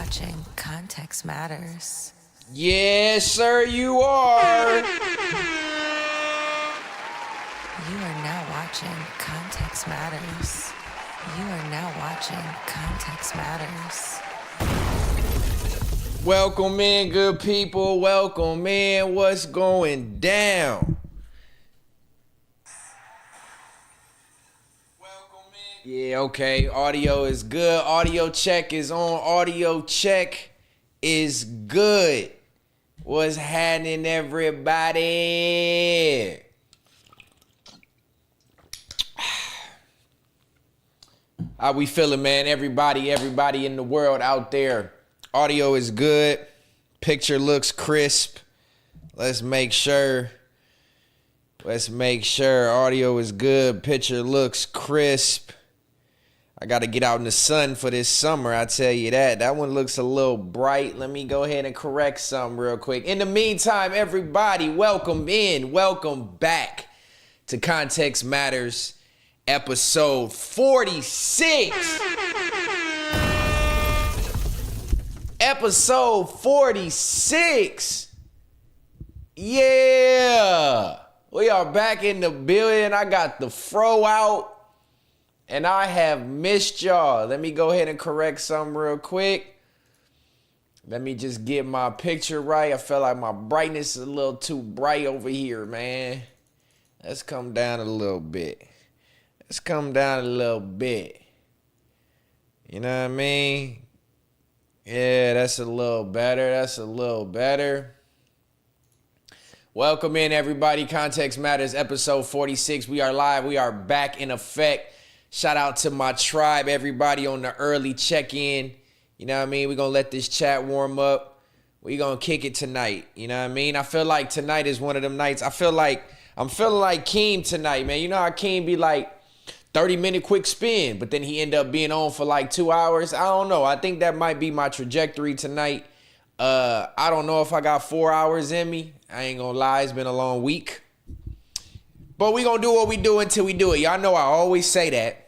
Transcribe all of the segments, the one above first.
watching Context Matters. Yes, sir, you are. You are now watching Context Matters. You are now watching Context Matters. Welcome in, good people. Welcome in. What's going down? Yeah, okay. Audio is good. Audio check is on. Audio check is good. What's happening, everybody? How we feeling, man? Everybody in the world out there. Audio is good. Picture looks crisp. Let's make sure. Audio is good. Picture looks crisp. I got to get out in the sun for this summer, I tell you that. That one looks a little bright. Let me go ahead and correct something real quick. In the meantime, everybody, welcome in. Welcome back to Context Matters, episode 46. Episode 46. Yeah. We are back in the building. I got the fro out. And I have missed y'all. Let me go ahead and correct something real quick. Let me just get my picture right. I feel like my brightness is a little too bright over here, man. Let's come down a little bit. You know what I mean? Yeah, that's a little better. Welcome in, everybody. Context Matters, episode 46. We are live. We are back in effect. Shout out to my tribe, everybody on the early check-in. You know what I mean? We're going to let this chat warm up. We're going to kick it tonight. You know what I mean? I feel like tonight is one of them nights. I'm feeling like Keem tonight, man. You know how Keem be like 30-minute quick spin, but then he end up being on for like 2 hours? I don't know. I think that might be my trajectory tonight. I don't know if I got 4 hours in me. I ain't going to lie. It's been a long week. But we going to do what we do until we do it. Y'all know I always say that.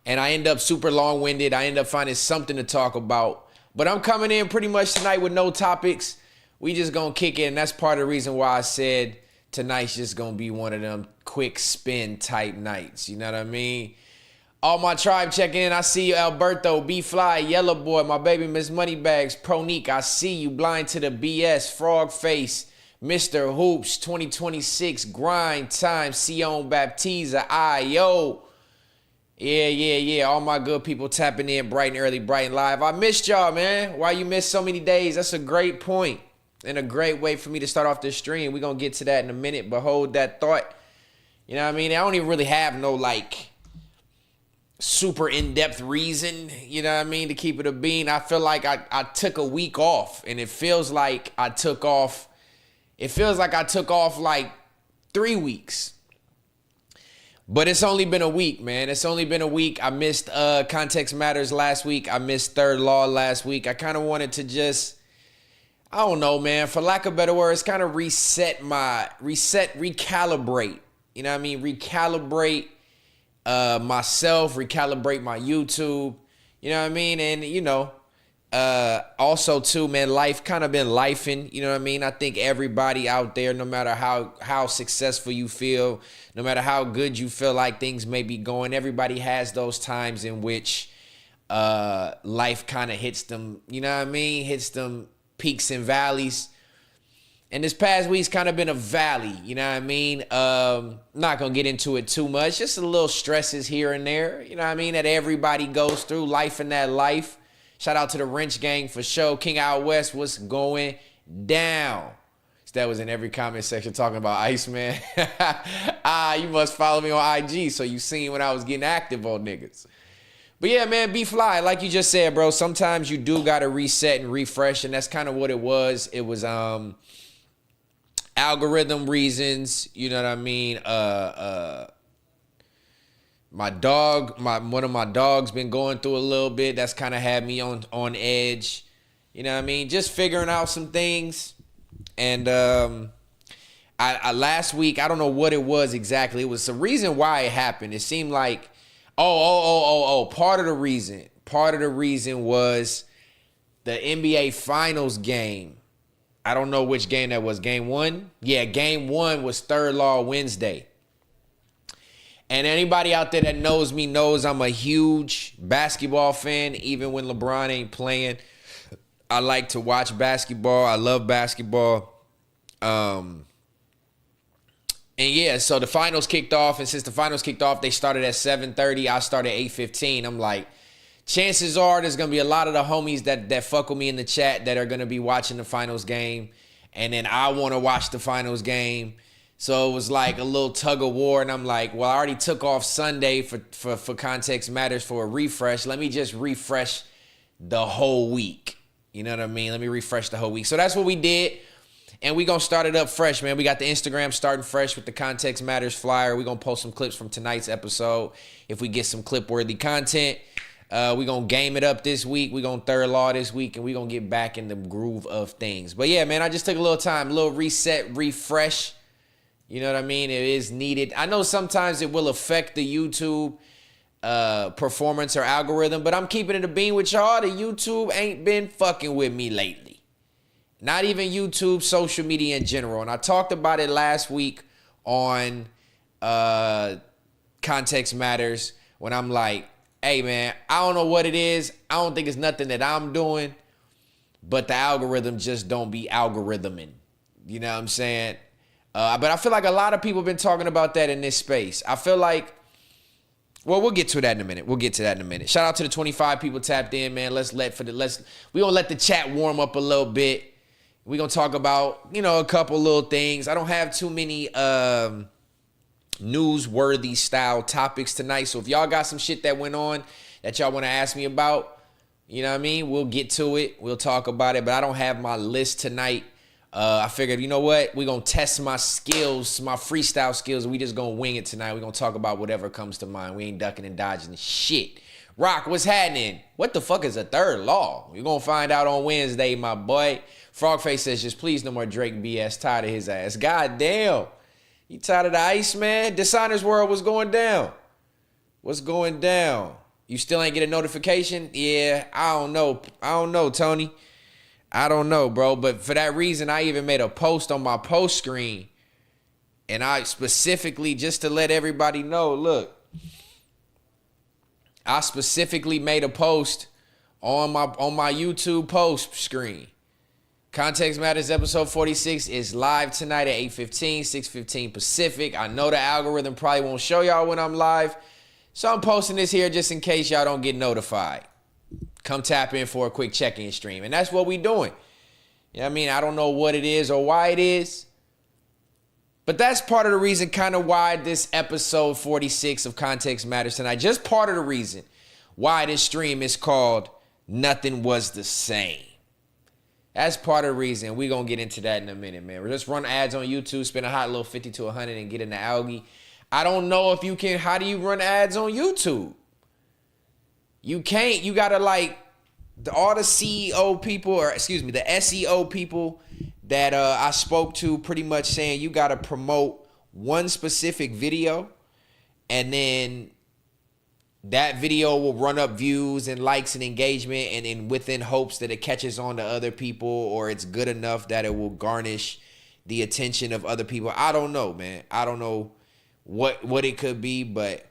And I end up super long-winded. I end up finding something to talk about. But I'm coming in pretty much tonight with no topics. We just going to kick it. And that's part of the reason why I said tonight's just going to be one of them quick spin type nights. You know what I mean? All my tribe checking in. I see you, Alberto, B-Fly, Yellow Boy, my baby Miss Moneybags, Pronique. I see you, Blind to the BS, Frog Face, Mr. Hoops, 2026, Grind Time, Sion Baptiza, I.O. Yeah. All my good people tapping in bright and early, bright and live. I missed y'all, man. Why you missed so many days? That's a great point and a great way for me to start off this stream. We're going to get to that in a minute, but hold that thought. You know what I mean? I don't even really have no, super in-depth reason, you know what I mean, to keep it a bean. I feel like I took a week off, and it feels like I took off like 3 weeks. But it's only been a week, man. It's only been a week. I missed Context Matters last week. I missed Third Law last week. I kind of wanted to just, I don't know, man, for lack of better words, kind of recalibrate. You know what I mean? Recalibrate myself, recalibrate my YouTube. You know what I mean? And, also too, man, life kind of been lifing, you know what I mean? I think everybody out there, no matter how successful you feel, no matter how good you feel like things may be going, everybody has those times in which life kind of hits them, you know what I mean? Hits them peaks and valleys. And this past week's kind of been a valley, you know what I mean? Not going to get into it too much. Just a little stresses here and there, you know what I mean, that everybody goes through, life in that life. Shout out to the Wrench Gang for sure. King Out West, what's going down? That was in every comment section talking about Iceman. You must follow me on IG, so you seen when I was getting active on niggas. But yeah, man, B-Fly, like you just said, bro, sometimes you do got to reset and refresh, and that's kind of what it was. It was algorithm reasons, you know what I mean? One of my dogs been going through a little bit. That's kind of had me on edge. You know what I mean? Just figuring out some things. And I last week, I don't know what it was exactly. It was the reason why it happened. It seemed like, part of the reason was the NBA Finals game. I don't know which game that was. Game 1? Yeah, game 1 was Third Law Wednesday. And anybody out there that knows me knows I'm a huge basketball fan. Even when LeBron ain't playing, I like to watch basketball. I love basketball. And yeah, so the finals kicked off. And since the finals kicked off, they started at 7:30. I started at 8:15. I'm like, chances are there's going to be a lot of the homies that fuck with me in the chat that are going to be watching the finals game. And then I want to watch the finals game. So it was like a little tug of war. And I'm like, well, I already took off Sunday for Context Matters for a refresh. Let me just refresh the whole week. You know what I mean? Let me refresh the whole week. So that's what we did. And we going to start it up fresh, man. We got the Instagram starting fresh with the Context Matters flyer. We're going to post some clips from tonight's episode if we get some clip-worthy content. We're going to game it up this week. We're going to Third Law this week, and we're going to get back in the groove of things. But yeah, man, I just took a little time, a little reset, refresh. You know what I mean? It is needed. I know sometimes it will affect the YouTube performance or algorithm, but I'm keeping it a bean with y'all. The YouTube ain't been fucking with me lately. Not even YouTube, social media in general. And I talked about it last week on Context Matters when I'm like, hey, man, I don't know what it is. I don't think it's nothing that I'm doing, but the algorithm just don't be algorithming. You know what I'm saying? But I feel like a lot of people have been talking about that in this space. I feel like, well, we'll get to that in a minute. Shout out to the 25 people tapped in, man. We gonna let the chat warm up a little bit. We're gonna talk about, a couple little things. I don't have too many newsworthy style topics tonight. So if y'all got some shit that went on that y'all want to ask me about, you know what I mean? We'll get to it. We'll talk about it. But I don't have my list tonight. I figured, you know what? We're going to test my skills, my freestyle skills. We just going to wing it tonight. We're going to talk about whatever comes to mind. We ain't ducking and dodging shit. Rock, what's happening? What the fuck is a Third Law? You're going to find out on Wednesday, my boy. Frogface says, just please no more Drake BS. Tired of his ass. God damn. You tired of the ice, man? Dishonor's World, what's going down? What's going down? You still ain't get a notification? Yeah, I don't know, Tony. I don't know, bro. But for that reason, I even made a post on my post screen. And I specifically, just to let everybody know, look. I specifically made a post on my YouTube post screen. Context Matters episode 46 is live tonight at 8:15, 6:15 Pacific. I know the algorithm probably won't show y'all when I'm live. So I'm posting this here just in case y'all don't get notified. Come tap in for a quick check-in stream. And that's what we doing. You know what I mean? I don't know what it is or why it is. But that's part of the reason kind of why this episode 46 of Context Matters tonight. Just part of the reason why this stream is called Nothing Was the Same. That's part of the reason. We're going to get into that in a minute, man. We'll just run ads on YouTube, spend a hot little 50 to 100 and get in the algae. I don't know if you can. How do you run ads on YouTube? You can't. You got to all the CEO people, or excuse me, the SEO people that I spoke to pretty much saying you got to promote one specific video and then that video will run up views and likes and engagement and within hopes that it catches on to other people or it's good enough that it will garnish the attention of other people. I don't know, man. I don't know what it could be, but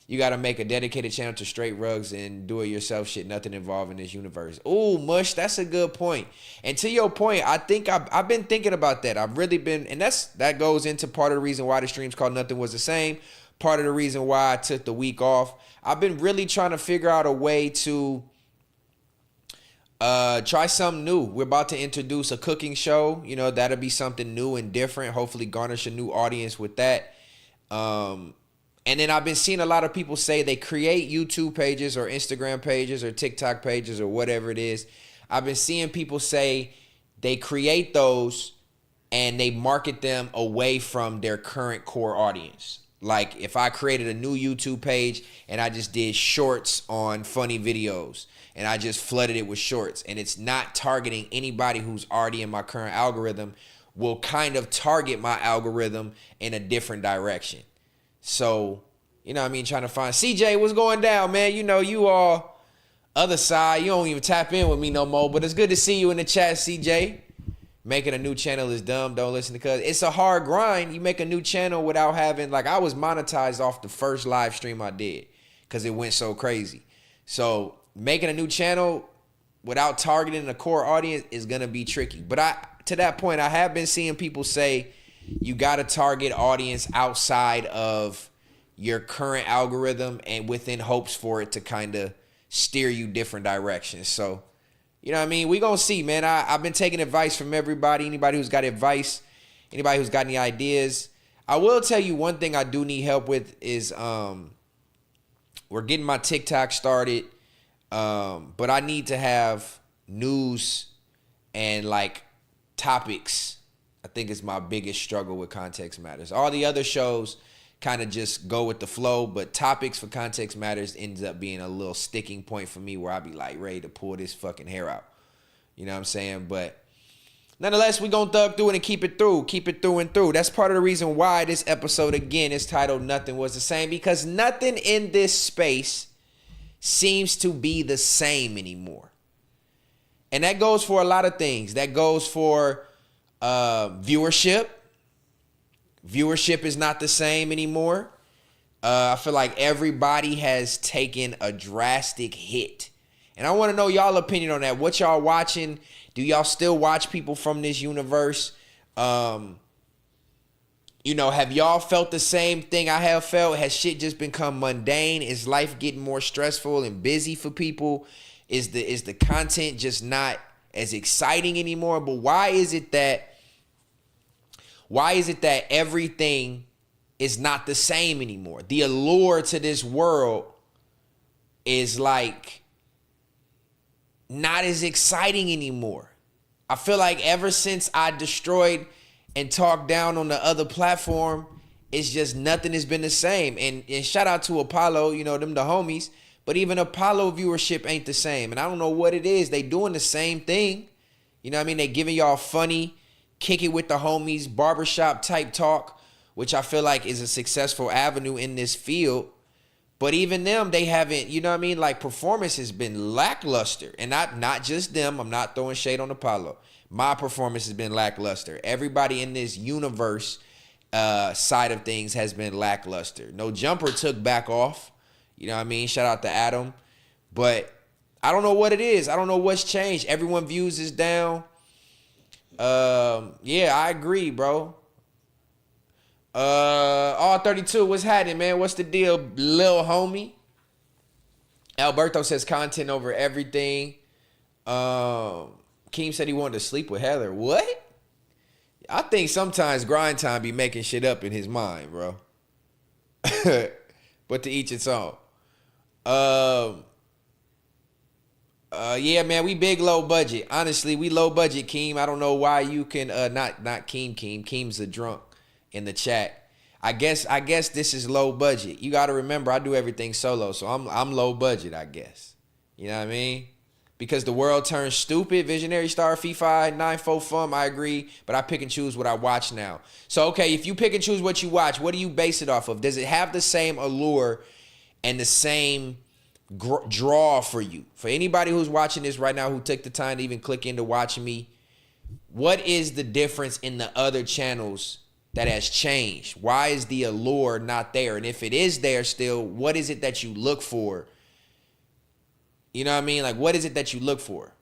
you got to make a dedicated channel to straight rugs and do it yourself shit. Nothing involved in this universe. Ooh, Mush, that's a good point. And to your point, I think I've been thinking about that. I've really been, and that goes into part of the reason why the stream's called Nothing Was the Same. Part of the reason why I took the week off. I've been really trying to figure out a way to try something new. We're about to introduce a cooking show. That'll be something new and different. Hopefully garnish a new audience with that. And then I've been seeing a lot of people say they create YouTube pages or Instagram pages or TikTok pages or whatever it is. I've been seeing people say they create those and they market them away from their current core audience. Like if I created a new YouTube page and I just did shorts on funny videos and I just flooded it with shorts and it's not targeting anybody who's already in my current algorithm, will kind of target my algorithm in a different direction. So, trying to find CJ, what's going down, man? You all Other side, you don't even tap in with me no more. But it's good to see you in the chat, CJ. Making a new channel is dumb. Don't listen to cuz. It's a hard grind. You make a new channel without having, like, I was monetized off the first live stream I did because it went so crazy. So making a new channel without targeting the core audience is going to be tricky. But to that point, I have been seeing people say you got to target audience outside of your current algorithm and within hopes for it to kind of steer you different directions. So, you know what I mean? We gonna see, man. I've been taking advice from everybody. Anybody who's got advice, anybody who's got any ideas. I will tell you one thing I do need help with is we're getting my TikTok started. But I need to have news and like topics. I think is my biggest struggle with Context Matters. All the other shows kind of just go with the flow, but topics for Context Matters ends up being a little sticking point for me where I be like ready to pull this fucking hair out. You know what I'm saying? But nonetheless, we gonna thug through it and keep it through and through. That's part of the reason why this episode again is titled Nothing Was the Same, because nothing in this space seems to be the same anymore. And that goes for a lot of things. That goes for viewership. Viewership is not the same anymore. I feel like everybody has taken a drastic hit. And I want to know y'all opinion on that. What y'all watching? Do y'all still watch people from this universe? You know, have y'all felt the same thing I have felt? Has shit just become mundane? Is life getting more stressful and busy for people? Is the content just not as exciting anymore? But why is it that everything is not the same anymore? The allure to this world is like not as exciting anymore. I feel like ever since I destroyed and talked down on the other platform, it's just nothing has been the same. And shout out to Apollo, you know, them the homies. But even Apollo viewership ain't the same. And I don't know what it is. They doing the same thing. You know what I mean? They giving y'all funny, kick it with the homies, barbershop type talk, which I feel like is a successful avenue in this field. But even them, they haven't, you know what I mean? Like performance has been lackluster. And not just them. I'm not throwing shade on Apollo. My performance has been lackluster. Everybody in this universe side of things has been lackluster. No Jumper took back off. You know what I mean? Shout out to Adam. But I don't know what it is. I don't know what's changed. Everyone views is down. Yeah, I agree, bro. All 32, what's happening, man? What's the deal, lil homie? Alberto says content over everything. Keem said he wanted to sleep with Heather. What? I think sometimes Grind Time be making shit up in his mind, bro. But to each its own. Yeah, man, we big low budget. Honestly, we low budget, Keem. I don't know why you can not Keem. Keem's a drunk in the chat. I guess this is low budget. You got to remember, I do everything solo, so I'm low budget, I guess. You know what I mean? Because the world turns stupid. Visionary Star, FIFA, 94 Fun, I agree. But I pick and choose what I watch now. So, okay, if you pick and choose what you watch, what do you base it off of? Does it have the same allure and the same draw for you? For anybody who's watching this right now who took the time to even click in to watch me, what is the difference in the other channels that has changed? Why is the allure not there? And if it is there still, what is it that you look for? You know what I mean? Like, what is it that you look for?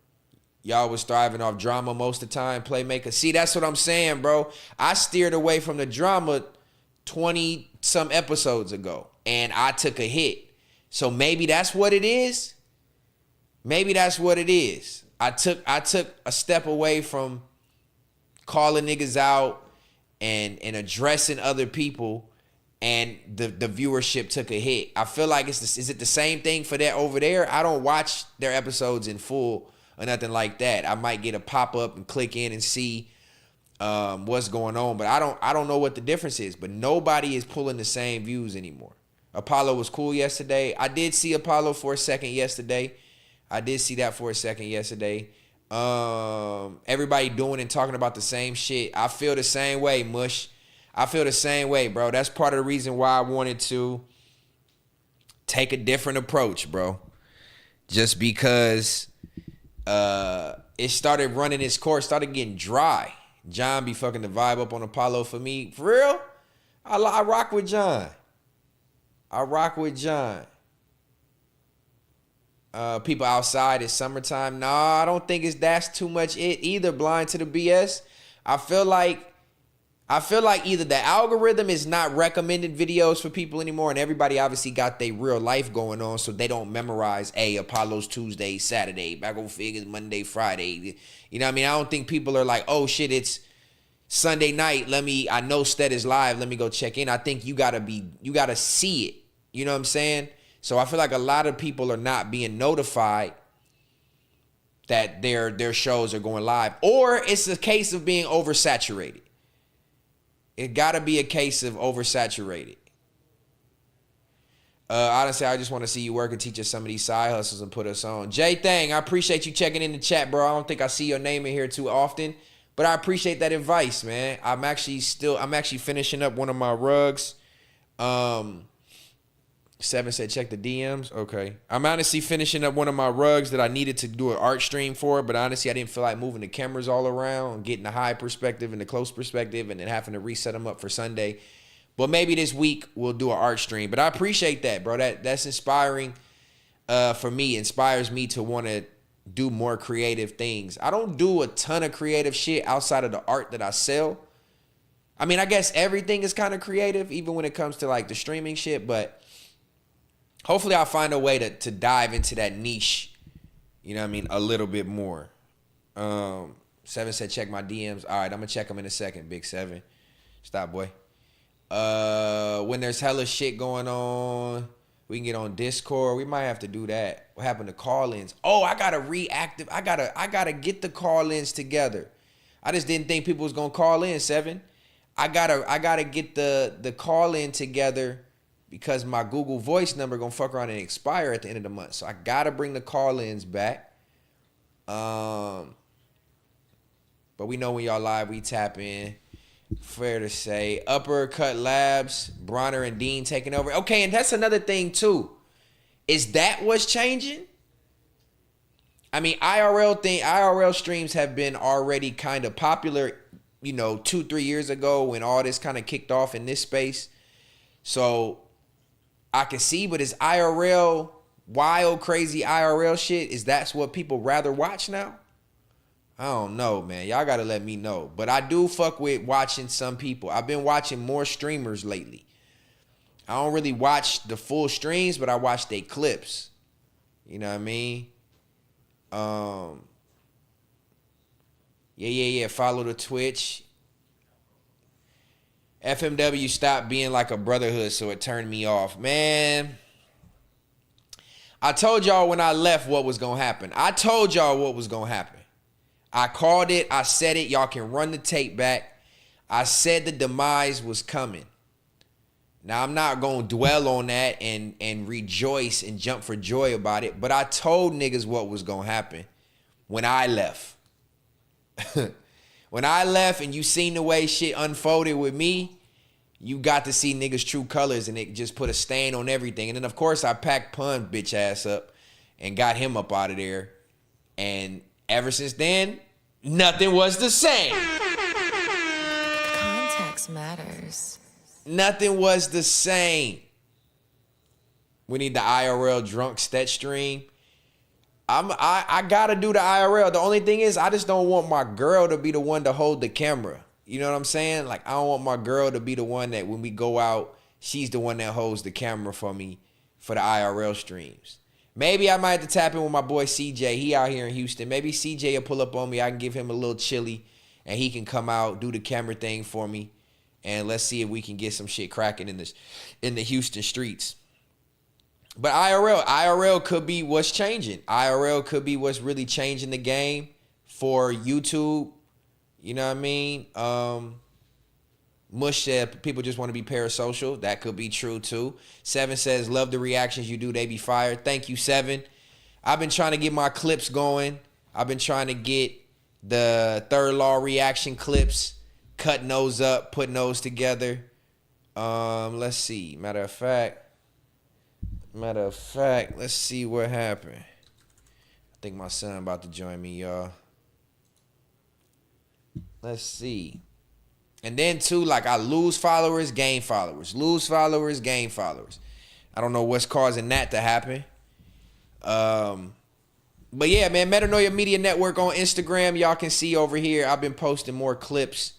Y'all was thriving off drama most of the time, Playmaker. See, that's what I'm saying, bro. I steered away from the drama 20-some episodes ago, and I took a hit. So maybe that's what it is. Maybe that's what it is. I took a step away from calling niggas out and addressing other people, and the viewership took a hit. I feel like is it the same thing for that over there? I don't watch their episodes in full or nothing like that. I might get a pop-up and click in and see what's going on, but I don't know what the difference is. But nobody is pulling the same views anymore. Apollo was cool yesterday. I did see Apollo for a second yesterday. Everybody doing and talking about the same shit. I feel the same way, Mush. I feel the same way, bro. That's part of the reason why I wanted to take a different approach, bro. just because it started running its course, started getting dry. John be fucking the vibe up on Apollo for me. For real, I rock with John. I rock with John. People outside, it's summertime. Nah, I don't think that's too much it either. Blind to the BS. I feel like either the algorithm is not recommending videos for people anymore, and everybody obviously got their real life going on, so they don't memorize, Apollo's Tuesday, Saturday, back on figures Monday, Friday. You know what I mean? I don't think people are like, oh shit, it's Sunday night. I know Stet is live. Let me go check in. I think you gotta see it. You know what I'm saying? So I feel like a lot of people are not being notified that their shows are going live, or it's a case of being oversaturated. It gotta be a case of oversaturated. Honestly, I just want to see you work and teach us some of these side hustles and put us on. Jay Thang, I appreciate you checking in the chat, bro. I don't think I see your name in here too often, but I appreciate that advice, man. I'm actually finishing up one of my rugs. Seven said check the DMs. Okay. I'm honestly finishing up one of my rugs that I needed to do an art stream for, but honestly I didn't feel like moving the cameras all around, getting the high perspective and the close perspective, and then having to reset them up for Sunday. But maybe this week we'll do an art stream. But I appreciate that, bro. That's inspiring for me. Inspires me to want to do more creative things. I don't do a ton of creative shit outside of the art that I sell. I mean, I guess everything is kind of creative, even when it comes to like the streaming shit, but hopefully I'll find a way to dive into that niche, you know what I mean, a little bit more. Seven said check my DMs. All right, I'm going to check them in a second, Big Seven. Stop, boy. When there's hella shit going on, we can get on Discord. We might have to do that. What happened to call-ins? Oh, I got to reactive. I gotta get the call-ins together. I just didn't think people was going to call in, Seven. I gotta get the call-in together, because my Google Voice number gonna fuck around and expire at the end of the month. So I gotta bring the call-ins back. But we know when y'all live, we tap in. Fair to say. Uppercut Labs, Bronner and Dean taking over. Okay, and that's another thing too. Is that what's changing? I mean, IRL streams have been already kind of popular, 2-3 years ago when all this kind of kicked off in this space. So I can see, but is IRL, wild, crazy IRL shit, is that's what people rather watch now? I don't know, man. Y'all got to let me know. But I do fuck with watching some people. I've been watching more streamers lately. I don't really watch the full streams, but I watch their clips. You know what I mean? Yeah. Follow the Twitch. FMW stopped being like a brotherhood, so it turned me off. Man, I told y'all when I left what was going to happen. I called it. I said it. Y'all can run the tape back. I said the demise was coming. Now, I'm not going to dwell on that and rejoice and jump for joy about it, but I told niggas what was going to happen when I left. When I left and you seen the way shit unfolded with me, you got to see niggas' true colors, and it just put a stain on everything. And then, of course, I packed Pun bitch ass up and got him up out of there. And ever since then, nothing was the same. Context matters. Nothing was the same. We need the IRL drunk stat stream. I gotta do the IRL. The only thing is, I just don't want my girl to be the one to hold the camera. You know what I'm saying? Like, I don't want my girl to be the one that when we go out, she's the one that holds the camera for me for the IRL streams. Maybe I might have to tap in with my boy CJ. He out here in Houston. Maybe CJ will pull up on me. I can give him a little chili, and he can come out, do the camera thing for me, and let's see if we can get some shit cracking in the Houston streets. But IRL could be what's changing. IRL could be what's really changing the game for YouTube. You know what I mean? Mush said people just want to be parasocial. That could be true too. Seven says, love the reactions you do. They be fired. Thank you, Seven. I've been trying to get my clips going. I've been trying to get the Third Law reaction clips, cutting those up, putting those together. Let's see. Matter of fact, let's see what happened. I think my son about to join me, y'all. Let's see. And then too, like I lose followers, gain followers. Lose followers, gain followers. I don't know what's causing that to happen. But yeah, man, Metanoia Media Network on Instagram. Y'all can see over here. I've been posting more clips.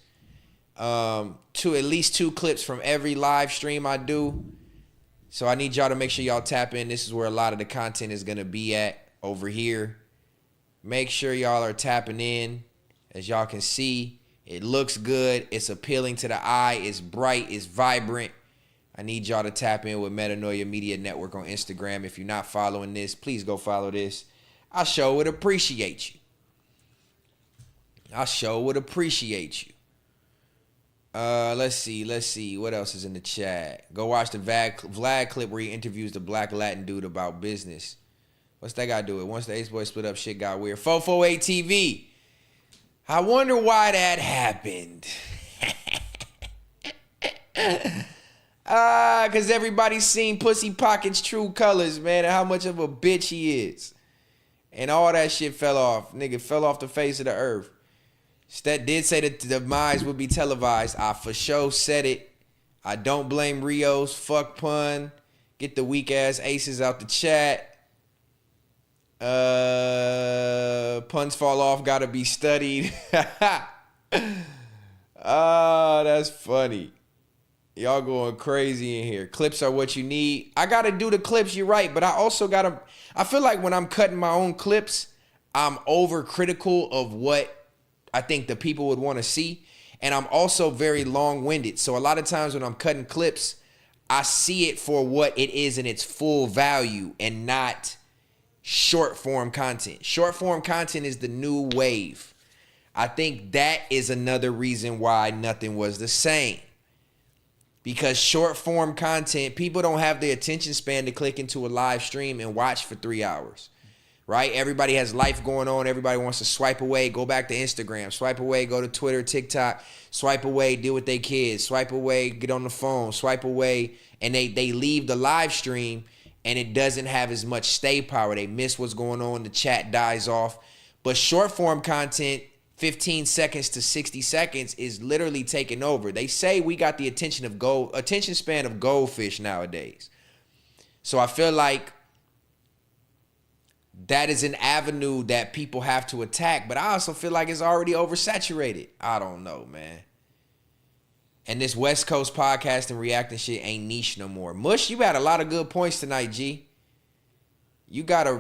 At least 2 clips from every live stream I do. So I need y'all to make sure y'all tap in. This is where a lot of the content is gonna be at over here. Make sure y'all are tapping in. As y'all can see, it looks good. It's appealing to the eye. It's bright. It's vibrant. I need y'all to tap in with Metanoia Media Network on Instagram. If you're not following this, please go follow this. I sure would appreciate you. Let's see. What else is in the chat? Go watch the Vlad clip where he interviews the black Latin dude about business. What's that got to do with it? Once the Ace Boys split up, shit got weird. 448 TV. I wonder why that happened. Because everybody's seen Pussy Pocket's true colors, man, and how much of a bitch he is. And all that shit fell off. Nigga fell off the face of the earth. Stet did say that the demise would be televised. I for sure said it. I don't blame Rios. Fuck pun. Get the weak ass aces out the chat. Puns fall off. Gotta be studied. Oh, that's funny. Y'all going crazy in here. Clips are what you need. I gotta do the clips. You're right, but I also gotta. I feel like when I'm cutting my own clips, I'm overcritical of what I think the people would want to see. And I'm also very long-winded. So a lot of times when I'm cutting clips, I see it for what it is in its full value and not short-form content. Short-form content is the new wave. I think that is another reason why nothing was the same. Because short-form content, people don't have the attention span to click into a live stream and watch for 3 hours. Right? Everybody has life going on. Everybody wants to swipe away, go back to Instagram, swipe away, go to Twitter, TikTok, swipe away, deal with their kids, swipe away, get on the phone, swipe away, and they leave the live stream and it doesn't have as much stay power. They miss what's going on, the chat dies off. But short form content, 15 seconds to 60 seconds is literally taking over. They say we got the attention span of goldfish nowadays. So I feel like that is an avenue that people have to attack, but I also feel like it's already oversaturated. I don't know, man. And this West Coast podcast and reacting shit ain't niche no more. Mush, you had a lot of good points tonight, G. You got a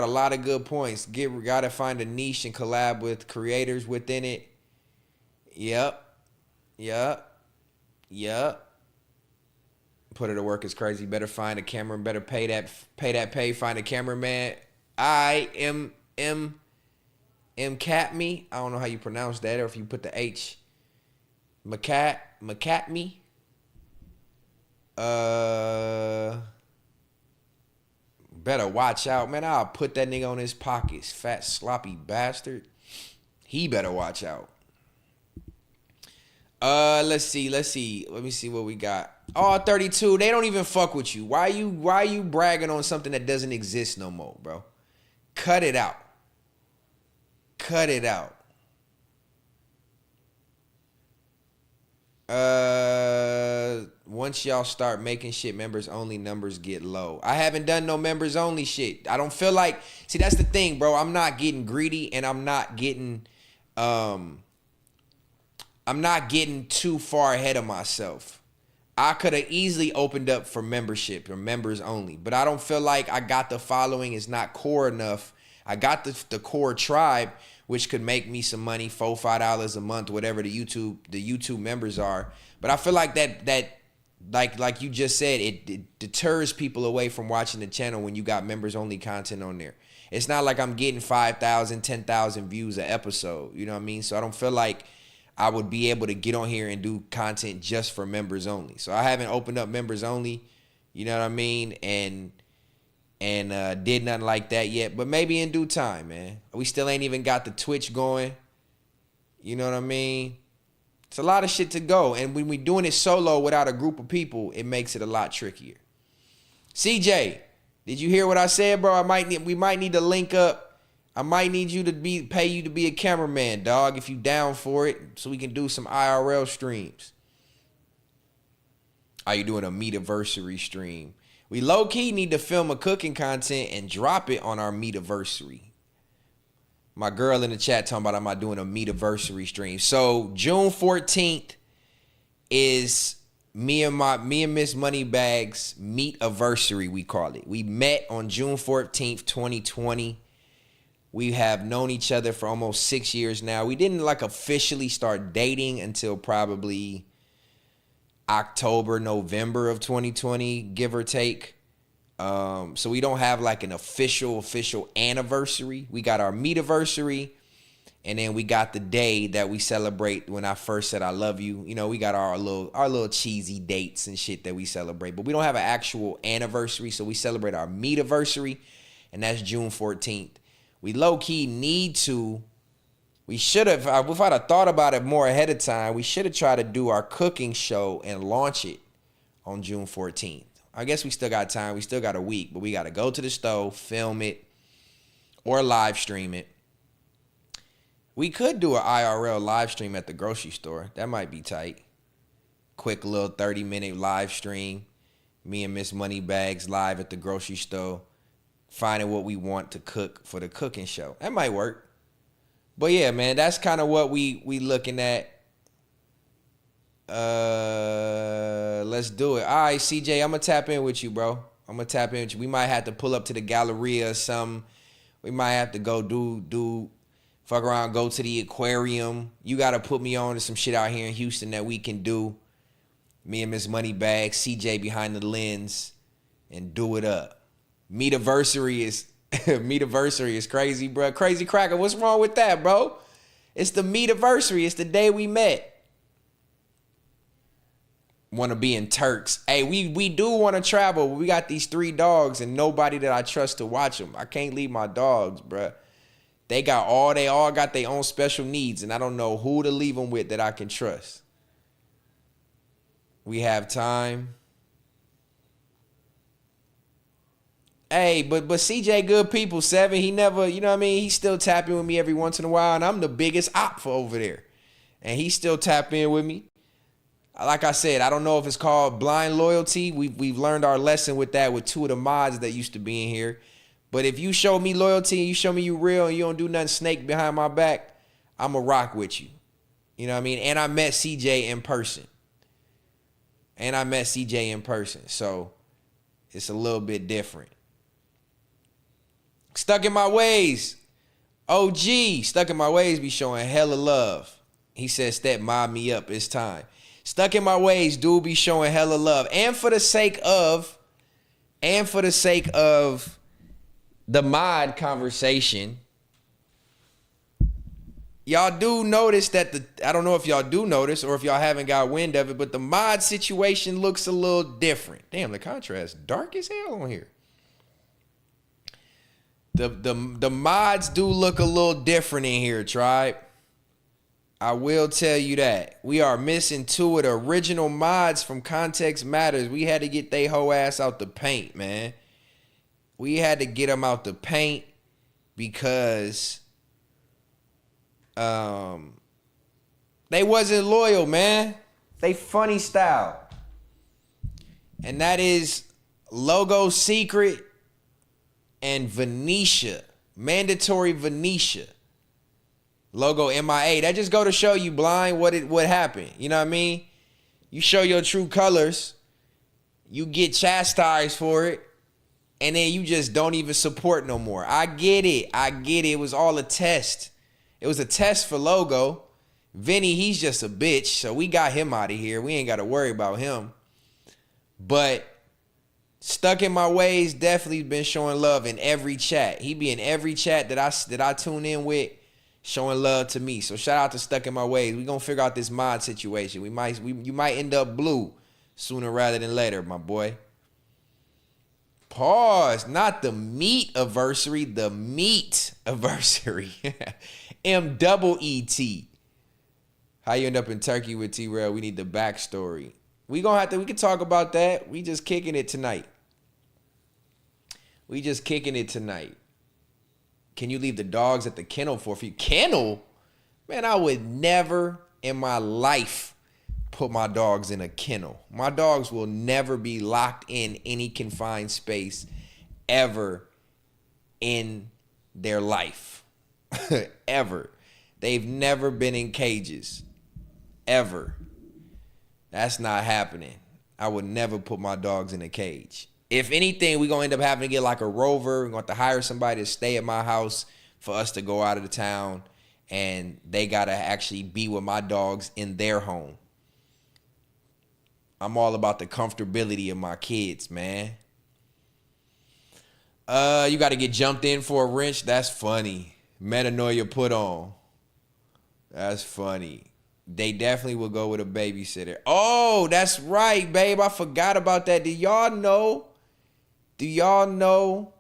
lot of good points. Gotta find a niche and collab with creators within it. Yep. Put it to work is crazy. Better find a camera. Better pay. Find a cameraman. I am Catme. I don't know how you pronounce that, or if you put the H. McCatme. Better watch out, man. I'll put that nigga on his pockets. Fat sloppy bastard. He better watch out. Let's see. Let me see what we got. Oh, 32. They don't even fuck with you. Why you bragging on something that doesn't exist no more, bro? Cut it out. Once y'all start making shit members only, numbers get low. I haven't done no members only shit. I don't feel like, see, that's the thing, bro. I'm not getting greedy and I'm not getting too far ahead of myself. I could have easily opened up for membership or members only, but I don't feel like I got the following. It's not core enough. I got the core tribe, which could make me some money, $4-5 a month, whatever the YouTube members are. But I feel like that like you just said, it deters people away from watching the channel when you got members only content on there. It's not like I'm getting 5,000, 10,000 views an episode. You know what I mean? So I don't feel like I would be able to get on here and do content just for members only. So I haven't opened up members only, you know what I mean? And did nothing like that yet. But maybe in due time, man. We still ain't even got the Twitch going. You know what I mean? It's a lot of shit to go. And when we doing it solo without a group of people, it makes it a lot trickier. CJ, did you hear what I said, bro? We might need to link up I might need you to pay you to be a cameraman, dog, if you down for it, so we can do some IRL streams. Are you doing a meetiversary stream? We low-key need to film a cooking content and drop it on our meetiversary. My girl in the chat talking about am I doing a meetiversary stream. So June 14th is me and Miss Moneybags meetiversary, we call it. We met on June 14th, 2020. We have known each other for almost 6 years now. We didn't like officially start dating until probably October, November of 2020, give or take. So we don't have like an official anniversary. We got our meetiversary, and then we got the day that we celebrate when I first said I love you. You know, we got our little cheesy dates and shit that we celebrate, but we don't have an actual anniversary. So we celebrate our meetiversary, and that's June 14th. We low-key need to, we should have, if I'd have thought about it more ahead of time, we should have tried to do our cooking show and launch it on June 14th. I guess we still got time. We still got a week, but we got to go to the stove, film it, or live stream it. We could do an IRL live stream at the grocery store. That might be tight. Quick little 30-minute live stream. Me and Miss Moneybags live at the grocery store, finding what we want to cook for the cooking show. That might work. But yeah, man, that's kind of what we looking at. Let's do it. All right, CJ, I'm gonna tap in with you, bro. I'm gonna tap in with you. We might have to pull up to the Galleria or something. We might have to go do fuck around, go to the aquarium. You gotta put me on to some shit out here in Houston that we can do. Me and Miss Moneybags, CJ behind the lens, and do it up. Meetiversary is crazy, bro. Crazy cracker. What's wrong with that, bro? It's the meetiversary. It's the day we met. Want to be in Turks. Hey, we do want to travel. We got these 3 dogs and nobody that I trust to watch them. I can't leave my dogs, bro. They all got their own special needs, and I don't know who to leave them with that I can trust. We have time. Hey, but CJ good people, 7. He never, you know what I mean? He's still tapping with me every once in a while, and I'm the biggest op for over there. And he still tap in with me. Like I said, I don't know if it's called blind loyalty. We've learned our lesson with that with 2 of the mods that used to be in here. But if you show me loyalty and you show me you real and you don't do nothing snake behind my back, I'm going to rock with you. You know what I mean? And I met CJ in person. So it's a little bit different. Stuck in my ways. OG, stuck in my ways be showing hella love. He said, Stet, mob me up. It's time. Stuck in my ways, dude be showing hella love. And for the sake of the mod conversation, y'all do notice that I don't know if y'all do notice or if y'all haven't got wind of it, but the mod situation looks a little different. Damn, the contrast dark as hell on here. The mods do look a little different in here, tribe. I will tell you that. We are missing 2 of the original mods from Context Matters. We had to get they whole ass out the paint, man. We had to get them out the paint because they wasn't loyal, man. They funny style. And that is Logo Secret and Venetia. Mandatory Venetia. Logo MIA. That just go to show you, blind, what happened. You know what I mean? You show your true colors, you get chastised for it, and then you just don't even support no more. I get it. It was all a test. It was a test for Logo. Vinny, he's just a bitch, so we got him out of here. We ain't got to worry about him. But Stuck in My Ways definitely been showing love in every chat. He be in every chat that I tune in with, showing love to me. So shout out to Stuck in My Ways. We gonna figure out this mod situation. You might end up blue sooner rather than later, my boy. Pause. Not the meat anniversary, the meat anniversary. MEET. How you end up in Turkey with T-Rail? We need the backstory. We can talk about that. We just kicking it tonight. can you leave the dogs at the kennel for a few? Kennel? Man, I would never in my life put my dogs in a kennel. My dogs will never be locked in any confined space ever in their life. Ever. They've never been in cages. Ever. That's not happening. I would never put my dogs in a cage. If anything, we're going to end up having to get like a rover. We're going to have to hire somebody to stay at my house for us to go out of the town. And they got to actually be with my dogs in their home. I'm all about the comfortability of my kids, man. You got to get jumped in for a wrench. That's funny. Metanoia put on. That's funny. They definitely will go with a babysitter. Oh, that's right, babe. I forgot about that. Do y'all know? Do y'all know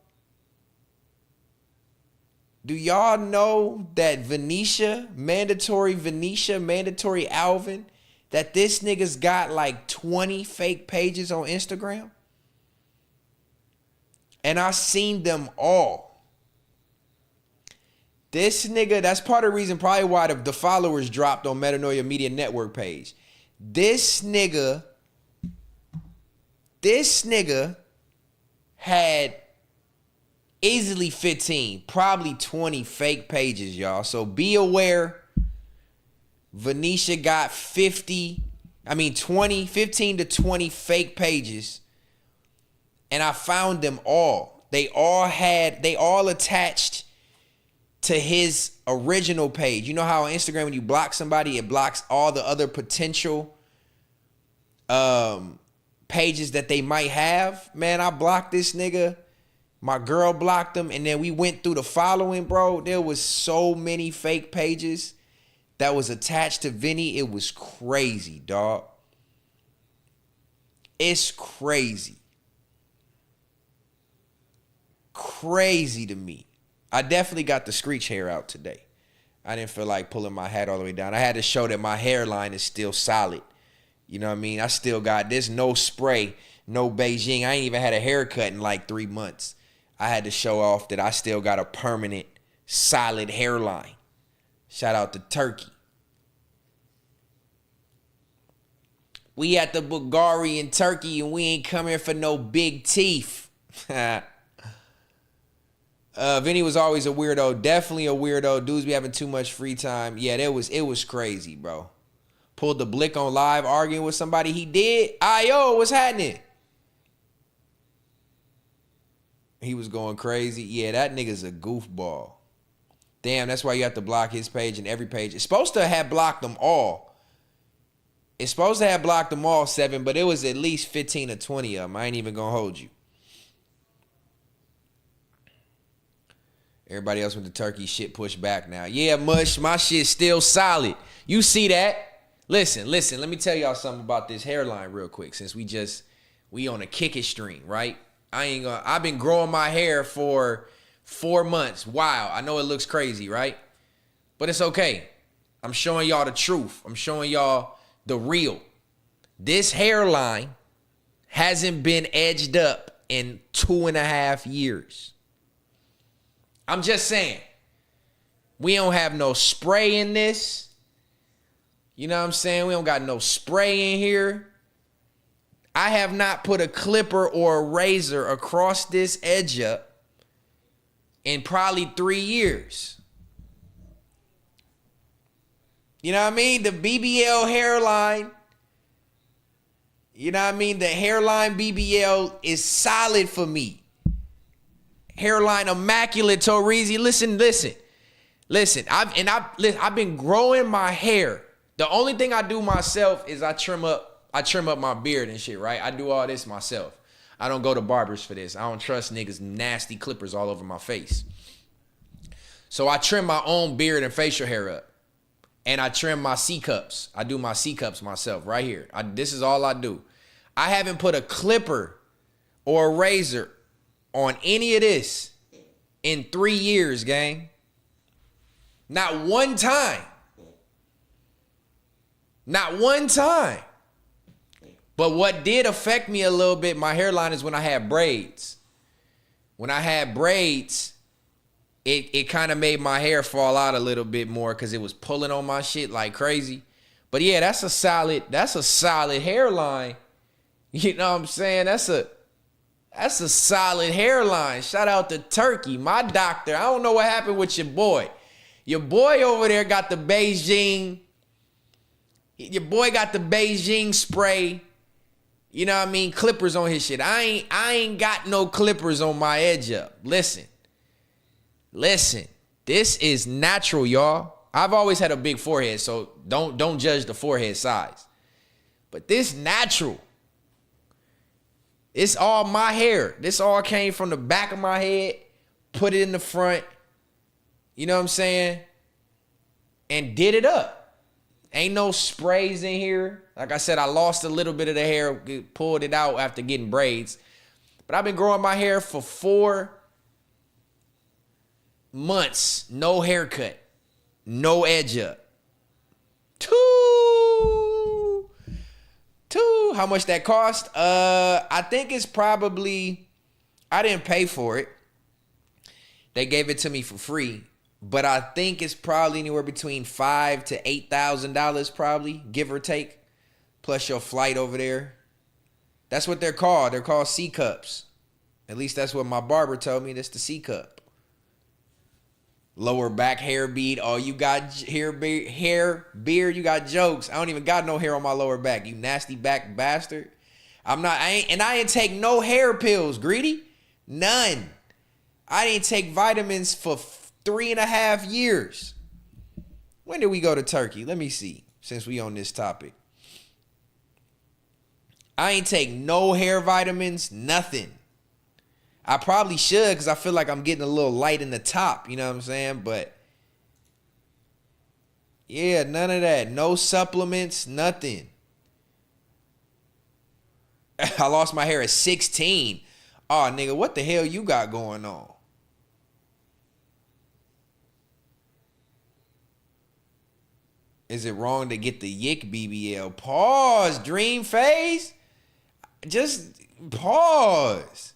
that Venetia, mandatory Alvin, that this nigga's got like 20 fake pages on Instagram? And I seen them all. This nigga, that's part of the reason probably why the followers dropped on Metanoia Media Network page. This nigga had easily 15, probably 20 fake pages, y'all. So be aware. Venetia got 15 to 20 fake pages. And I found them all. They all attached to his original page. You know how on Instagram when you block somebody, it blocks all the other potential pages that they might have? Man, I blocked this nigga. My girl blocked him, and then we went through the following, bro. There was so many fake pages that was attached to Vinny. It was crazy, dog. It's crazy. Crazy to me. I definitely got the screech hair out today. I didn't feel like pulling my hat all the way down. I had to show that my hairline is still solid. You know what I mean? I still got this, no spray, no Beijing. I ain't even had a haircut in like 3 months. I had to show off that I still got a permanent, solid hairline. Shout out to Turkey. We at the Bulgari in Turkey, and we ain't coming for no big teeth. Vinny was always a weirdo. Definitely a weirdo. Dudes be having too much free time. Yeah, it was crazy, bro. Pulled the blick on live arguing with somebody he did. Yo, what's happening? He was going crazy. Yeah, that nigga's a goofball. Damn, that's why you have to block his page and every page. It's supposed to have blocked them all. It's supposed to have blocked them all, 7, but it was at least 15 or 20 of them. I ain't even gonna hold you. Everybody else with the Turkey shit pushed back now. Yeah, Mush, my shit's still solid. You see that? Listen, let me tell y'all something about this hairline real quick, since we on a kick it stream, right? I've been growing my hair for 4 months. Wow, I know it looks crazy, right? But it's okay. I'm showing y'all the truth. I'm showing y'all the real. This hairline hasn't been edged up in 2.5 years. I'm just saying, we don't have no spray in this. You know what I'm saying? We don't got no spray in here. I have not put a clipper or a razor across this edge up in probably 3 years. You know what I mean? The BBL hairline. You know what I mean? The hairline BBL is solid for me. Hairline immaculate, Torizi. Listen. I've been growing my hair. The only thing I do myself is I trim up my beard and shit, right? I do all this myself. I don't go to barbers for this. I don't trust niggas nasty clippers all over my face. So I trim my own beard and facial hair up. And I trim my C-cups. I do my C-cups myself right here. This is all I do. I haven't put a clipper or a razor on any of this in 3 years, gang. Not one time. Not one time. But what did affect me a little bit, my hairline, is when I had braids. When I had braids, it kind of made my hair fall out a little bit more because it was pulling on my shit like crazy. But yeah, that's a solid hairline. You know what I'm saying? That's a solid hairline. Shout out to Turkey, my doctor. I don't know what happened with your boy. Your boy over there got the Beijing. Your boy got the Beijing spray. You know what I mean? Clippers on his shit. I ain't got no clippers on my edge up. Listen. This is natural, y'all. I've always had a big forehead, so don't judge the forehead size. But this natural. It's all my hair. This all came from the back of my head, put it in the front. You know what I'm saying? And did it up. Ain't no sprays in here. Like I said, I lost a little bit of the hair, pulled it out after getting braids. But I've been growing my hair for 4 months. No haircut. No edge up. Two. How much that cost? I think it's probably, I didn't pay for it. They gave it to me for free. But I think it's probably anywhere between $5,000 to $8,000 probably, give or take. Plus your flight over there. That's what they're called. They're called C cups. At least that's what my barber told me. That's the C cup. Lower back hair bead. Oh, you got hair, beard. You got jokes. I don't even got no hair on my lower back. You nasty back bastard. I ain't take no hair pills, Greedy. None. I didn't take vitamins for 3.5 years. When did we go to Turkey? Let me see, since we on this topic. I ain't take no hair vitamins, nothing. I probably should because I feel like I'm getting a little light in the top, you know what I'm saying? But yeah, none of that. No supplements, nothing. I lost my hair at 16. Oh, nigga, what the hell you got going on? Is it wrong to get the Yick BBL? Pause, dream phase. Just pause.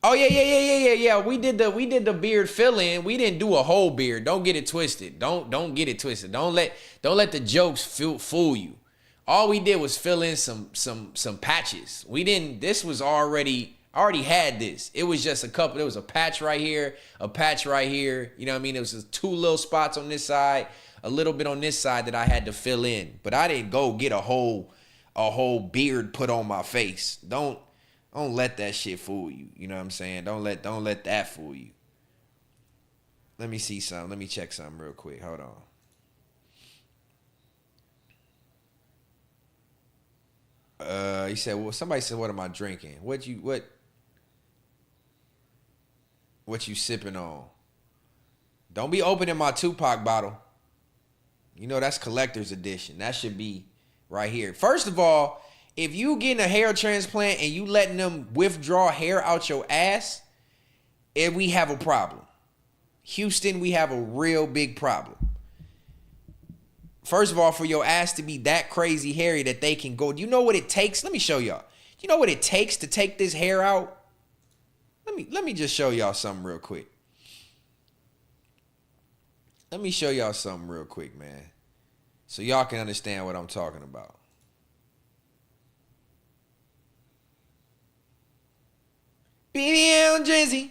Oh yeah. We did the beard fill in. We didn't do a whole beard. Don't get it twisted. Don't get it twisted. Don't let the jokes fool you. All we did was fill in some patches. We didn't. This was already had this. It was just a couple. There was a patch right here, a patch right here. You know what I mean? It was just 2 little spots on this side, a little bit on this side that I had to fill in. But I didn't go get a whole beard put on my face. Don't let that shit fool you. You know what I'm saying? Don't let that fool you. Let me see something. Let me check something real quick. Hold on. He said, well, somebody said, what am I drinking? What you sipping on? Don't be opening my Tupac bottle. You know, that's collector's edition. That should be right here. First of all, if you getting a hair transplant and you letting them withdraw hair out your ass, we have a problem. Houston, we have a real big problem. First of all, for your ass to be that crazy hairy that they can go, you know what it takes? Let me show y'all. You know what it takes to take this hair out? Let me just show y'all something real quick. Let me show y'all something real quick, man. So y'all can understand what I'm talking about. BBL Drizzy.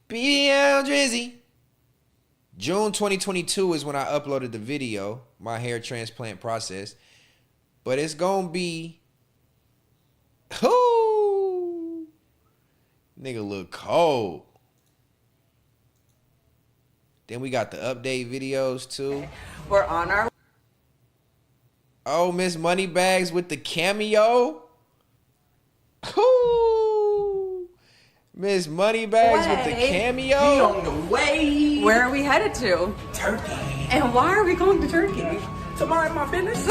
BBL Drizzy. June 2022 is when I uploaded the video, my hair transplant process. But it's going to be... Ooh, nigga look cold. Then we got the update videos too. We're on our... Oh, Miss Moneybags with the cameo. Ooh. Miss Moneybags with the cameo. We on the way. Where are we headed to? Turkey. And why are we going to Turkey? To mind my business.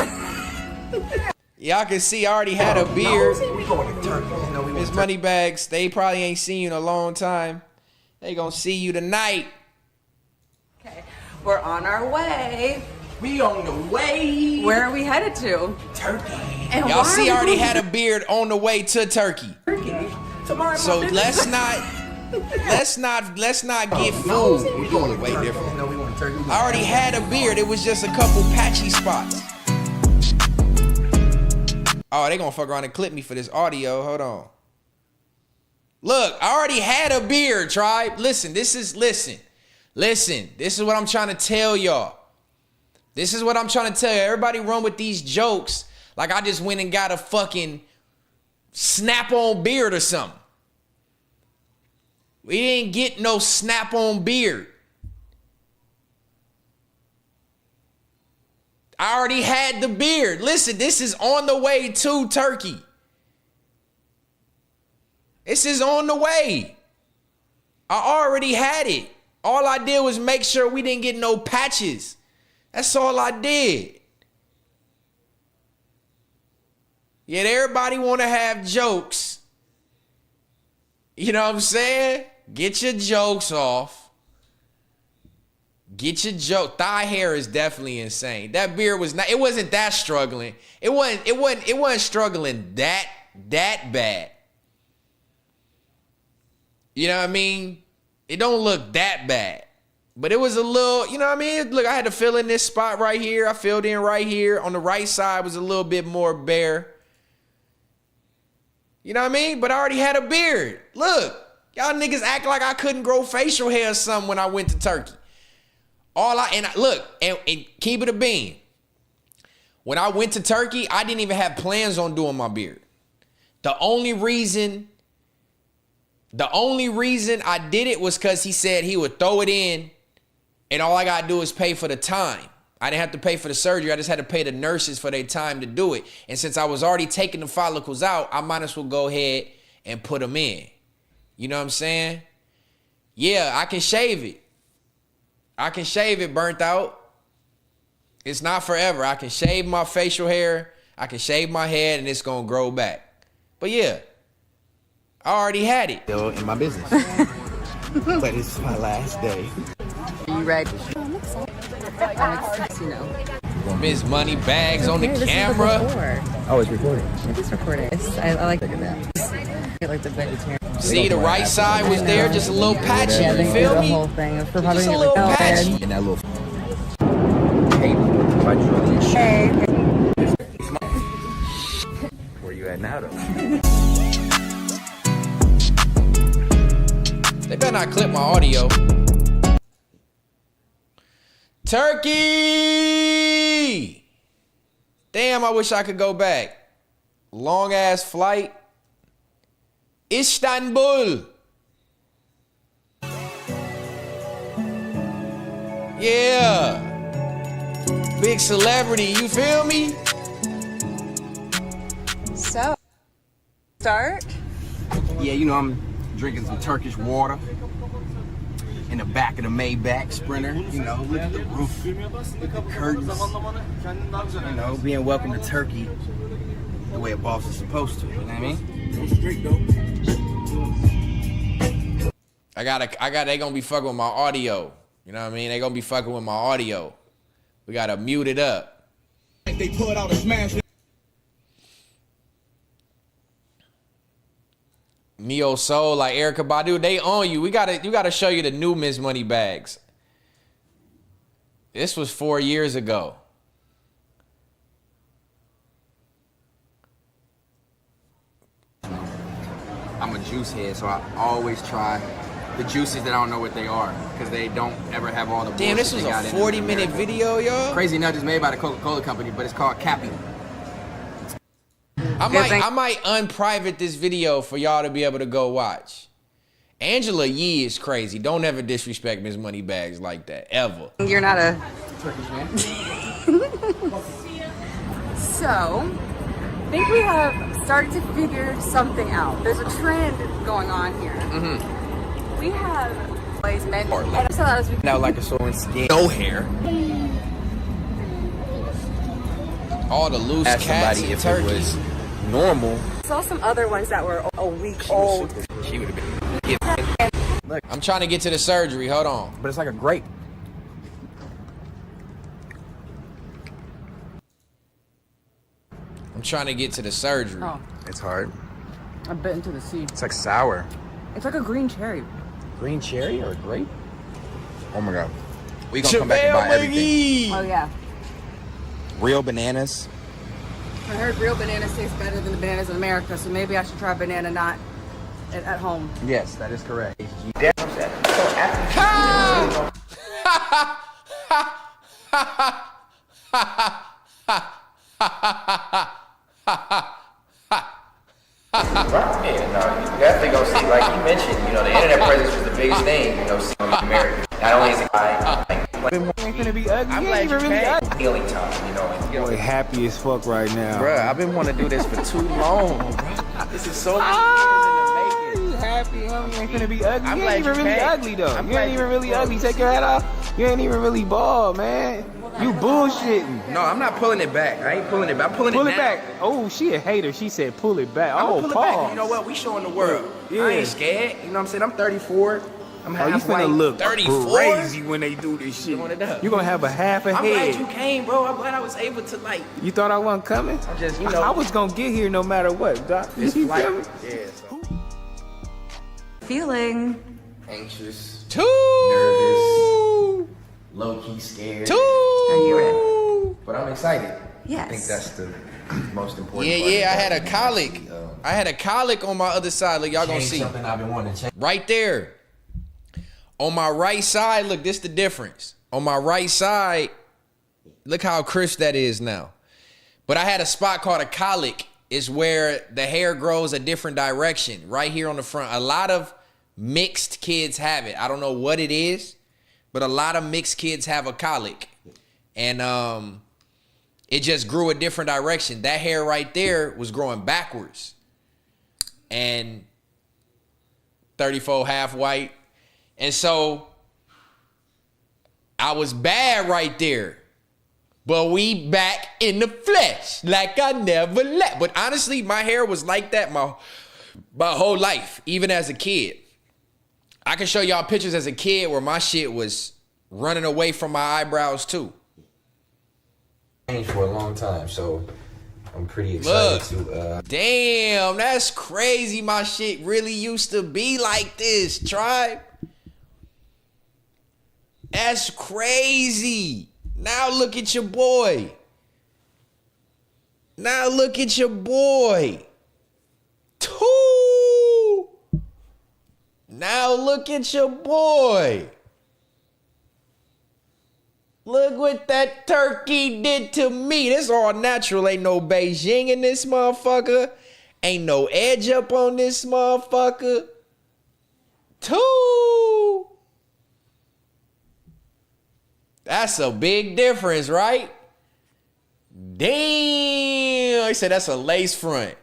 Y'all can see I already had a beard. No, we going to Turkey. You know, Miss Moneybags, they probably ain't seen you in a long time. They gonna see you tonight. Okay, we're on our way. We on the way. Where are we headed to? Turkey. And Y'all why see are I we already going had a beard on the way to Turkey. to Turkey? To mind So my business. let's not get fooled. We doing it way different. No, we want turkey. I already had a beard. It was just a couple patchy spots. Oh, they gonna fuck around and clip me for this audio. Hold on. Look, I already had a beard, tribe. Listen. This is what I'm trying to tell y'all. This is what I'm trying to tell you. Everybody run with these jokes like I just went and got a fucking snap-on beard or something. We didn't get no snap-on beard. I already had the beard. Listen, this is on the way to Turkey. This is on the way. I already had it. All I did was make sure we didn't get no patches. That's all I did. Yet everybody want to have jokes. You know what I'm saying? Get your jokes off. Get your joke. Thigh hair is definitely insane. That beard was not, it wasn't that struggling. It wasn't struggling that bad. You know what I mean? It don't look that bad. But it was a little, you know what I mean? Look, I had to fill in this spot right here. I filled in right here. On the right side was a little bit more bare. You know what I mean? But I already had a beard. Look, y'all niggas act like I couldn't grow facial hair or something when I went to Turkey. Look, keep it a bean. When I went to Turkey, I didn't even have plans on doing my beard. The only reason I did it was because he said he would throw it in and all I got to do is pay for the time. I didn't have to pay for the surgery. I just had to pay the nurses for their time to do it. And since I was already taking the follicles out, I might as well go ahead and put them in. You know what I'm saying? Yeah, I can shave it. I can shave it burnt out. It's not forever. I can shave my facial hair. I can shave my head and it's going to grow back. But yeah, I already had it. Still in my business. But it's my last day. Are you ready? I'm excited. You know. Miss Money Bags on the camera. Oh, it's recording. It is recorded. I like that. I like the vegetarian. See, the right side was there, just a little patchy. Yeah, You feel the me? whole thing. For probably Just a little like, patchy. And that little tape by Julian. Hey. Where you at now, though? They better not clip my audio. Turkey! Damn, I wish I could go back. Long ass flight. Istanbul. Yeah. Big celebrity, you feel me? So, start. Yeah, you know, I'm drinking some Turkish water in the back of the Maybach Sprinter. You know, look at the roof, the curtains. You know, being welcome to Turkey the way a boss is supposed to. You know what I mean? They gonna be fucking with my audio. You know what I mean? They gonna be fucking with my audio. We gotta mute it up. They pull it out and smash it. Neo Soul, like Erykah Badu, they own you. You gotta show you the new Miss Money Bags. This was 4 years ago. I'm a juice head, so I always try the juices that I don't know what they are, because they don't ever have all the Damn, this was a 40-minute video, y'all. Crazy Enough is made by the Coca-Cola company, but it's called Cappy. I might unprivate this video for y'all to be able to go watch. Angela Yee is crazy. Don't ever disrespect Miss Money Bags like that, ever. You're not a Turkish man. So, I think we have started to figure something out. There's a trend going on here. Mm-hmm. We have always men. Or like- Now like a sore skin. No hair. All the loose Ask cats somebody in if Turkey. it was normal. Saw some other ones that were a week old. She would have been. Look, I'm trying to get to the surgery. Hold on. but it's like a grape. I'm trying to get to the surgery. Oh, It's hard. I bit into the seed. It's like sour. It's like a green cherry. green cherry or grape. Oh my God. We gonna come back and buy everything. Oh yeah. Real bananas. I heard real bananas taste better than the bananas in America, so maybe I should try banana not at home. Yes, that is correct. Yeah, no, you definitely gonna see, like you mentioned, you know, the internet presence was the biggest thing, you know, seeing America. Not only is it Ain't gonna be ugly. I'm You glad ain't you even really came. ugly. Healing time, you know. Boy, happy as fuck right now. Bruh, I've been wanting to do this for too long, bro. This is so many Ah, years in the you making. happy, homie? You ain't gonna be ugly. I'm You glad ain't even you really came. ugly though. I'm You glad ain't even you really came. ugly. Take your hat off. You ain't even really bald, man. You bullshitting. No, I'm not pulling it back. I ain't pulling it back. I'm pulling Pull it it now. back. Oh, she a hater. She said pull it back. I'm Oh, gonna pull it back. pause. You know what? We showing the world. Yeah. I ain't scared. You know what I'm saying? I'm 34. I'm Oh, you half finna white. look 34? crazy when they do this shit. Doing it up. You gonna have a half a I'm glad head. you came, bro. I'm glad I was able to, like, You thought I wasn't coming? I'm just, you know. I was gonna get here no matter what, Doc. It's You flight. feel me? Yeah, so. Feeling. Anxious, Two. nervous, low-key scared. Two. Are you ready? But I'm excited. Yes. I think that's the most important Yeah, part. yeah, I had a colic. I had a colic on my other side. Look, y'all gonna Change see. something I've been wanting to change. Right there. On my right side, look, this the difference. On my right side, look how crisp that is now. But I had a spot called a colic. It's where the hair grows a different direction. Right here on the front. A lot of mixed kids have it. I don't know what it is, but a lot of mixed kids have a colic. And it just grew a different direction. That hair right there was growing backwards. And 34 half white. And so I was bad right there. But we back in the flesh like I never left. But honestly, my hair was like that my whole life, even as a kid. I can show y'all pictures as a kid where my shit was running away from my eyebrows too. Changed for a long time, so I'm pretty excited Look. to. Damn, that's crazy. My shit really used to be like this, tribe. That's crazy. Now look at your boy. Now look at your boy. Two. Now look at your boy. Look what that turkey did to me. This all natural. Ain't no Beijing in this motherfucker. Ain't no edge up on this motherfucker. Two. That's a big difference, right? Damn. He said that's a lace front.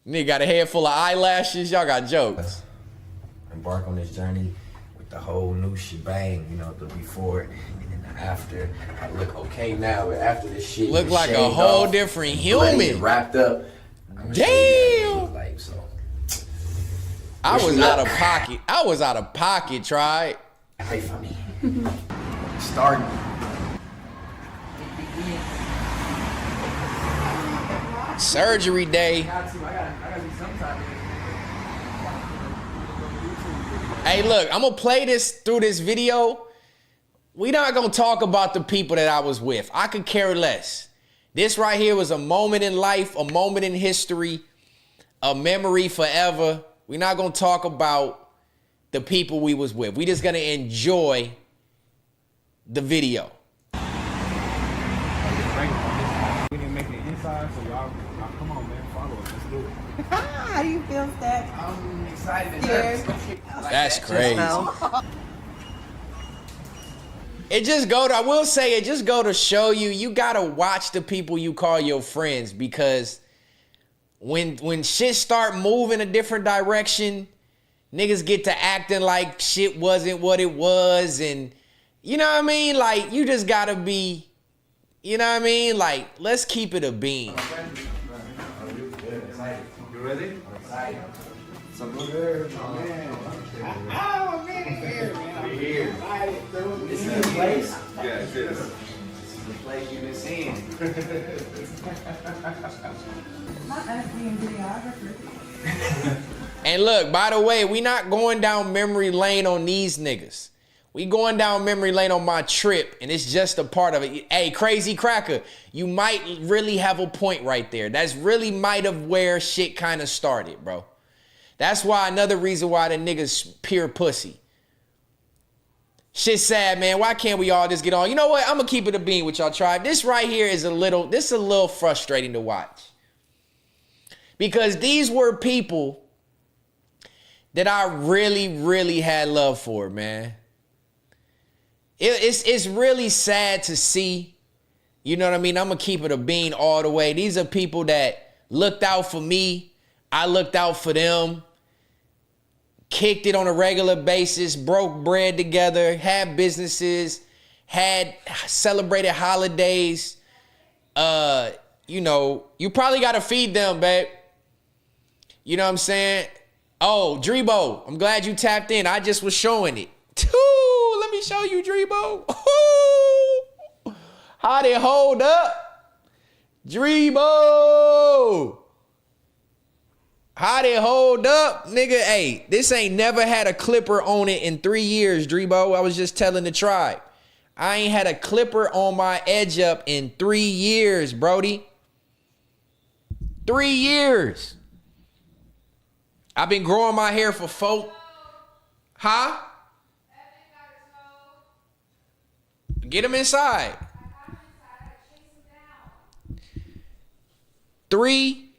Nigga got a head full of eyelashes. Y'all got jokes. Embark on this journey with the whole new shebang, you know, the before and then the after. I look okay now, but after this shit, Look is like a shaved whole off, different bloody human. and wrapped up. I'm gonna show you Damn. what it look like, so. I Wish was me out luck. of pocket. I was out of pocket, tried. Pray for me. Starting. Surgery day. Hey, look, I'm gonna play this through this video. We not gonna talk about the people that I was with. I could care less. This right here was a moment in life, a moment in history, a memory forever. We're not gonna talk about the people we was with. We just gonna enjoy the video. We didn't make it inside, so y'all come on, man. Follow us. Let's do it. How do you feel, Stetsen? I'm excited and Scared? nervous. That's crazy. No. It just go to, I will say, it just go to show you, you gotta watch the people you call your friends, because when shit start moving a different direction, niggas get to acting like shit wasn't what it was, and you know what I mean? Like, you just gotta be, you know what I mean? Like, let's keep it a bean. You ready? Some good. Oh man. We're here. This is the place. Yeah, it is. This is the place you've been seeing. Not us being videographers. And look, by the way, we not going down memory lane on these niggas. We going down memory lane on my trip, and it's just a part of it. Hey, Crazy Cracker, you might really have a point right there. That's really might have where shit kind of started, bro. That's why another reason why the niggas pure pussy. Shit sad, man. Why can't we all just get on? You know what? I'm gonna keep it a bean with y'all, tribe. This right here is a little frustrating to watch. Because these were people that I really, really had love for, man. It's really sad to see. You know what I mean? I'm going to keep it a bean all the way. These are people that looked out for me. I looked out for them. Kicked it on a regular basis. Broke bread together. Had businesses. Had celebrated holidays. You know, you probably got to feed them, babe. You know what I'm saying? Oh, Drebo, I'm glad you tapped in. I just was showing it. Let me show you, Drebo. How they hold up? Drebo. How they hold up? Nigga, hey, this ain't never had a clipper on it in 3 years, Drebo. I was just telling the tribe. I ain't had a clipper on my edge up in 3 years, Brody. 3 years. I've been growing my hair for 4. Huh? Get him inside. 3.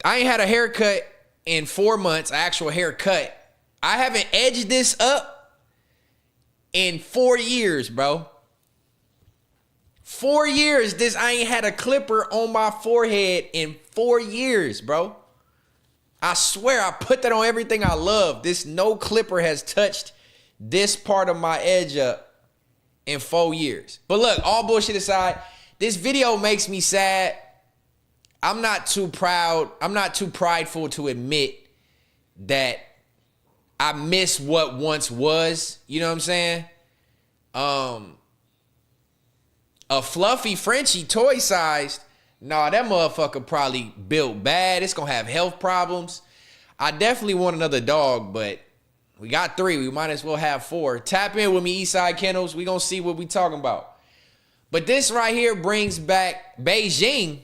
I ain't had a haircut in 4 months, actual haircut. I haven't edged this up in 4 years, bro. 4 years. I ain't had a clipper on my forehead in 4 years, bro. I swear I put that on everything I love. No clipper has touched this part of my edge up in 4 years. But look, all bullshit aside, this video makes me sad. I'm not too proud. I'm not too prideful to admit that I miss what once was. You know what I'm saying? A fluffy Frenchie toy sized. Nah, that motherfucker probably built bad. It's gonna have health problems. I definitely want another dog, but we got 3. We might as well have 4. Tap in with me, Eastside Kennels. We gonna see what we talking about. But this right here brings back Beijing.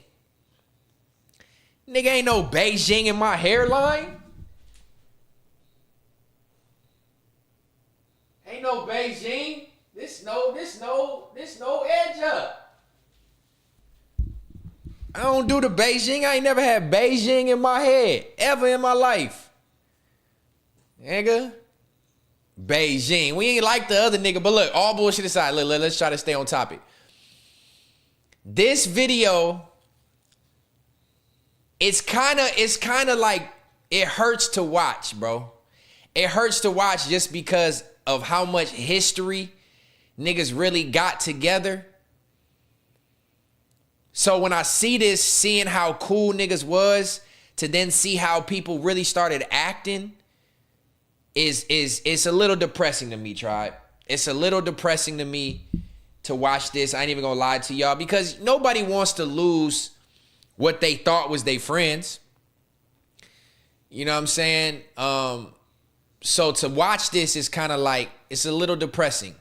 Nigga, ain't no Beijing in my hairline. Ain't no Beijing. This no edge up. I don't do the Beijing. I ain't never had Beijing in my head ever in my life. Nigga. Beijing. We ain't like the other nigga. But look, all bullshit aside, let's try to stay on topic. This video, it's kind of like, it hurts to watch, bro. It hurts to watch just because of how much history niggas really got together. So when I see this, seeing how cool niggas was, to then see how people really started acting, it's a little depressing to me, tribe. It's a little depressing to me to watch this. I ain't even gonna lie to y'all, because nobody wants to lose what they thought was their friends. You know what I'm saying? So to watch this is kind of like, it's a little depressing.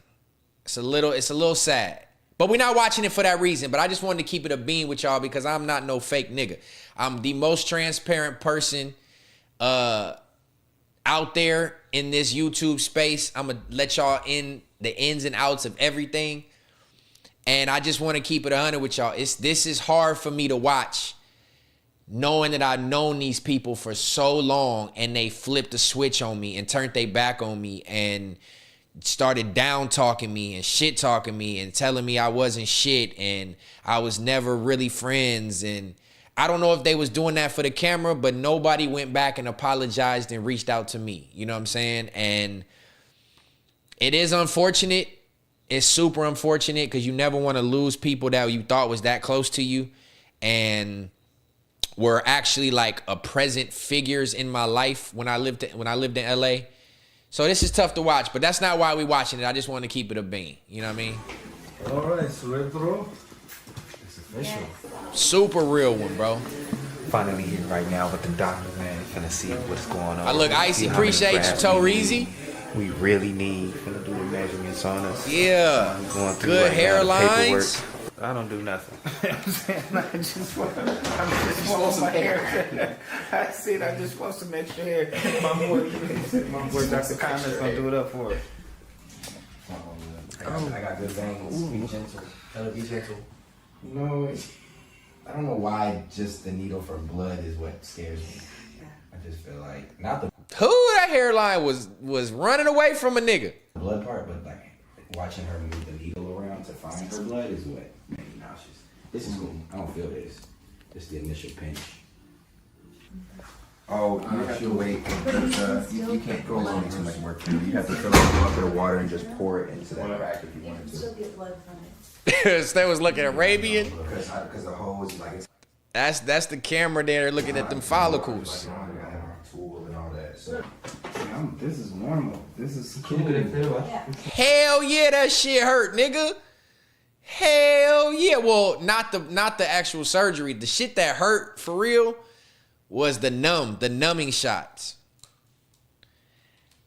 It's a little sad. But we're not watching it for that reason. But I just wanted to keep it a bean with y'all because I'm not no fake nigga. I'm the most transparent person out there in this YouTube space. I'm going to let y'all in the ins and outs of everything. And I just want to keep it 100 with y'all. This is hard for me to watch, knowing that I've known these people for so long and they flipped a switch on me and turned their back on me and started down talking me and shit talking me and telling me I wasn't shit and I was never really friends. And I don't know if they was doing that for the camera, but nobody went back and apologized and reached out to me. You know what I'm saying? And it is unfortunate. It's super unfortunate because you never want to lose people that you thought was that close to you and were actually like a present figures in my life when I lived in LA. So this is tough to watch, but that's not why we watching it. I just want to keep it a bean. You know what I mean? All right, so retro. It's official. Super real one, bro. Finally here right now with the doctor, man. Finna see what's going on. I look icy. See how many Appreciate you, grafts Toreezy. we really need. Finna do the measurements on us. Yeah. Going through Good right now, the hairlines. paperwork. I don't do nothing. I'm saying I just want my hair. I said I just want some extra hair. My boy Dr. Connor's gonna do it up for us. I got good angles. Be gentle. Tell her be gentle. No, I don't know why just the needle for blood is what scares me. I just feel like not the Who that hairline was running away from a nigga. blood part, but like watching her move the needle around to find her blood is what made me nauseous. This is cool. I don't feel this. Just the initial pinch. Oh, you have to wait because you can't go on too much work. You have to fill up a bucket of water and just pour it into that crack if you wanted to. Get blood from it. They was looking Arabian. Because the hose like it's That's the camera there looking at them follicles. like, I have a tool and all that. So This is normal. This is cool. Hell yeah, that shit hurt, nigga. Hell yeah. Well, not the actual surgery. The shit that hurt for real was the numbing shots.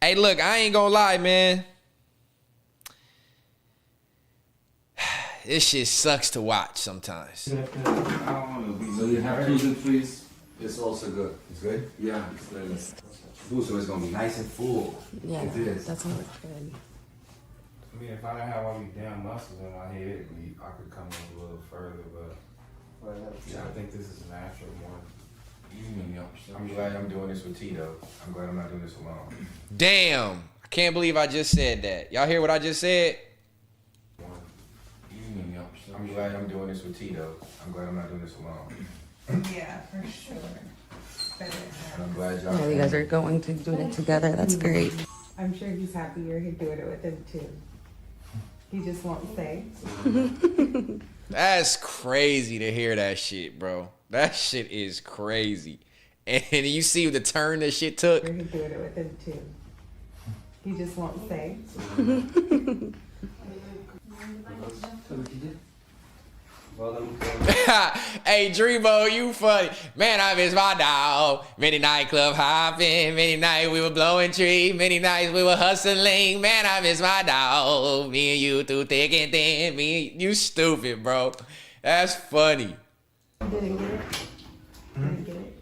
Hey, look, I ain't gonna lie, man. This shit sucks to watch sometimes. I don't want to be. So you have 2 and 3s. It's also good. it's good. Yeah, it's very nice. Ooh, so it's gonna be nice and full. Yeah, It is. that's gonna look good. I mean, if I didn't have all these damn muscles in my head, I could come up a little further. But yeah, I think this is natural more. I'm glad I'm doing this with Tito. I'm glad I'm not doing this alone. Damn. I can't believe I just said that. Y'all hear what I just said? I'm glad I'm doing this with Tito. I'm glad I'm not doing this alone. Yeah, for sure. Better And I'm glad y'all. Yeah, you guys are going to do it together. That's great. I'm sure he's happy you're doing it with him too. He just won't say. That's crazy to hear that shit, bro. That shit is crazy. And you see the turn that shit took? He's doing it with him too. He just won't say. Hey, Dreamo, you funny. Man, I miss my dog. Many nightclub hopping. Many nights we were blowing trees. Many nights we were hustling. Man, I miss my dog. Me and you through thick and thin. You stupid, bro. That's funny. Didn't get it. Didn't get it.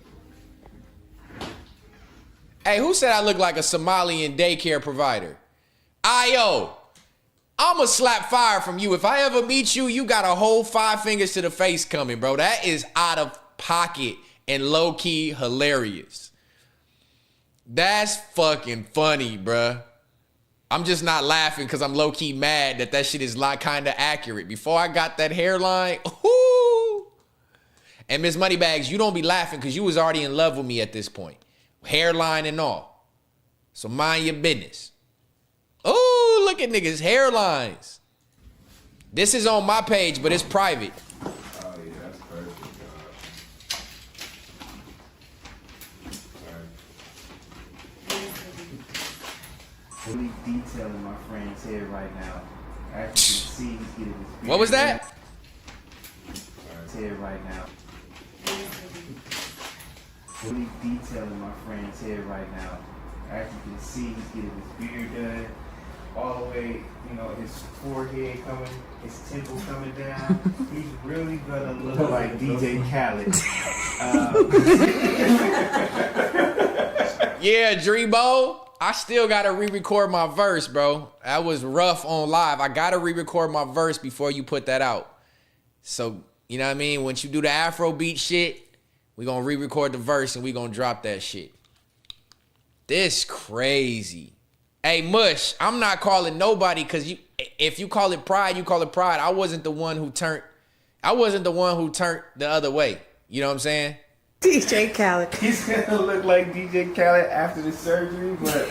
Hey, who said I look like a Somalian daycare provider? Ayo, I'ma slap fire from you. If I ever meet you, you got a whole 5 fingers to the face coming, bro. That is out of pocket and low-key hilarious. That's fucking funny, bruh. I'm just not laughing because I'm low-key mad that shit is like kind of accurate. Before I got that hairline, whoo. And Miss Moneybags, you don't be laughing because you was already in love with me at this point. Hairline and all. So mind your business. Oh, look at niggas' hairlines. This is on my page, but it's private. Oh yeah, that's perfect. Really detailing my friend's hair right now. As you can see, he's getting his beard What was that? done. His hair right now. Really detailing my friend's hair right now. As you can see, he's getting his beard done. All the way, you know, his forehead coming, his temple coming down. He's really gonna look like DJ Khaled. Yeah, Dreamo. I still gotta re-record my verse, bro. That was rough on live. I gotta re-record my verse before you put that out. So, you know what I mean? Once you do the Afrobeat shit, we gonna re-record the verse and we gonna drop that shit. This crazy. Hey, Mush, I'm not calling nobody because if you call it pride, you call it pride. I wasn't the one who turned the other way. You know what I'm saying? DJ Khaled. He's gonna look like DJ Khaled after the surgery, but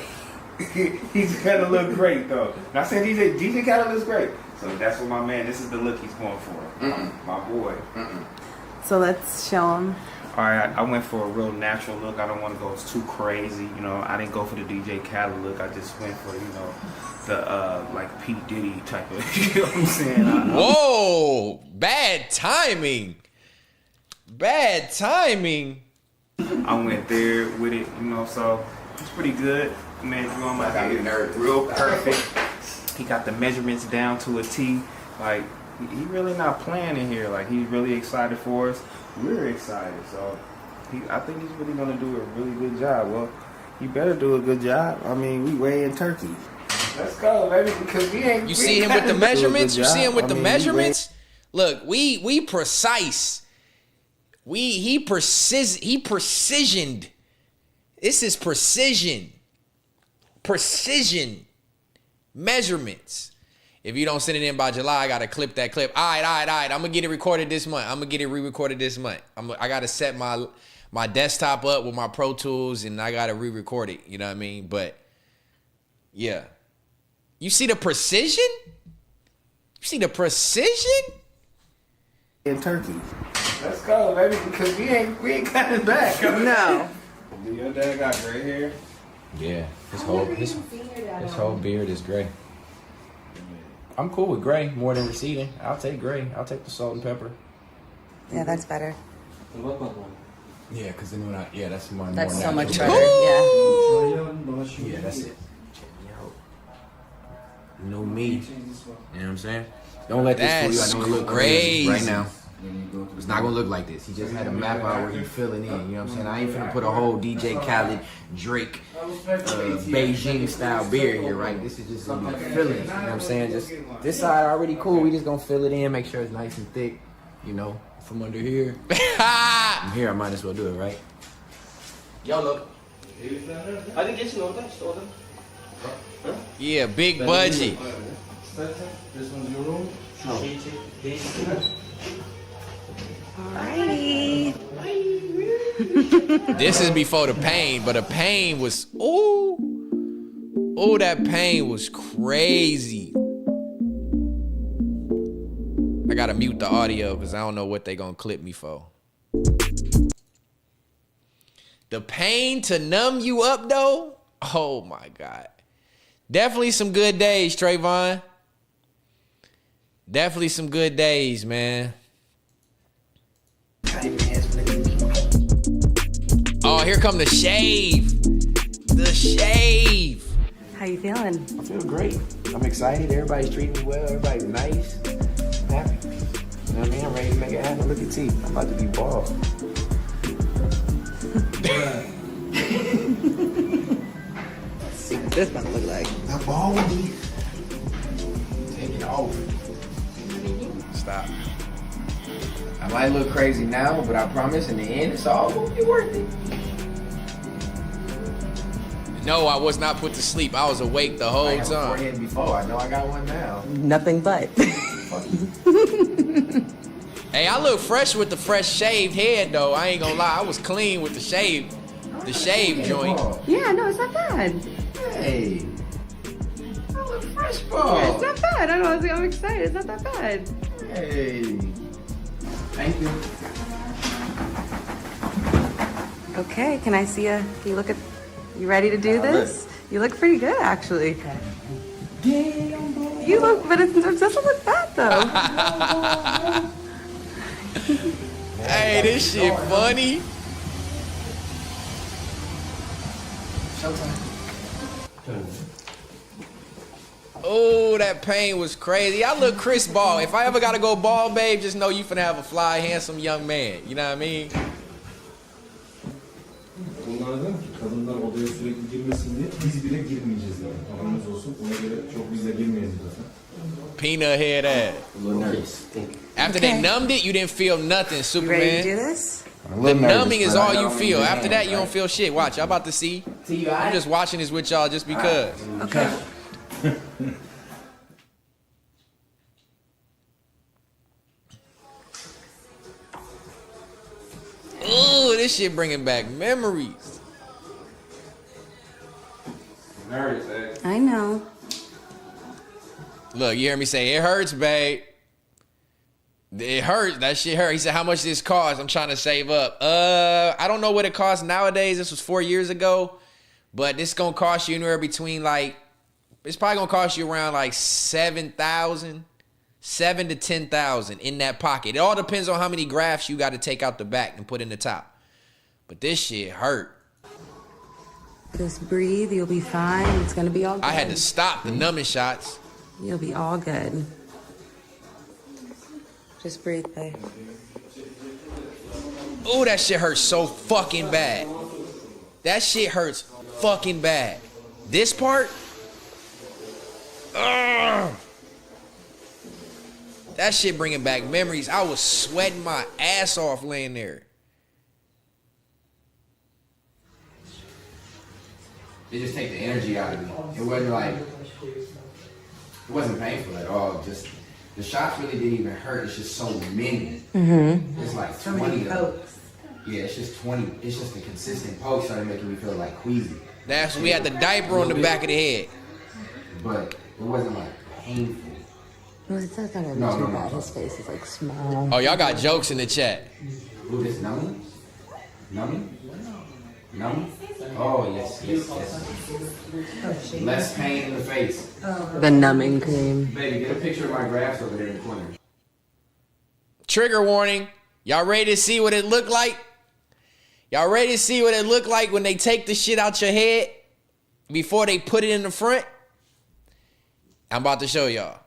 he's gonna look great though. Not saying DJ Khaled looks great. So that's what my man, this is the look he's going for. My boy. So let's show him. All right, I went for a real natural look. I don't want to go too crazy. You know, I didn't go for the DJ Khaled look. I just went for, you know, the like P. Diddy type of, you know what I'm saying? Whoa, bad timing. Bad timing. I went there with it, you know, so it's pretty good. Man, drew on my head real perfect. He got the measurements down to a T. Like, he really not playing in here. Like, he's really excited for us. We're excited, so I think he's really gonna do a really good job. Well, he better do a good job. I mean, we way in Turkey. Let's go, baby, because we ain't. You see him with the measurements? You see him with the measurements? Look, we precise. He precisioned. This is precision. Precision measurements. If you don't send it in by July, I gotta clip that clip. All right. I'm gonna get it recorded this month. I'm gonna get it re-recorded this month. I gotta set my desktop up with my Pro Tools, and I gotta re-record it. You know what I mean? But yeah, you see the precision? You see the precision? In Turkey. Let's go, baby, because we ain't coming back. No. Do your dad got gray hair? Yeah, his whole beard is gray. I'm cool with gray more than receding. I'll take gray. I'll take the salt and pepper. Yeah, that's better. Yeah, because then that's more. That's more so much natural. better. Yeah. Yeah, that's it. You know me. You know what I'm saying? Don't let this fool you. I know it look crazy right now. It's not gonna look like this. He just had a map out where he's filling in. You know what I'm saying? I ain't finna put a whole DJ Khaled, Drake, Beijing style beard here, right? This is just gonna be filling. You know what I'm saying? Just this side already cool. We just gonna fill it in, make sure it's nice and thick. You know, from under here. From here, I might as well do it, right? YOLO. Yeah, big budget. This one's your room? Alrighty. This is before the pain, but the pain was that pain was crazy. I gotta mute the audio because I don't know what they gonna clip me for. The pain to numb you up though, oh my God. Definitely some good days, Trayvon. Definitely some good days, man. Oh, here come the shave. The shave. How you feeling? I feel great. I'm excited. Everybody's treating me well. Everybody's nice. I'm happy. You know what I mean? I'm ready to make it happen. Look at T. I'm about to be bald. See what this gonna look like. I'm bald. Take it off. Stop. I might look crazy now, but I promise in the end, it's all gonna be worth it. No, I was not put to sleep. I was awake the whole I got a time. forehead before. I know I got one now. Nothing but. Fuck you. Hey, I look fresh with the fresh shaved head though. I ain't gonna lie. I was clean with the shave joint. Yeah, no, it's not bad. Hey. I look fresh, Yeah, ball. it's not bad. I know. I'm excited. It's not that bad. Hey. Thank you. Okay, can I see can you look at, you ready to do this? You look pretty good, actually. You look, but it doesn't look bad, though. Hey, this shit funny. Oh, that pain was crazy. I look Chris Ball. If I ever gotta go bald, babe, just know you finna have a fly, handsome young man. You know what I mean? Bunlardan kadınlar odaya sürekli girmesin diye biz bile girmeyeceğiz yani. Haberiniz olsun. Ona göre çok biz de girmeyelim zaten. Peanut head ass. A little nervous. After they numbed it, you didn't feel nothing, You ready to do Superman. this? The numbing is all you feel. After that, you don't feel shit. Watch, y'all about to see. I'm just watching this with y'all just because. Okay. Ooh, this shit bringing back memories. Nervous, eh? I know. Look, you hear me say, it hurts, babe. It hurts. That shit hurt. He said, how much this cost? I'm trying to save up. I don't know what it costs nowadays. This was 4 years ago. But this gonna cost you anywhere between it's probably gonna cost you around like $7,000, 7 to 10,000 in that pocket. It all depends on how many grafts you got to take out the back and put in the top. But this shit hurt. Just breathe. You'll be fine. It's going to be all good. I had to stop the numbing shots. You'll be all good. Just breathe, babe. Ooh, that shit hurts so fucking bad. That shit hurts fucking bad. This part? Ugh. That shit bringing back memories. I was sweating my ass off laying there. It just take the energy out of me. It wasn't like, it wasn't painful at all. Just, the shots really didn't even hurt. It's just so many. Mm-hmm. It's like 20 of them. Yeah, it's just 20. It's just the consistent poke started making me feel like queasy. That's when we had the diaper on the back of the head. But it wasn't like painful. No, it's not gonna be No, too no, no, bad. no. His face is like small. Oh, y'all got jokes in the chat. Ooh, this numbing? Numbing? Numbing? Oh, yes, yes, yes. Less pain in the face. The numbing cream. Baby, get a picture of my graphs over there in the corner. Trigger warning. Y'all ready to see what it looked like? Y'all ready to see what it looked like when they take the shit out your head before they put it in the front? I'm about to show y'all.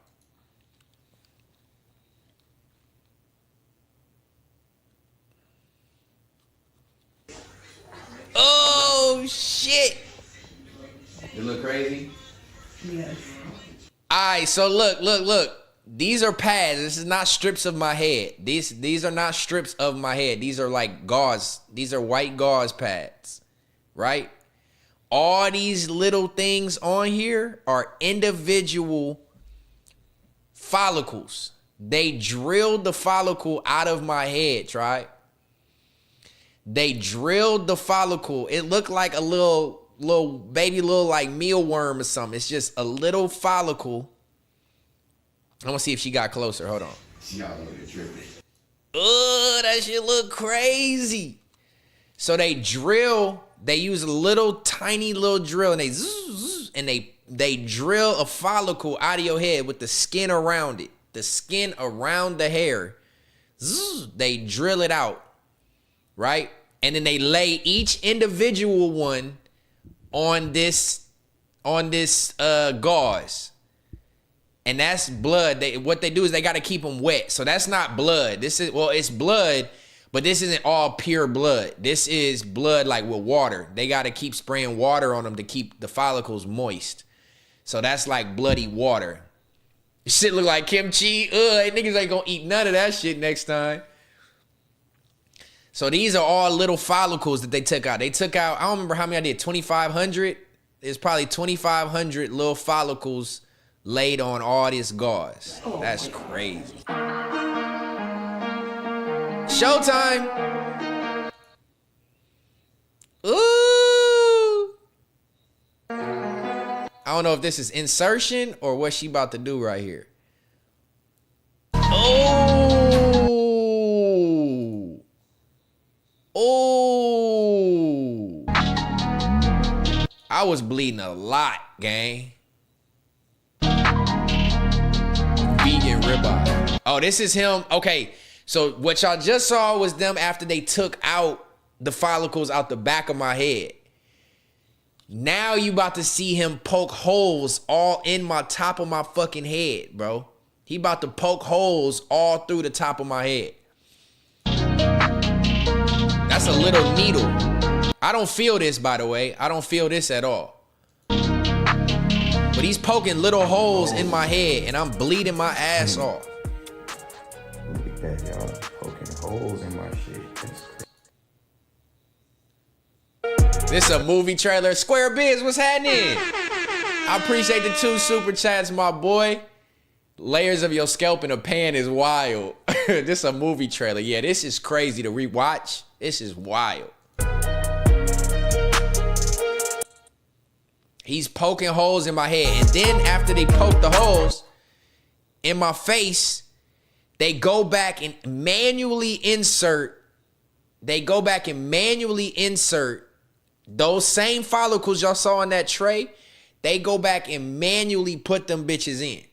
Oh, shit. It look crazy? Yes. All right, so look. These are pads. This is not strips of my head. These are not strips of my head. These are like gauze. These are white gauze pads, right? All these little things on here are individual follicles. They drilled the follicle out of my head, right? They drilled the follicle. It looked like a little like mealworm or something. It's just a little follicle. I'm gonna see if she got closer. Hold on. Y'all over there tripping. Oh, that shit look crazy. So they use a little tiny little drill and they zzz, and they drill a follicle out of your head with the skin around it. The skin around the hair. Zzz, they drill it out. Right? And then they lay each individual one on this gauze. And that's blood. What they do is they got to keep them wet. So that's not blood. It's blood, but this isn't all pure blood. This is blood like with water. They got to keep spraying water on them to keep the follicles moist. So that's like bloody water. Shit look like kimchi. Niggas ain't gonna eat none of that shit next time. So these are all little follicles that they took out. They took out, I don't remember how many I did, 2,500? There's probably 2,500 little follicles laid on all this gauze. That's crazy. Showtime. Ooh. I don't know if this is insertion or what she about to do right here. Oh. Oh. I was bleeding a lot, gang. Vegan ribeye. Oh, this is him. Okay, so what y'all just saw was them after they took out the follicles out the back of my head. Now you about to see him poke holes all in my top of my fucking head, bro. He about to poke holes all through the top of my head. That's a little needle. I don't feel this, by the way. I don't feel this at all. But he's poking little holes in my head and I'm bleeding my ass off. Look at that, y'all. Poking holes in my shit. This a movie trailer. Square Biz, what's happening? I appreciate the 2 super chats, my boy. Layers of your scalp in a pan is wild. This a movie trailer. Yeah, this is crazy to rewatch. This is wild. He's poking holes in my head. And then after they poke the holes in my face, they go back and manually insert. Those same follicles y'all saw in that tray. They go back and manually put them bitches in.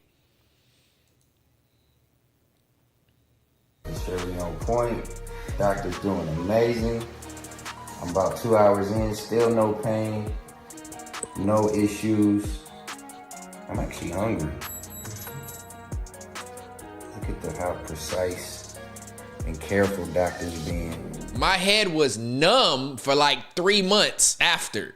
really on point. Doctor's doing amazing. I'm about 2 hours in, still no pain, no issues. I'm actually hungry. Look at how precise and careful doctor's being. My head was numb for like 3 months after.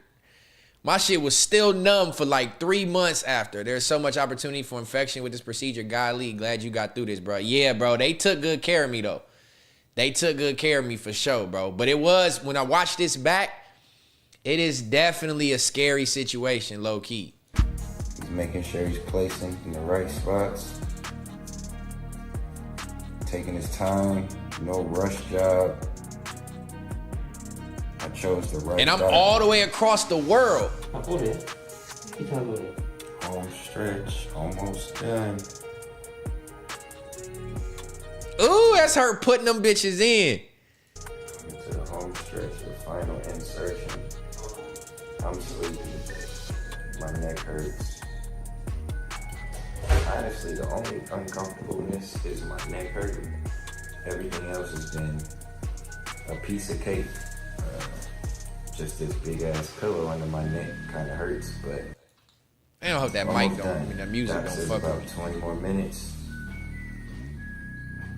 My shit was still numb for like 3 months after. There's so much opportunity for infection with this procedure. Golly, glad you got through this, bro. Yeah, bro, they took good care of me, though. They took good care of me for sure, bro. But it was, when I watched this back, it is definitely a scary situation, low key. He's making sure he's placing in the right spots. Taking his time, no rush job. I chose the right. And I'm doctor. all the way across the world. Home stretch, almost done. Ooh, that's her putting them bitches in. Into the home stretch, the final insertion. I'm sleepy. My neck hurts. Honestly, the only uncomfortableness is my neck hurting. Everything else has been a piece of cake. Just this big ass pillow under my neck kind of hurts, but I don't hope that mic don't, that music don't fuck about with me. 20 more minutes.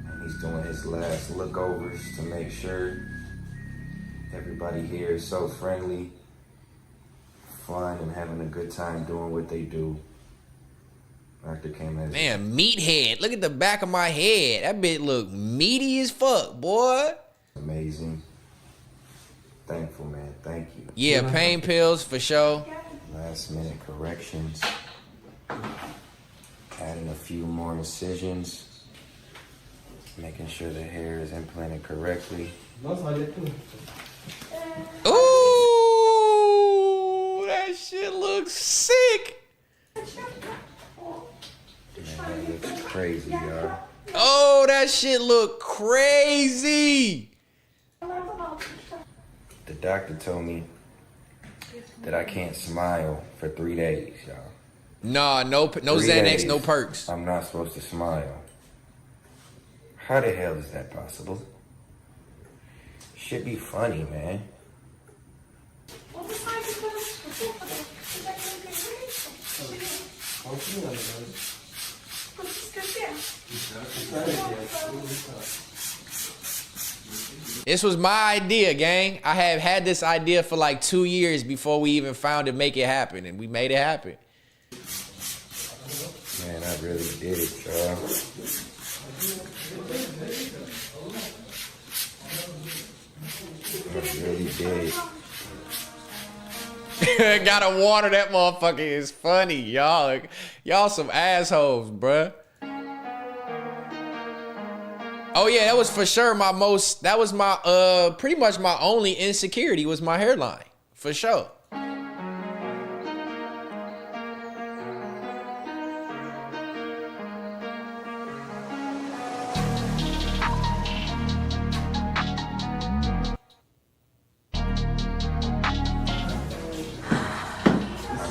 And he's doing his last lookovers to make sure everybody here is so friendly, fun, and having a good time doing what they do. Doctor came in. Man, meathead. Look at the back of my head. That bitch look meaty as fuck, boy. Amazing. Thankful, man. Thank you. Yeah, pain pills for sure. Last minute corrections. Adding a few more incisions. Making sure the hair is implanted correctly. Ooh, that shit looks sick. Man, that looks crazy, y'all. Oh, that shit look crazy. The doctor told me that I can't smile for 3 days, y'all. Nah, no 3 Xanax, days, no perks. I'm not supposed to smile. How the hell is that possible? Should be funny, man. This was my idea, gang. I have had this idea for like 2 years before we even found it, make it happen, and we made it happen. Man, I really did it, y'all. I really did. Gotta water that motherfucker. Is funny, y'all. Y'all some assholes, bruh. Oh yeah, that was for sure my most. That was my pretty much my only insecurity was my hairline, for sure.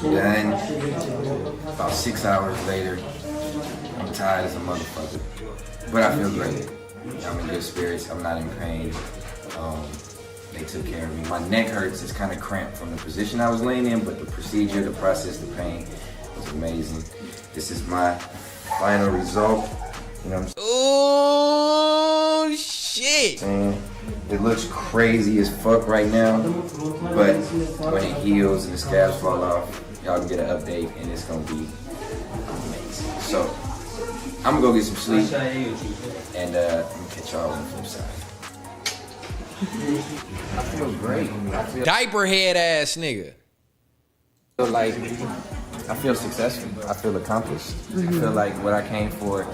Done. About 6 hours later, I'm tired as a motherfucker, but I feel great. I'm in good spirits. I'm not in pain. They took care of me. My neck hurts. It's kind of cramped from the position I was laying in, but the procedure, the process, the pain was amazing. This is my final result. You know what I'm Oh shit! saying? It looks crazy as fuck right now, but when it heals and the scabs fall off, y'all can get an update and it's gonna be amazing. So I'm gonna go get some sleep and I'm gonna catch y'all on the flip side. I feel great. Diaper head ass nigga. I feel successful. I feel accomplished. I feel like what I came for,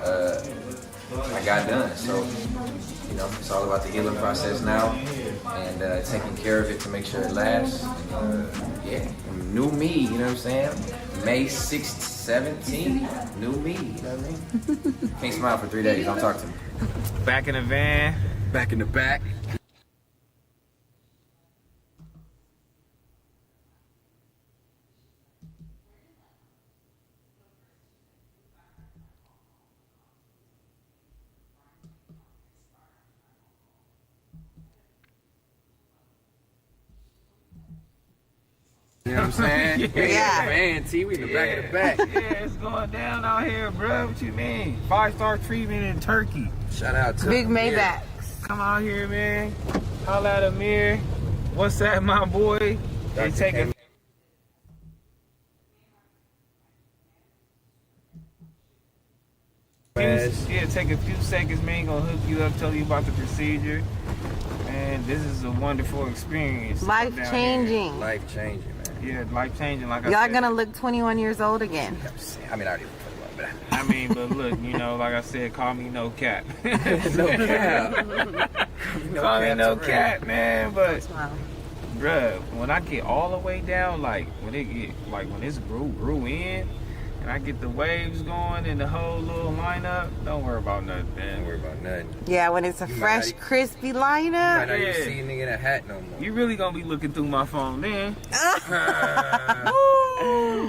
I got done. So, you know, it's all about the healing process now and taking care of it to make sure it lasts. Yeah, new me, you know what I'm saying? May 6th, 17th, new me, you know what I mean? Can't smile for 3 days, don't talk to me. Back in the van. Back in the back. I'm saying? Yeah. Man, T, we in the back of the back. Yeah, it's going down out here, bro. What you mean? 5-star treatment in Turkey. Shout out to Big Amir. Maybach. Come out here, man. Holla at Amir. What's that, my boy? They taking. Yeah, take a few seconds, man. Gonna hook you up, tell you about the procedure. And this is a wonderful experience. Life changing. Life changing, man. Yeah, life changing. Like I Y'all said. gonna look 21 years old again. I mean, I already look 21, but I mean, but look, you know, like I said, call me no cap. no cap. Call me no cap, man. But Wow. bruh, when I get all the way down, like when it's grew in, and I get the waves going and the whole little lineup, don't worry about nothing, man. Don't worry about nothing. Yeah, when it's a fresh, crispy I know lineup. you Yeah. see a nigga in a hat no more. You really gonna be looking through my phone then.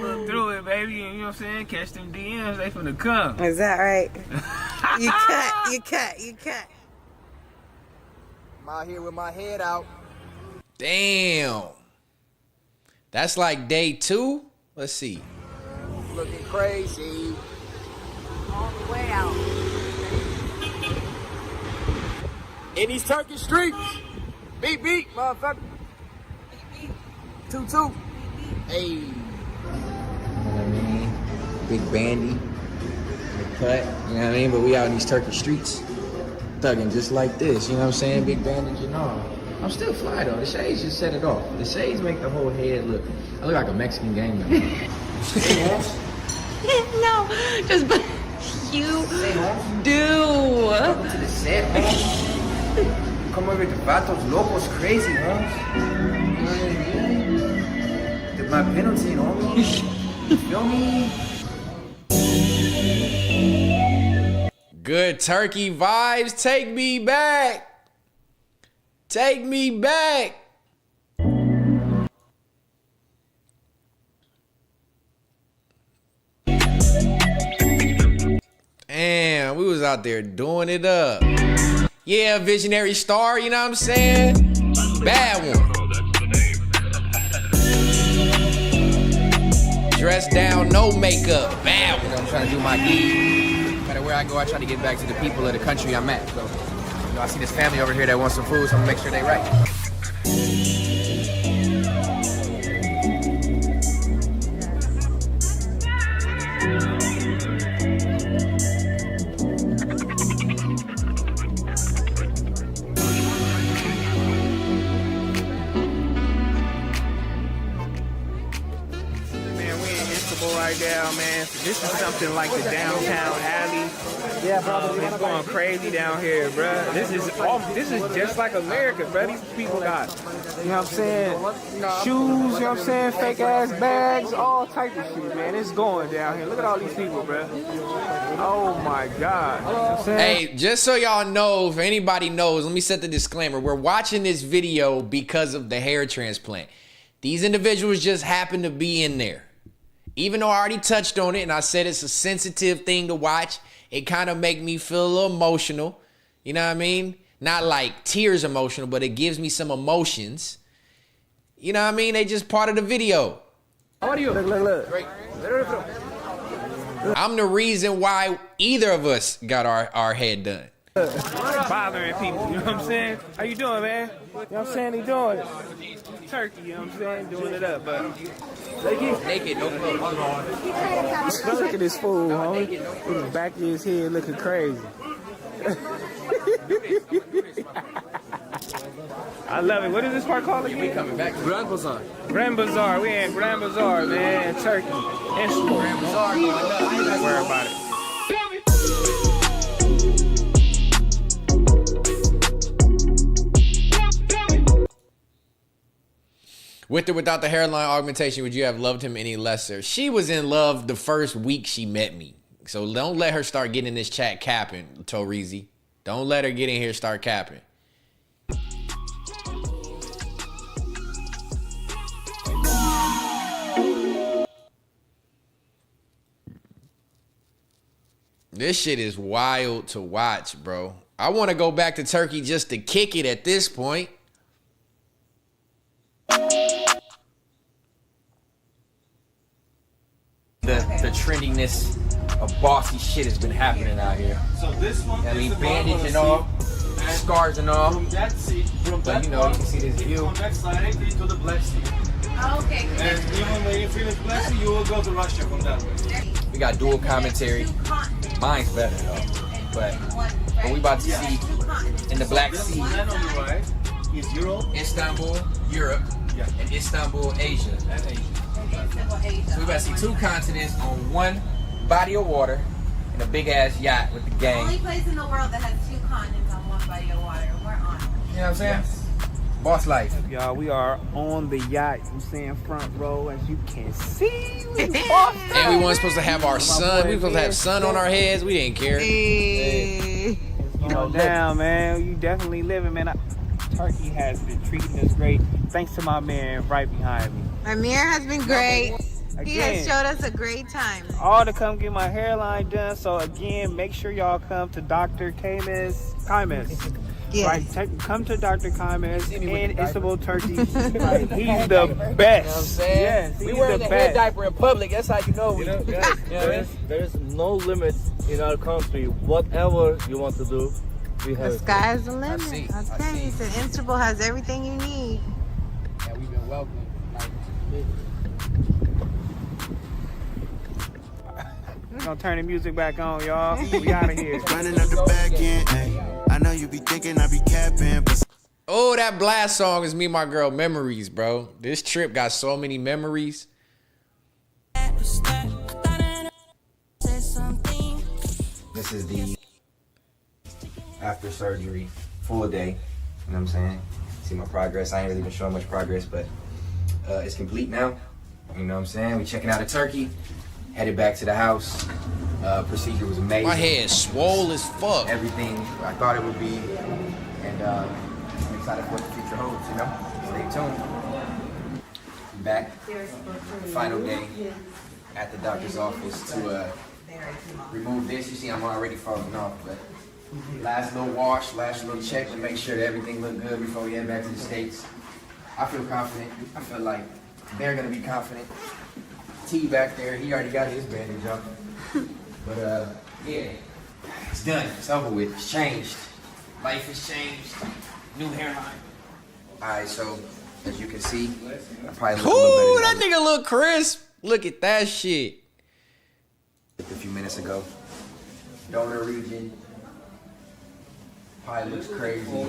Look through it, baby, and you know what I'm saying? Catch them DMs, they finna come. Is that right? You cut. I'm out here with my head out. Damn. That's like day 2. Let's see. Looking crazy. All the way out. In these Turkish streets. Beat, motherfucker. 2-2. Hey. You know what I mean? Big bandy. The cut. You know what I mean? But we out in these Turkish streets. Thugging just like this. You know what I'm saying? Big bandage and all. I'm still fly though. The shades just set it off. The shades make the whole head look. I look like a Mexican gang member. No, just you do. Welcome to the set, man. Come over with the vatos locos crazy, huh? My penalty, homie. You feel me? Good turkey vibes. Take me back. Take me back. Damn, we was out there doing it up. Yeah, visionary star, you know what I'm saying? Bad one. Dressed down, no makeup. Bad You one. know, I'm trying to do my deed. No matter where I go, I try to get back to the people of the country I'm at. So, you know, I see this family over here that wants some food, so I'm gonna make sure they right. Man, we in Istanbul right now, man. This is something like the downtown alley. Yeah, bro. It's going crazy down here, bro. This is just like America, bro. These people got, you know what I'm saying, shoes, you know what I'm saying, fake ass bags, all type of shit, man. It's going down here. Look at all these people, bro. Oh my God. You know what I'm saying? Hey, just so y'all know, if anybody knows, let me set the disclaimer. We're watching this video because of the hair transplant. These individuals just happen to be in there. Even though I already touched on it and I said it's a sensitive thing to watch, it kind of make me feel a little emotional. You know what I mean? Not like tears emotional, but it gives me some emotions. You know what I mean? They just part of the video. How are you? Look. Great. I'm the reason why either of us got our head done. Bothering people, you know what I'm saying? How you doing, man? You know what I'm saying? He doing it. Turkey, you know what I'm saying? Doing it up, but Naked, no clothes. look at this fool, homie. With the back of his head looking crazy. I love it. What is this part called again? We coming back. Grand Bazaar. Grand Bazaar. We in Grand Bazaar, man. Turkey. Istanbul. Grand Bazaar going up. Don't worry about it. With or without the hairline augmentation, would you have loved him any lesser? She was in love the first week she met me. So don't let her start getting in this chat capping, Torizi. Don't let her get in here start capping. This shit is wild to watch, bro. I want to go back to Turkey just to kick it at this point. the trendiness of bossy shit has been happening out here. So this one I mean, is the bandage and all, scars and all. From that seat, from But that you know, you can see this you view. connect directly to the Black Sea. Okay. And even when you finish Black Sea, you will go to Russia from that way. We got dual commentary. Mine's better though. But we about to see in the Black Sea, Then on the right is Europe. Istanbul, Europe, and Istanbul, Asia. And Asia. So we about to see two continents on one body of water and a big ass yacht with the gang. Only place in the world that has two continents on one body of water. We're on it. You know what I'm saying? Boss life. Y'all, we are on the yacht. I'm saying front row, as you can see. And we weren't supposed to have our son. We were supposed to have sun on our heads. We didn't care. You know, down, man. You definitely living, man. Turkey has been treating us great. Thanks to my man right behind me. Amir has been great. He has Again, showed us a great time. all to come get my hairline done. So again, make sure y'all come to Dr. Kaimes. Yes. Right, come to Dr. Kaimes in Istanbul, Turkey. He's the best. Yes, We he's wearing the a hair best. diaper in public. That's how you know we. There is no limit in our country. Whatever you want to do, we have. The sky is the limit. see, I Okay, see. he said Istanbul has everything you need. Yeah, we've been welcomed. We're gonna turn the music back on, y'all. We out of here. Running up the back end, I know you be thinking I be capping, but Oh, that blast song is me and my girl memories, bro. This trip got so many memories. This is the after surgery full day. You know what I'm saying? See my progress. I ain't really been showing much progress, but it's complete now. You know what I'm saying? We checking out of Turkey. Headed back to the house. Procedure was amazing. My head swole as fuck. Everything I thought it would be, and I'm excited for what the future holds. You know, stay tuned. Back, final day at the doctor's office to remove this. You see, I'm already falling off, but last little wash, last little check to make sure that everything looked good before we head back to the States. I feel confident. I feel like they're gonna be confident. T back there, he already got his bandage up. But yeah, it's done. It's over with. It's changed. Life has changed. New hairline. All right, so as you can see, I probably look a Ooh, little that better nigga look crisp. Look at that shit. a few minutes ago. Donor region probably looks crazy,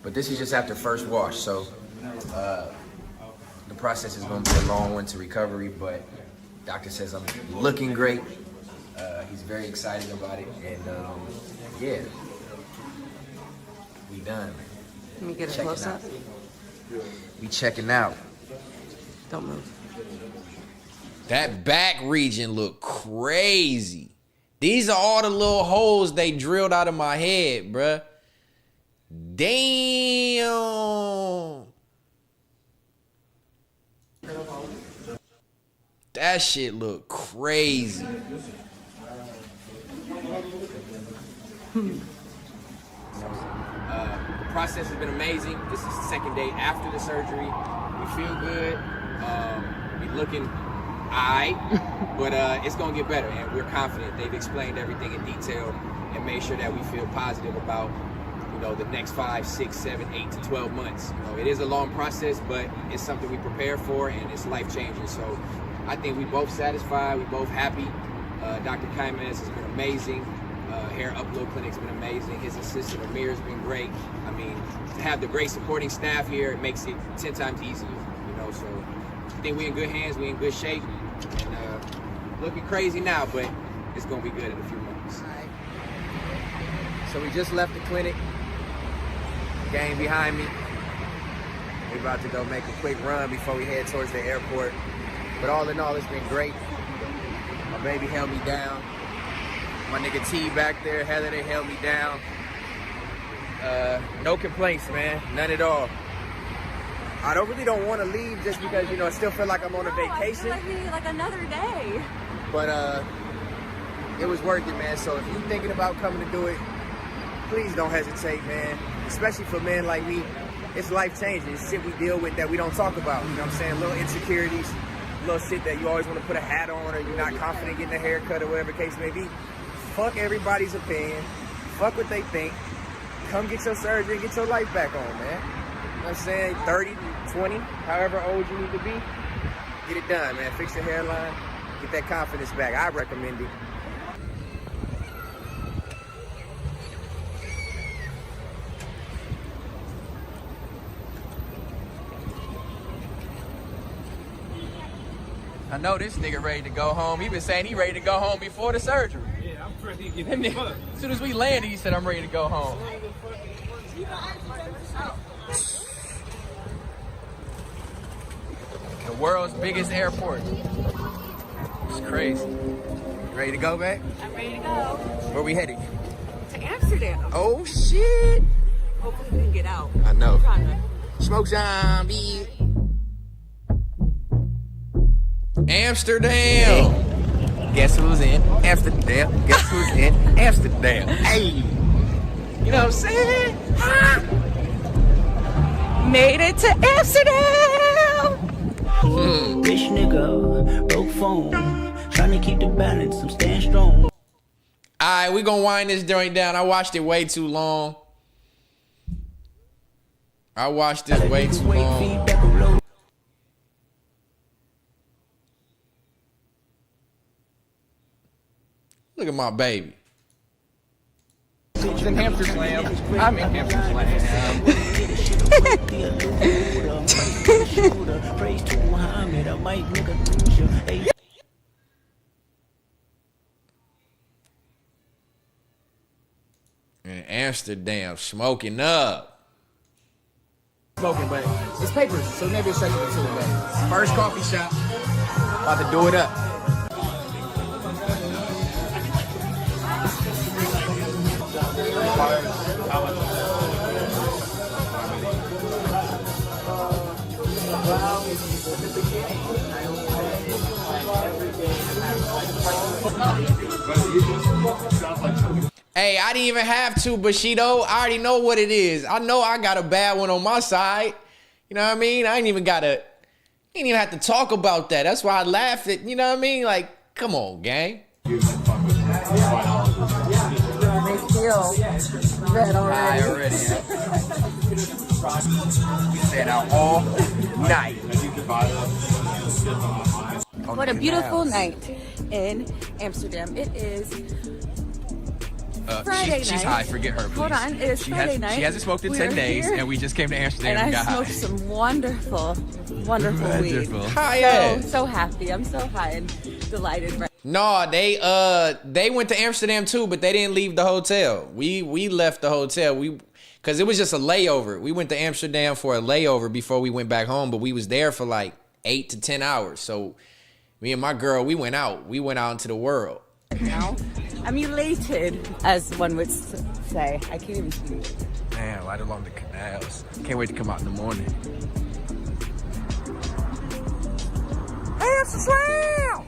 but this is just after first wash, so the process is going to be a long one to recovery, but doctor says I'm looking great. He's very excited about it, and yeah, we done. Let me get a Checking close up. out. We checking out. Don't move. That back region look crazy. These are all the little holes they drilled out of my head, bruh. Damn. That shit look crazy. The process has been amazing. This is the second day after the surgery. We feel good. We looking aight, but it's gonna get better, and we're confident. They've explained everything in detail and made sure that we feel positive about, you know, the next 5, 6, 7, 8 to 12 months. You know, it is a long process, but it's something we prepare for, and it's life changing. So I think we both satisfied. We both happy. Dr. Kaimes has been amazing. Hair Upload Clinic's been amazing. His assistant Amir has been great. I mean, to have the great supporting staff here, it makes it 10 times easier, you know. So I think we're in good hands, we're in good shape, and looking crazy now, but it's gonna be good in a few months. So we just left the clinic. Gang behind me. We're about to go make a quick run before we head towards the airport. But all in all, it's been great. My baby held me down. My nigga T back there, Heather, they held me down. No complaints, man, none at all. I really don't want to leave just because, you know, I still feel like I'm on a vacation. I feel like another day. But it was worth it, man. So if you're thinking about coming to do it, please don't hesitate, man. Especially for men like me, it's life changing. It's shit we deal with that we don't talk about. You know what I'm saying? Little insecurities. little shit that you always want to put a hat on, or you're not confident getting a haircut, or whatever the case may be. Fuck everybody's opinion. Fuck what they think. Come get your surgery and get your life back on, man. You know what I'm saying? 30, 20, however old you need to be. Get it done, man. Fix your hairline. Get that confidence back. I recommend it. I know this nigga ready to go home. He been saying he ready to go home before the surgery. Yeah, I'm ready to get fucked. As soon as we landed, he said, I'm ready to go home. The world's biggest airport. It's crazy. Ready to go, man? I'm ready to go. Where we headed? To Amsterdam. Oh, shit. Hopefully we can get out. I know. I'm trying to- Smoke zombie. Amsterdam. Guess who's in Amsterdam? Guess who's in Amsterdam? Hey. You know what I'm saying? Made it to Amsterdam. Rich nigga, broke phone. Trying to keep the balance, I'm staying strong. Alright, we gonna wind this joint down. I watched it way too long. I watched this way too long. Look at my baby. It's in Hamster Slam. I'm in Hamster Slam. Praise to Muhammad, I might make a loser. Hey. In Amsterdam, smoking up. Smoking, but it's papers, so maybe it's second to it. First coffee shop. About to do it up. Hey, I didn't even have to, Bushido. I already know what it is. I know I got a bad one on my side. You know what I mean? I ain't even have to talk about that. That's why I laughed at, you know what I mean? Like, come on, gang. They feel red already. already. We stayed out all night. What a beautiful night in Amsterdam. It is Friday night. She's high. Forget her, please. Hold on. It is Friday night. She hasn't smoked in 10 days, and we just came to Amsterdam and and got I high. smoked some wonderful weed. High ass. So happy. I'm so high and delighted. No, they went to Amsterdam too, but they didn't leave the hotel. We left the hotel. Cause it was just a layover. We went to Amsterdam for a layover before we went back home, but we was there for like 8 to 10 hours. So me and my girl, we went out. We went out into the world. Now, I'm elated, as one would say. I can't even see it. Man, right along the canals. Can't wait to come out in the morning. Amsterdam!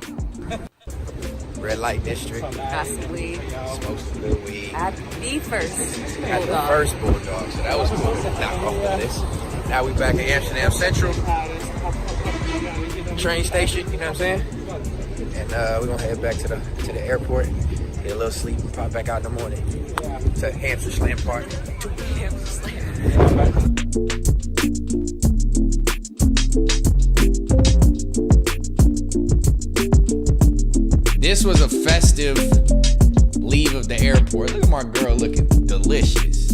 Red light district. Got some weed. Smoked some good weed. At the first At the first Bulldog, so that was cool. Not wrong with this. Now we back at Amsterdam Central. Train station, you know what I'm saying? And we're gonna head back to the airport, get a little sleep, and pop back out in the morning to Hamster Slam Park. This was a festive leave of the airport. Look at my girl looking delicious.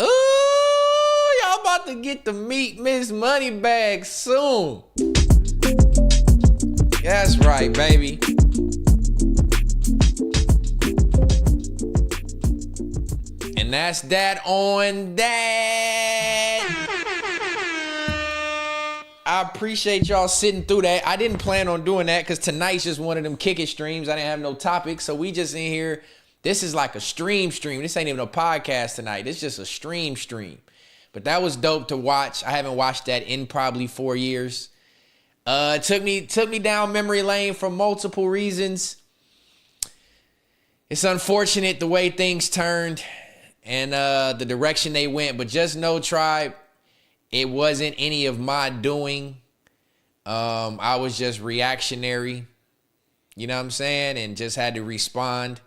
Ooh, y'all about to get to meet Miss Moneybag soon. That's right, baby. And that's that on that. I appreciate y'all sitting through that. I didn't plan on doing that because tonight's just one of them kick it streams. I didn't have no topics, so we just in here. This is like a stream. This ain't even a podcast tonight. It's just a stream. But that was dope to watch. I haven't watched that in probably 4 years. It took me down memory lane for multiple reasons. It's unfortunate the way things turned and the direction they went. But just know, Tribe, it wasn't any of my doing. I was just reactionary, you know what I'm saying? And just had to respond.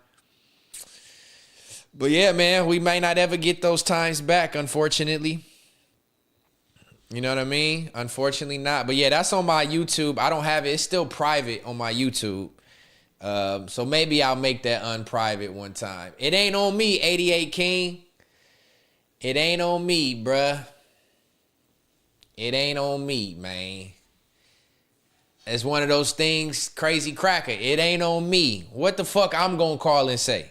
But yeah, man, we may not ever get those times back, unfortunately. You know what I mean? Unfortunately not. But yeah, that's on my YouTube. I don't have it. It's still private on my YouTube. So maybe I'll make that unprivate one time. It ain't on me, 88 King. It ain't on me, bruh. It ain't on me, man. It's one of those things, crazy cracker. It ain't on me. What the fuck I'm gonna call and say?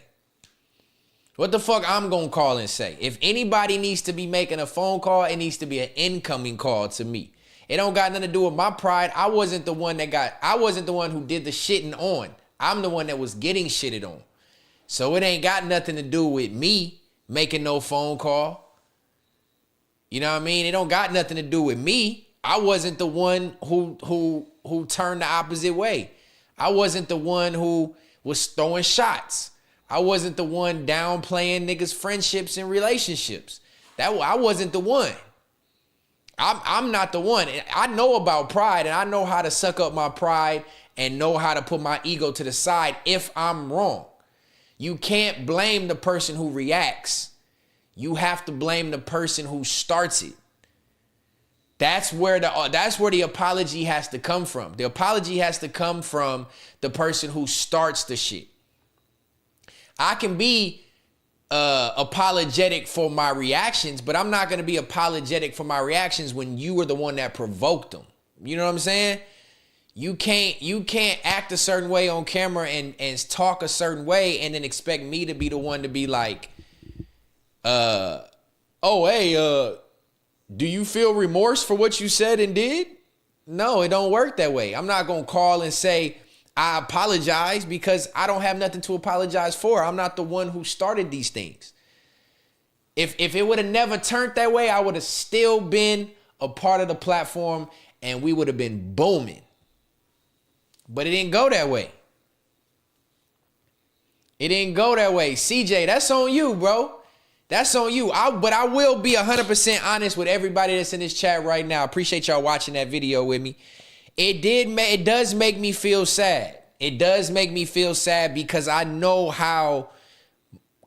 What the fuck I'm gonna call and say? If anybody needs to be making a phone call, it needs to be an incoming call to me. It don't got nothing to do with my pride. I wasn't the one who did the shitting on. I'm the one that was getting shitted on. So it ain't got nothing to do with me making no phone call. You know what I mean? It don't got nothing to do with me. I wasn't the one who turned the opposite way. I wasn't the one who was throwing shots. I wasn't the one downplaying niggas' friendships and relationships. I wasn't the one. I'm not the one. I know about pride, and I know how to suck up my pride and know how to put my ego to the side if I'm wrong. You can't blame the person who reacts. You have to blame the person who starts it. That's where the apology has to come from. The apology has to come from the person who starts the shit. I can be apologetic for my reactions, but I'm not going to be apologetic for my reactions when you were the one that provoked them. You know what I'm saying? You can't act a certain way on camera and talk a certain way and then expect me to be the one to be like, do you feel remorse for what you said and did? No, it don't work that way. I'm not going to call and say, I apologize, because I don't have nothing to apologize for. I'm not the one who started these things. If it would have never turned that way, I would have still been a part of the platform and we would have been booming. But it didn't go that way. It didn't go that way. CJ, that's on you, bro. That's on you. But I will be 100% honest with everybody that's in this chat right now. Appreciate y'all watching that video with me. It does make me feel sad. It does make me feel sad because I know how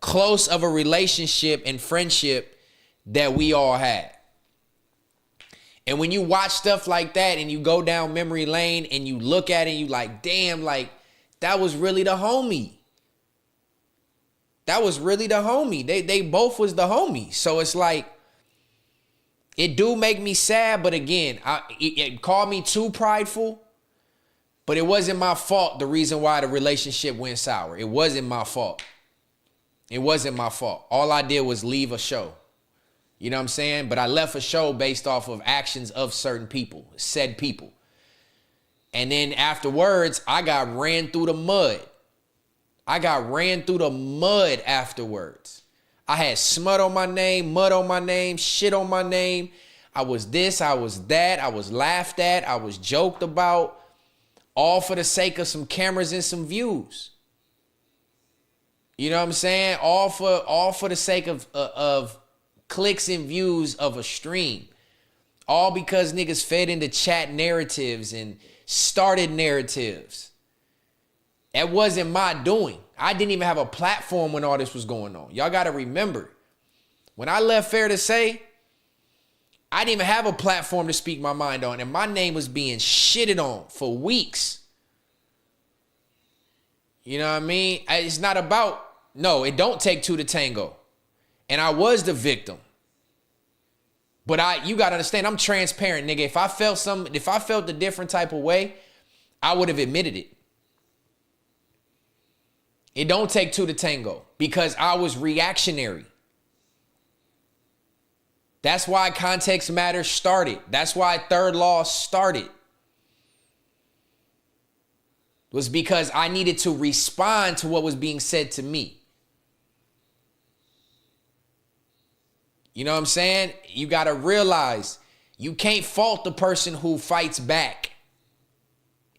close of a relationship and friendship that we all had. And when you watch stuff like that and you go down memory lane and you look at it and you like, damn, like that was really the homie. That was really the homie. They both was the homie. So it's like, it do make me sad, but again, it called me too prideful, but it wasn't my fault the reason why the relationship went sour. It wasn't my fault. It wasn't my fault. All I did was leave a show. You know what I'm saying? But I left a show based off of actions of certain people, said people. And then afterwards, I got ran through the mud. I got ran through the mud afterwards. I had smut on my name, mud on my name, shit on my name. I was this, I was that. I was laughed at. I was joked about. All for the sake of some cameras and some views. You know what I'm saying? All for the sake of clicks and views of a stream. All because niggas fed into chat narratives and started narratives. That wasn't my doing. I didn't even have a platform when all this was going on. Y'all got to remember, when I left Fair to Say, I didn't even have a platform to speak my mind on, and my name was being shitted on for weeks. You know what I mean? It's not about, no, it don't take two to tango. And I was the victim. But you got to understand, I'm transparent, nigga. If I felt a different type of way, I would have admitted it. It don't take two to tango because I was reactionary. That's why Context Matters started. That's why Third Law started. Was because I needed to respond to what was being said to me. You know what I'm saying? You got to realize you can't fault the person who fights back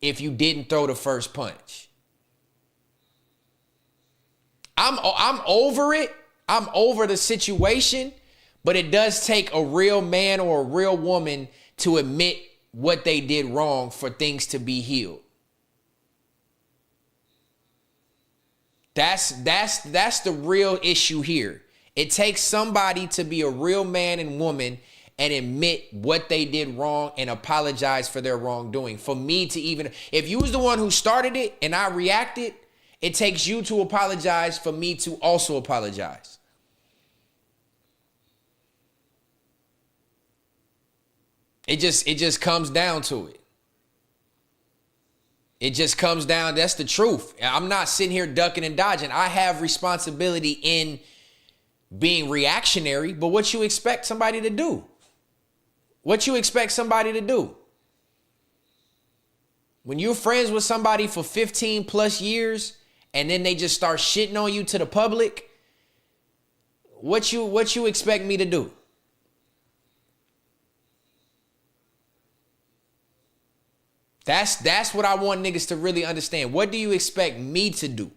if you didn't throw the first punch. I'm over it. I'm over the situation, but it does take a real man or a real woman to admit what they did wrong for things to be healed. That's the real issue here. It takes somebody to be a real man and woman and admit what they did wrong and apologize for their wrongdoing. For me to even, if you was the one who started it and I reacted, it takes you to apologize for me to also apologize. It just comes down to it. It just comes down, that's the truth. I'm not sitting here ducking and dodging. I have responsibility in being reactionary, but what you expect somebody to do? What you expect somebody to do? When you're friends with somebody for 15 plus years and then they just start shitting on you to the public, what you expect me to do? That's what I want niggas to really understand. What do you expect me to do?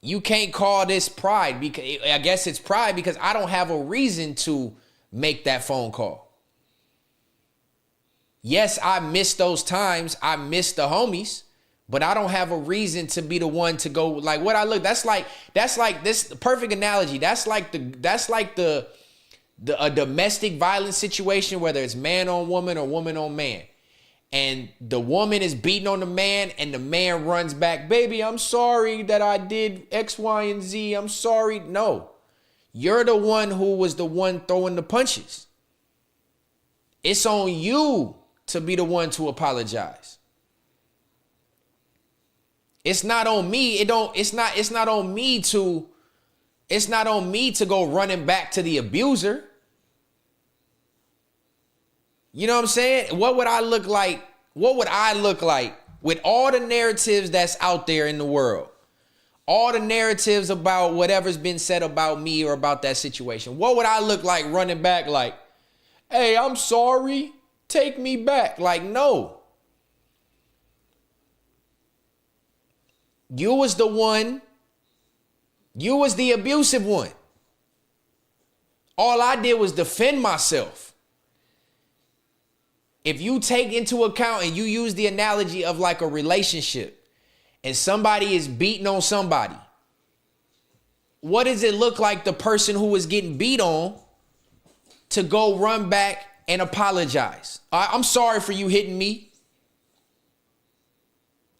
You can't call this pride, because I guess it's pride because I don't have a reason to make that phone call. Yes, I miss those times. I miss the homies, but I don't have a reason to be the one to go like what I look. That's like this perfect analogy. That's like a domestic violence situation, whether it's man on woman or woman on man. And the woman is beating on the man and the man runs back, baby, I'm sorry that I did X, Y, and Z. I'm sorry. No, you're the one who was the one throwing the punches. It's on you to be the one to apologize. It's not on me. It's not on me to go running back to the abuser. You know what I'm saying? What would I look like? What would I look like with all the narratives that's out there in the world? All the narratives about whatever's been said about me or about that situation. What would I look like running back like, hey, I'm sorry, take me back? Like, no. You was the one. You was the abusive one. All I did was defend myself. If you take into account and you use the analogy of like a relationship and somebody is beating on somebody, what does it look like the person who is getting beat on to go run back and apologize? I'm sorry for you hitting me.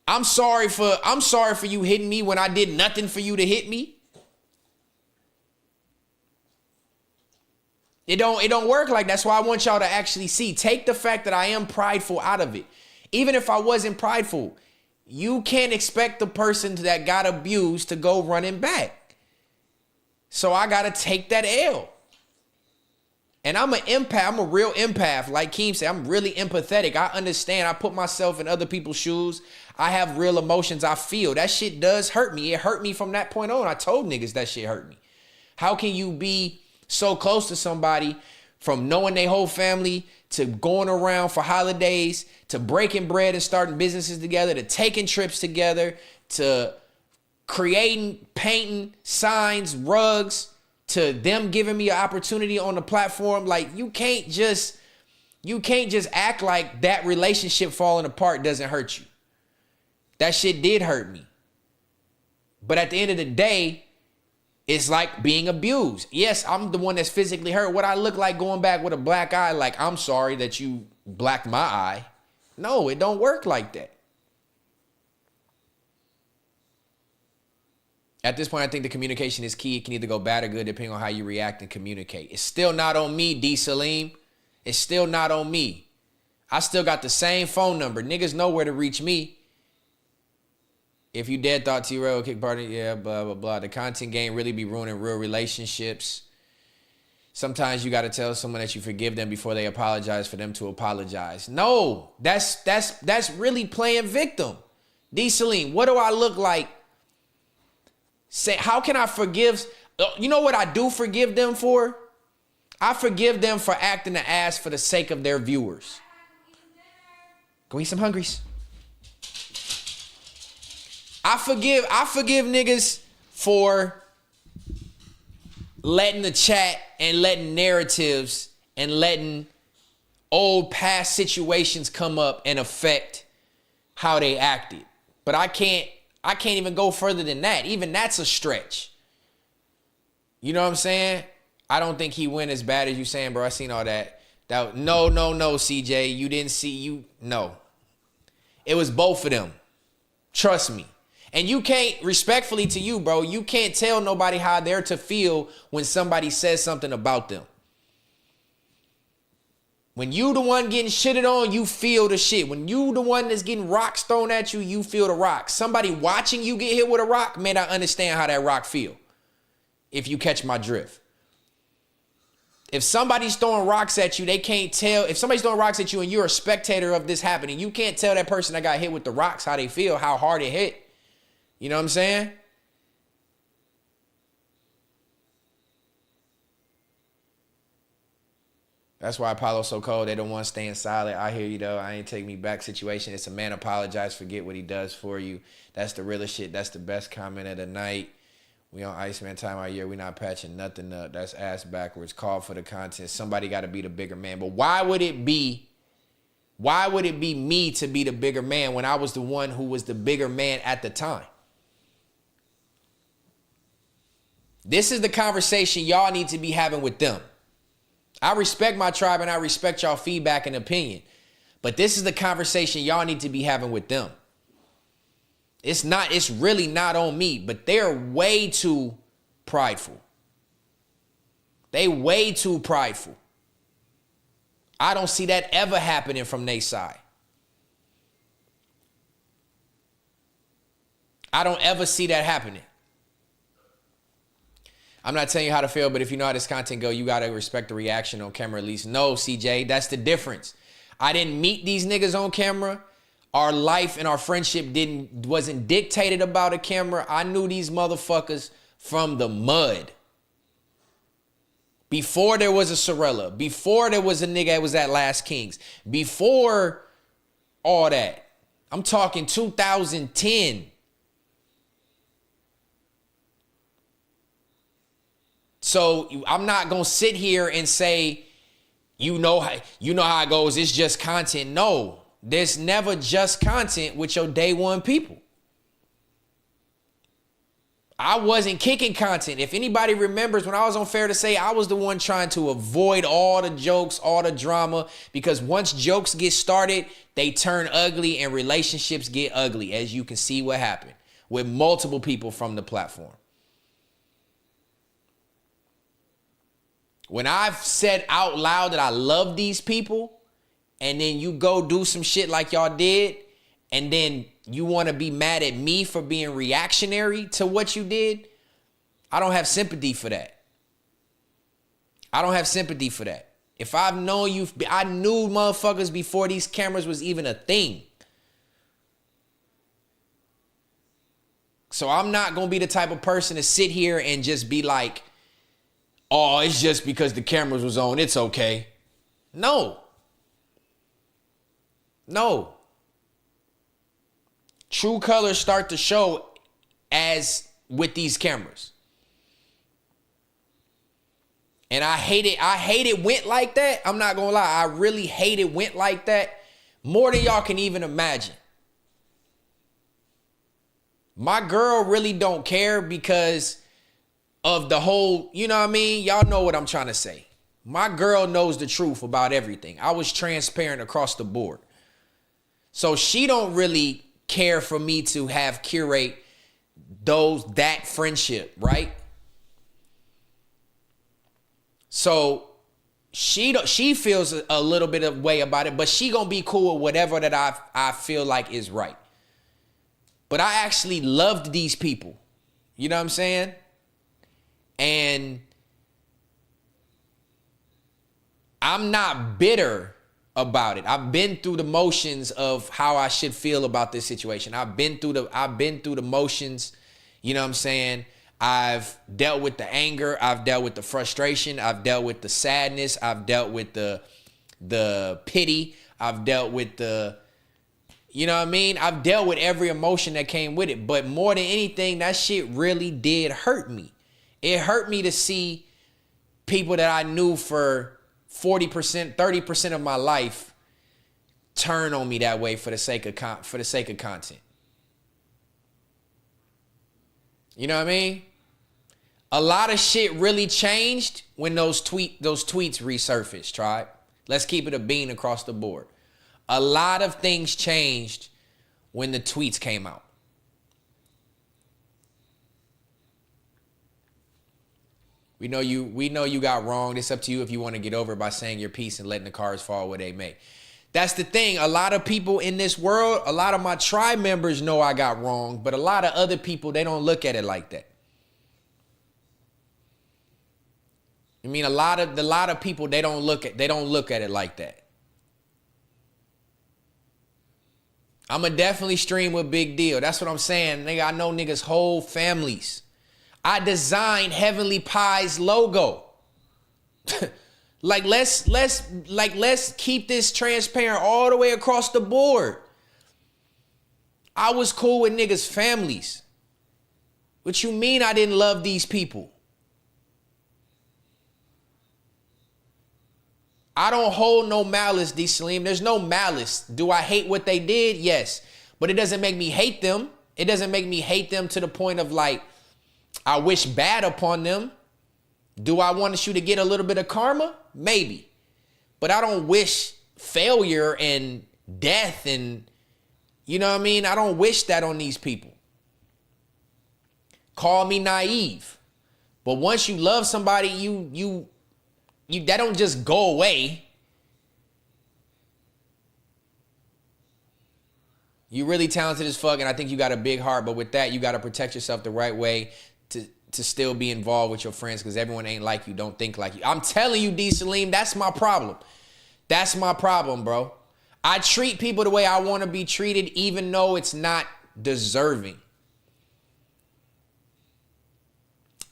I'm sorry for you hitting me when I did nothing for you to hit me. It don't work like that. That's why I want y'all to actually see. Take the fact that I am prideful out of it. Even if I wasn't prideful, you can't expect the person that got abused to go running back. So I got to take that L. And I'm an empath. I'm a real empath. Like Keem said, I'm really empathetic. I understand. I put myself in other people's shoes. I have real emotions. I feel that shit does hurt me. It hurt me from that point on. I told niggas that shit hurt me. How can you be so close to somebody, from knowing their whole family to going around for holidays to breaking bread and starting businesses together to taking trips together to creating, painting, signs, rugs, to them giving me an opportunity on the platform? Like, you can't just act like that relationship falling apart doesn't hurt you. That shit did hurt me. But at the end of the day, it's like being abused. Yes, I'm the one that's physically hurt. What I look like going back with a black eye, like, I'm sorry that you blacked my eye. No, it don't work like that. At this point, I think the communication is key. It can either go bad or good depending on how you react and communicate. It's still not on me, D. Salim. It's still not on me. I still got the same phone number. Niggas know where to reach me. If you dead thought T-Rail kick party, yeah, blah, blah, blah. The content game really be ruining real relationships. Sometimes you got to tell someone that you forgive them before they apologize for them to apologize. No, that's really playing victim. D. Salim, what do I look like? Say, how can I forgive? You know what I do forgive them for? I forgive them for acting the ass for the sake of their viewers. Go eat some Hungries. I forgive niggas for letting the chat and letting narratives and letting old past situations come up and affect how they acted. But I can't even go further than that. Even that's a stretch. You know what I'm saying? I don't think he went as bad as you saying, bro. I seen all that. No, CJ. You didn't see no. It was both of them. Trust me. And you can't, respectfully to you, bro, you can't tell nobody how they're to feel when somebody says something about them. When you the one getting shitted on, you feel the shit. When you the one that's getting rocks thrown at you, you feel the rocks. Somebody watching you get hit with a rock may not understand how that rock feel. If you catch my drift. If somebody's throwing rocks at you, they can't tell. If somebody's throwing rocks at you and you're a spectator of this happening, you can't tell that person that got hit with the rocks how they feel, how hard it hit. You know what I'm saying? That's why Apollo's so cold. They don't want to stay silent. I hear you, though. I ain't take me back situation. It's a man apologize, forget what he does for you. That's the realest shit. That's the best comment of the night. We on Iceman time out here. We not patching nothing up. That's ass backwards. Call for the content. Somebody got to be the bigger man. But why would it be me to be the bigger man when I was the one who was the bigger man at the time? This is the conversation y'all need to be having with them. I respect my tribe and I respect y'all feedback and opinion. But this is the conversation y'all need to be having with them. It's really not on me, but they're way too prideful. They way too prideful. I don't see that ever happening from their side. I don't ever see that happening. I'm not telling you how to feel, but if you know how this content go, you got to respect the reaction on camera at least. No, CJ, that's the difference. I didn't meet these niggas on camera. Our life and our friendship wasn't dictated about a camera. I knew these motherfuckers from the mud. Before there was a Sorella. Before there was a nigga that was at Last Kings. Before all that. I'm talking 2010. So I'm not going to sit here and say, you know how it goes. It's just content. No, there's never just content with your day one people. I wasn't kicking content. If anybody remembers when I was on Fair to Say, I was the one trying to avoid all the jokes, all the drama, because once jokes get started, they turn ugly and relationships get ugly, as you can see what happened with multiple people from the platform. When I've said out loud that I love these people, and then you go do some shit like y'all did, and then you want to be mad at me for being reactionary to what you did, I don't have sympathy for that. I don't have sympathy for that. If I've known you, I knew motherfuckers before these cameras was even a thing. So I'm not going to be the type of person to sit here and just be like, oh, it's just because the cameras was on, it's okay. No. True colors start to show as with these cameras. And I hate it went like that. I'm not gonna lie. I really hate it went like that more than y'all can even imagine. My girl really don't care because of the whole, you know what I mean? Y'all know what I'm trying to say. My girl knows the truth about everything. I was transparent across the board. So she don't really care for me to have curate that friendship, right? So she feels a little bit of way about it, but she gonna be cool with whatever that I feel like is right. But I actually loved these people. You know what I'm saying? And I'm not bitter about it. I've been through the motions of how I should feel about this situation. I've been through the motions, you know what I'm saying? I've dealt with the anger, I've dealt with the frustration, I've dealt with the sadness, I've dealt with the pity, I've dealt with the, you know what I mean? I've dealt with every emotion that came with it, but more than anything, that shit really did hurt me. It hurt me to see people that I knew for 40%, 30% of my life turn on me that way for the sake of content. You know what I mean? A lot of shit really changed when those tweets resurfaced, tribe. Let's keep it a bean across the board. A lot of things changed when the tweets came out. We know you got wrong. It's up to you if you want to get over it by saying your piece and letting the cards fall where they may. That's the thing. A lot of people in this world, a lot of my tribe members know I got wrong, but a lot of other people, they don't look at it like that. I mean, a lot of people, they don't look at it like that. I'ma definitely stream with Big Deal. That's what I'm saying. Nigga, I know niggas' whole families. I designed Heavenly Pie's logo. let's keep this transparent all the way across the board. I was cool with niggas' families. What you mean I didn't love these people? I don't hold no malice, D. Salim. There's no malice. Do I hate what they did? Yes. But it doesn't make me hate them. It doesn't make me hate them to the point of like, I wish bad upon them. Do I want you to get a little bit of karma? Maybe. But I don't wish failure and death and, you know what I mean? I don't wish that on these people. Call me naive. But once you love somebody, you that don't just go away. You really talented as fuck, and I think you got a big heart, but with that, you got to protect yourself the right way to still be involved with your friends, because everyone ain't like you, don't think like you. I'm telling you, D. Salim, that's my problem. That's my problem, bro. I treat people the way I want to be treated, even though it's not deserving.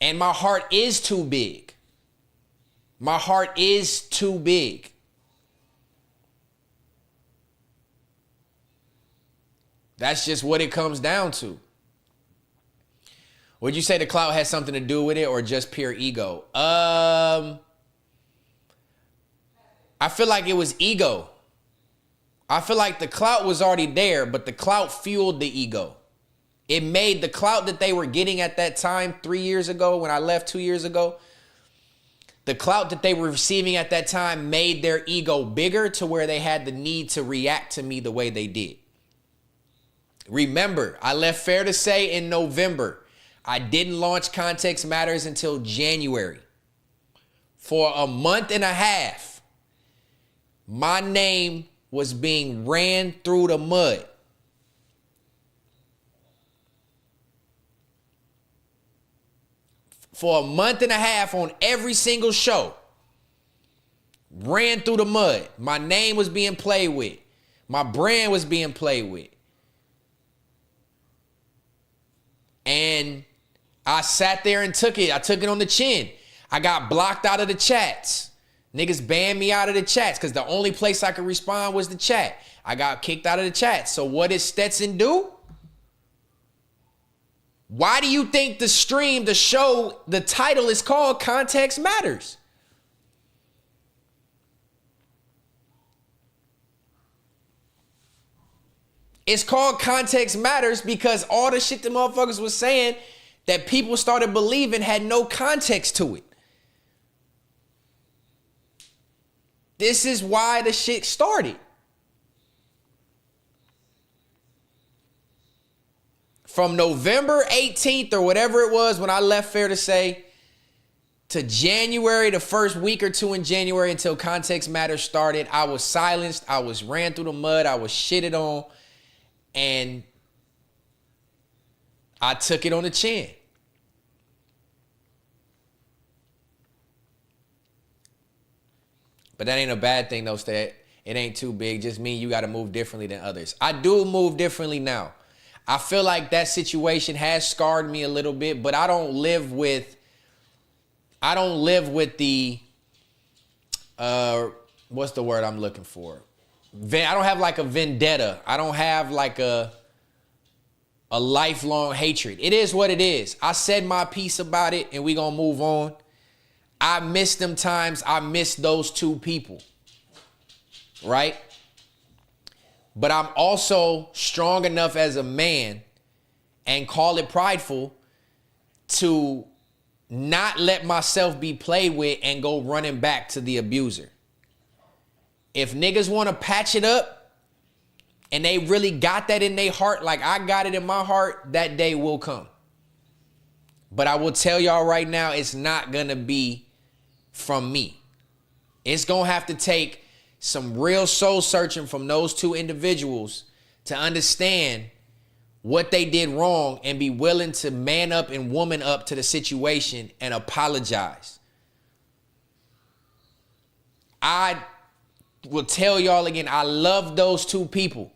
And my heart is too big. My heart is too big. That's just what it comes down to. Would you say the clout has something to do with it or just pure ego? I feel like it was ego. I feel like the clout was already there, but the clout fueled the ego. It made the clout that they were getting at that time 3 years ago when I left 2 years ago. The clout that they were receiving at that time made their ego bigger to where they had the need to react to me the way they did. Remember, I left Fair to Say in November. I didn't launch Context Matters until January. For a month and a half, my name was being ran through the mud. For a month and a half on every single show. Ran through the mud. My name was being played with. My brand was being played with. And I sat there and took it. I took it on the chin. I got blocked out of the chats. Niggas banned me out of the chats because the only place I could respond was the chat. I got kicked out of the chat. So what did Stetsen do? Why do you think the stream, the show, the title is called Context Matters? It's called Context Matters because all the shit the motherfuckers was saying that people started believing had no context to it. This is why the shit started. From November 18th or whatever it was when I left Fair to Say to January, the first week or two in January until Context Matters started, I was silenced. I was ran through the mud. I was shitted on. And I took it on the chin. But that ain't a bad thing though, Stat. It ain't too big. Just mean you got to move differently than others. I do move differently now. I feel like that situation has scarred me a little bit, but I don't live with the, what's the word I'm looking for? I don't have like a vendetta. I don't have like a lifelong hatred. It is what it is. I said my piece about it and we gonna move on. I miss them times. I miss those two people. Right? But I'm also strong enough as a man, and call it prideful, to not let myself be played with and go running back to the abuser. If niggas want to patch it up and they really got that in their heart, like I got it in my heart, that day will come. But I will tell y'all right now, it's not going to be from me. It's going to have to take some real soul searching from those two individuals to understand what they did wrong and be willing to man up and woman up to the situation and apologize. I will tell y'all again, I love those two people.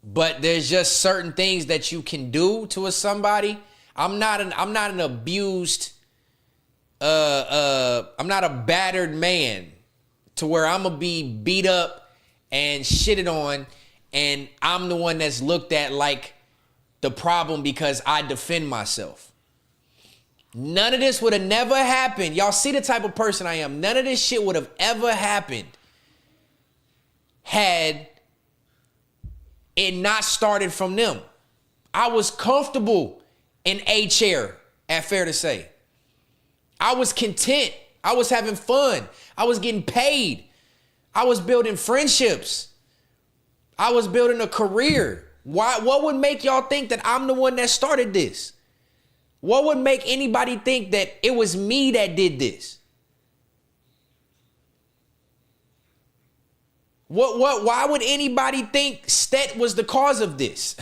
But there's just certain things that you can do to somebody. I'm not an abused, I'm not a battered man to where I'm gonna be beat up and shitted on, and I'm the one that's looked at like the problem because I defend myself. None of this would have never happened. Y'all see the type of person I am. None of this shit would have ever happened had it not started from them. I was comfortable in a chair, at Fair to Say. I was content. I was having fun. I was getting paid. I was building friendships. I was building a career. What would make y'all think that I'm the one that started this? What would make anybody think that it was me that did this? Why would anybody think Stet was the cause of this?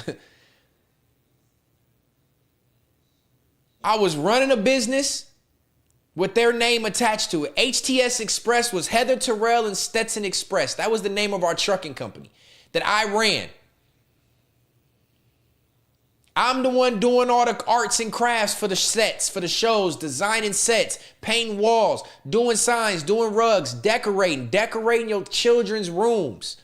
I was running a business with their name attached to it. HTS Express was Heather Terrell and Stetsen Express. That was the name of our trucking company that I ran. I'm the one doing all the arts and crafts for the sets, for the shows, designing sets, painting walls, doing signs, doing rugs, decorating your children's rooms.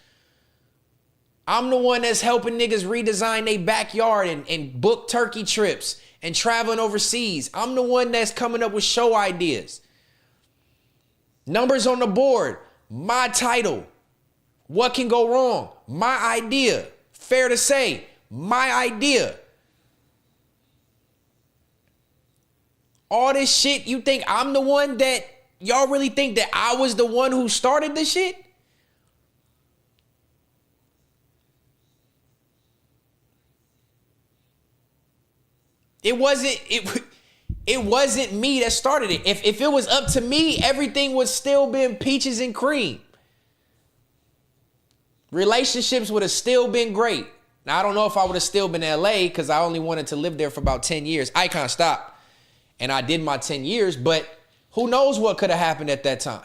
I'm the one that's helping niggas redesign their backyard and book turkey trips and traveling overseas. I'm the one that's coming up with show ideas. Numbers on the board, my title. What can go wrong? My idea. Fair to Say, my idea. All this shit, you think I'm the one that, y'all really think that I was the one who started this shit? It wasn't me that started it. If it was up to me, everything would still been peaches and cream. Relationships would have still been great. Now, I don't know if I would have still been in LA because I only wanted to live there for about 10 years. Icon stopped. And I did my 10 years, but who knows what could have happened at that time.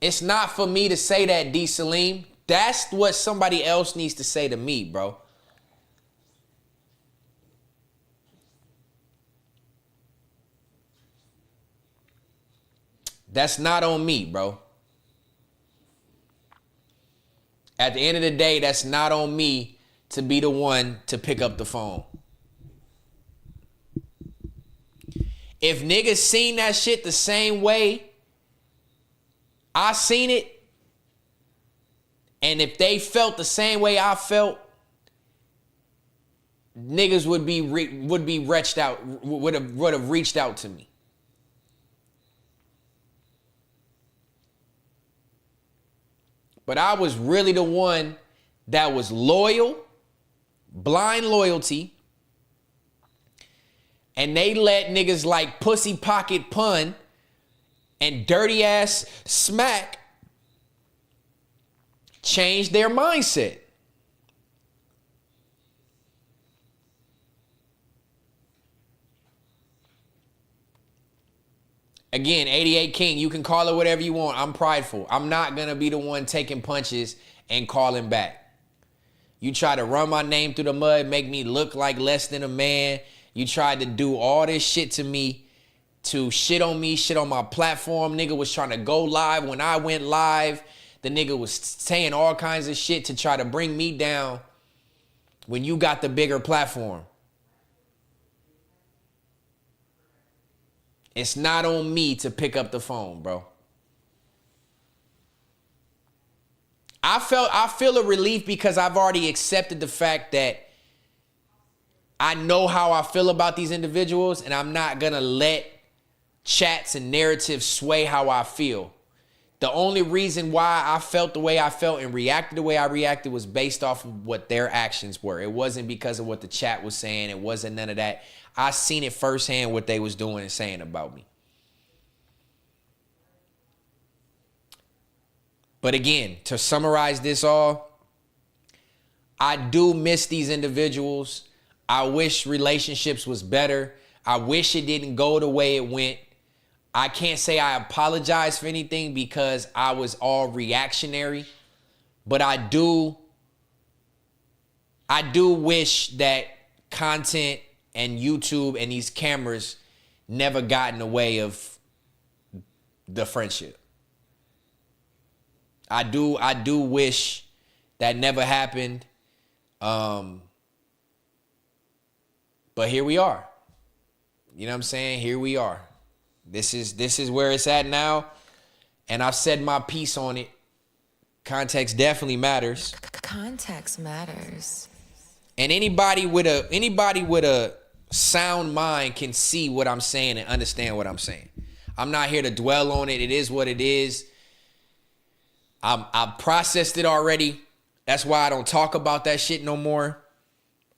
It's not for me to say that, D. Salim. That's what somebody else needs to say to me, bro. That's not on me, bro. At the end of the day, that's not on me to be the one to pick up the phone. If niggas seen that shit the same way I seen it, and if they felt the same way I felt, niggas would have reached out to me. But I was really the one that was loyal, blind loyalty, and they let niggas like Pussy Pocket Pun and Dirty Ass Smack change their mindset. Again, 88 King, you can call it whatever you want. I'm prideful. I'm not going to be the one taking punches and calling back. You try to run my name through the mud, make me look like less than a man. You tried to do all this shit to me, to shit on me, shit on my platform. Nigga was trying to go live when I went live. the nigga was saying all kinds of shit to try to bring me down when you got the bigger platform. It's not on me to pick up the phone, bro. I feel a relief because I've already accepted the fact that I know how I feel about these individuals, and I'm not gonna let chats and narratives sway how I feel. The only reason why I felt the way I felt and reacted the way I reacted was based off of what their actions were. It wasn't because of what the chat was saying. It wasn't none of that. I seen it firsthand what they was doing and saying about me. But again, to summarize this all, I do miss these individuals. I wish relationships was better. I wish it didn't go the way it went. I can't say I apologize for anything because I was all reactionary, but I do wish that content and YouTube and these cameras never got in the way of the friendship. I do wish that never happened. But here we are. You know what I'm saying? Here we are. This is where it's at now. And I've said my piece on it. Context definitely matters. Context matters. And anybody with a sound mind can see what I'm saying and understand what I'm saying. I'm not here to dwell on it. It is what it is. I've processed it already. That's why I don't talk about that shit no more.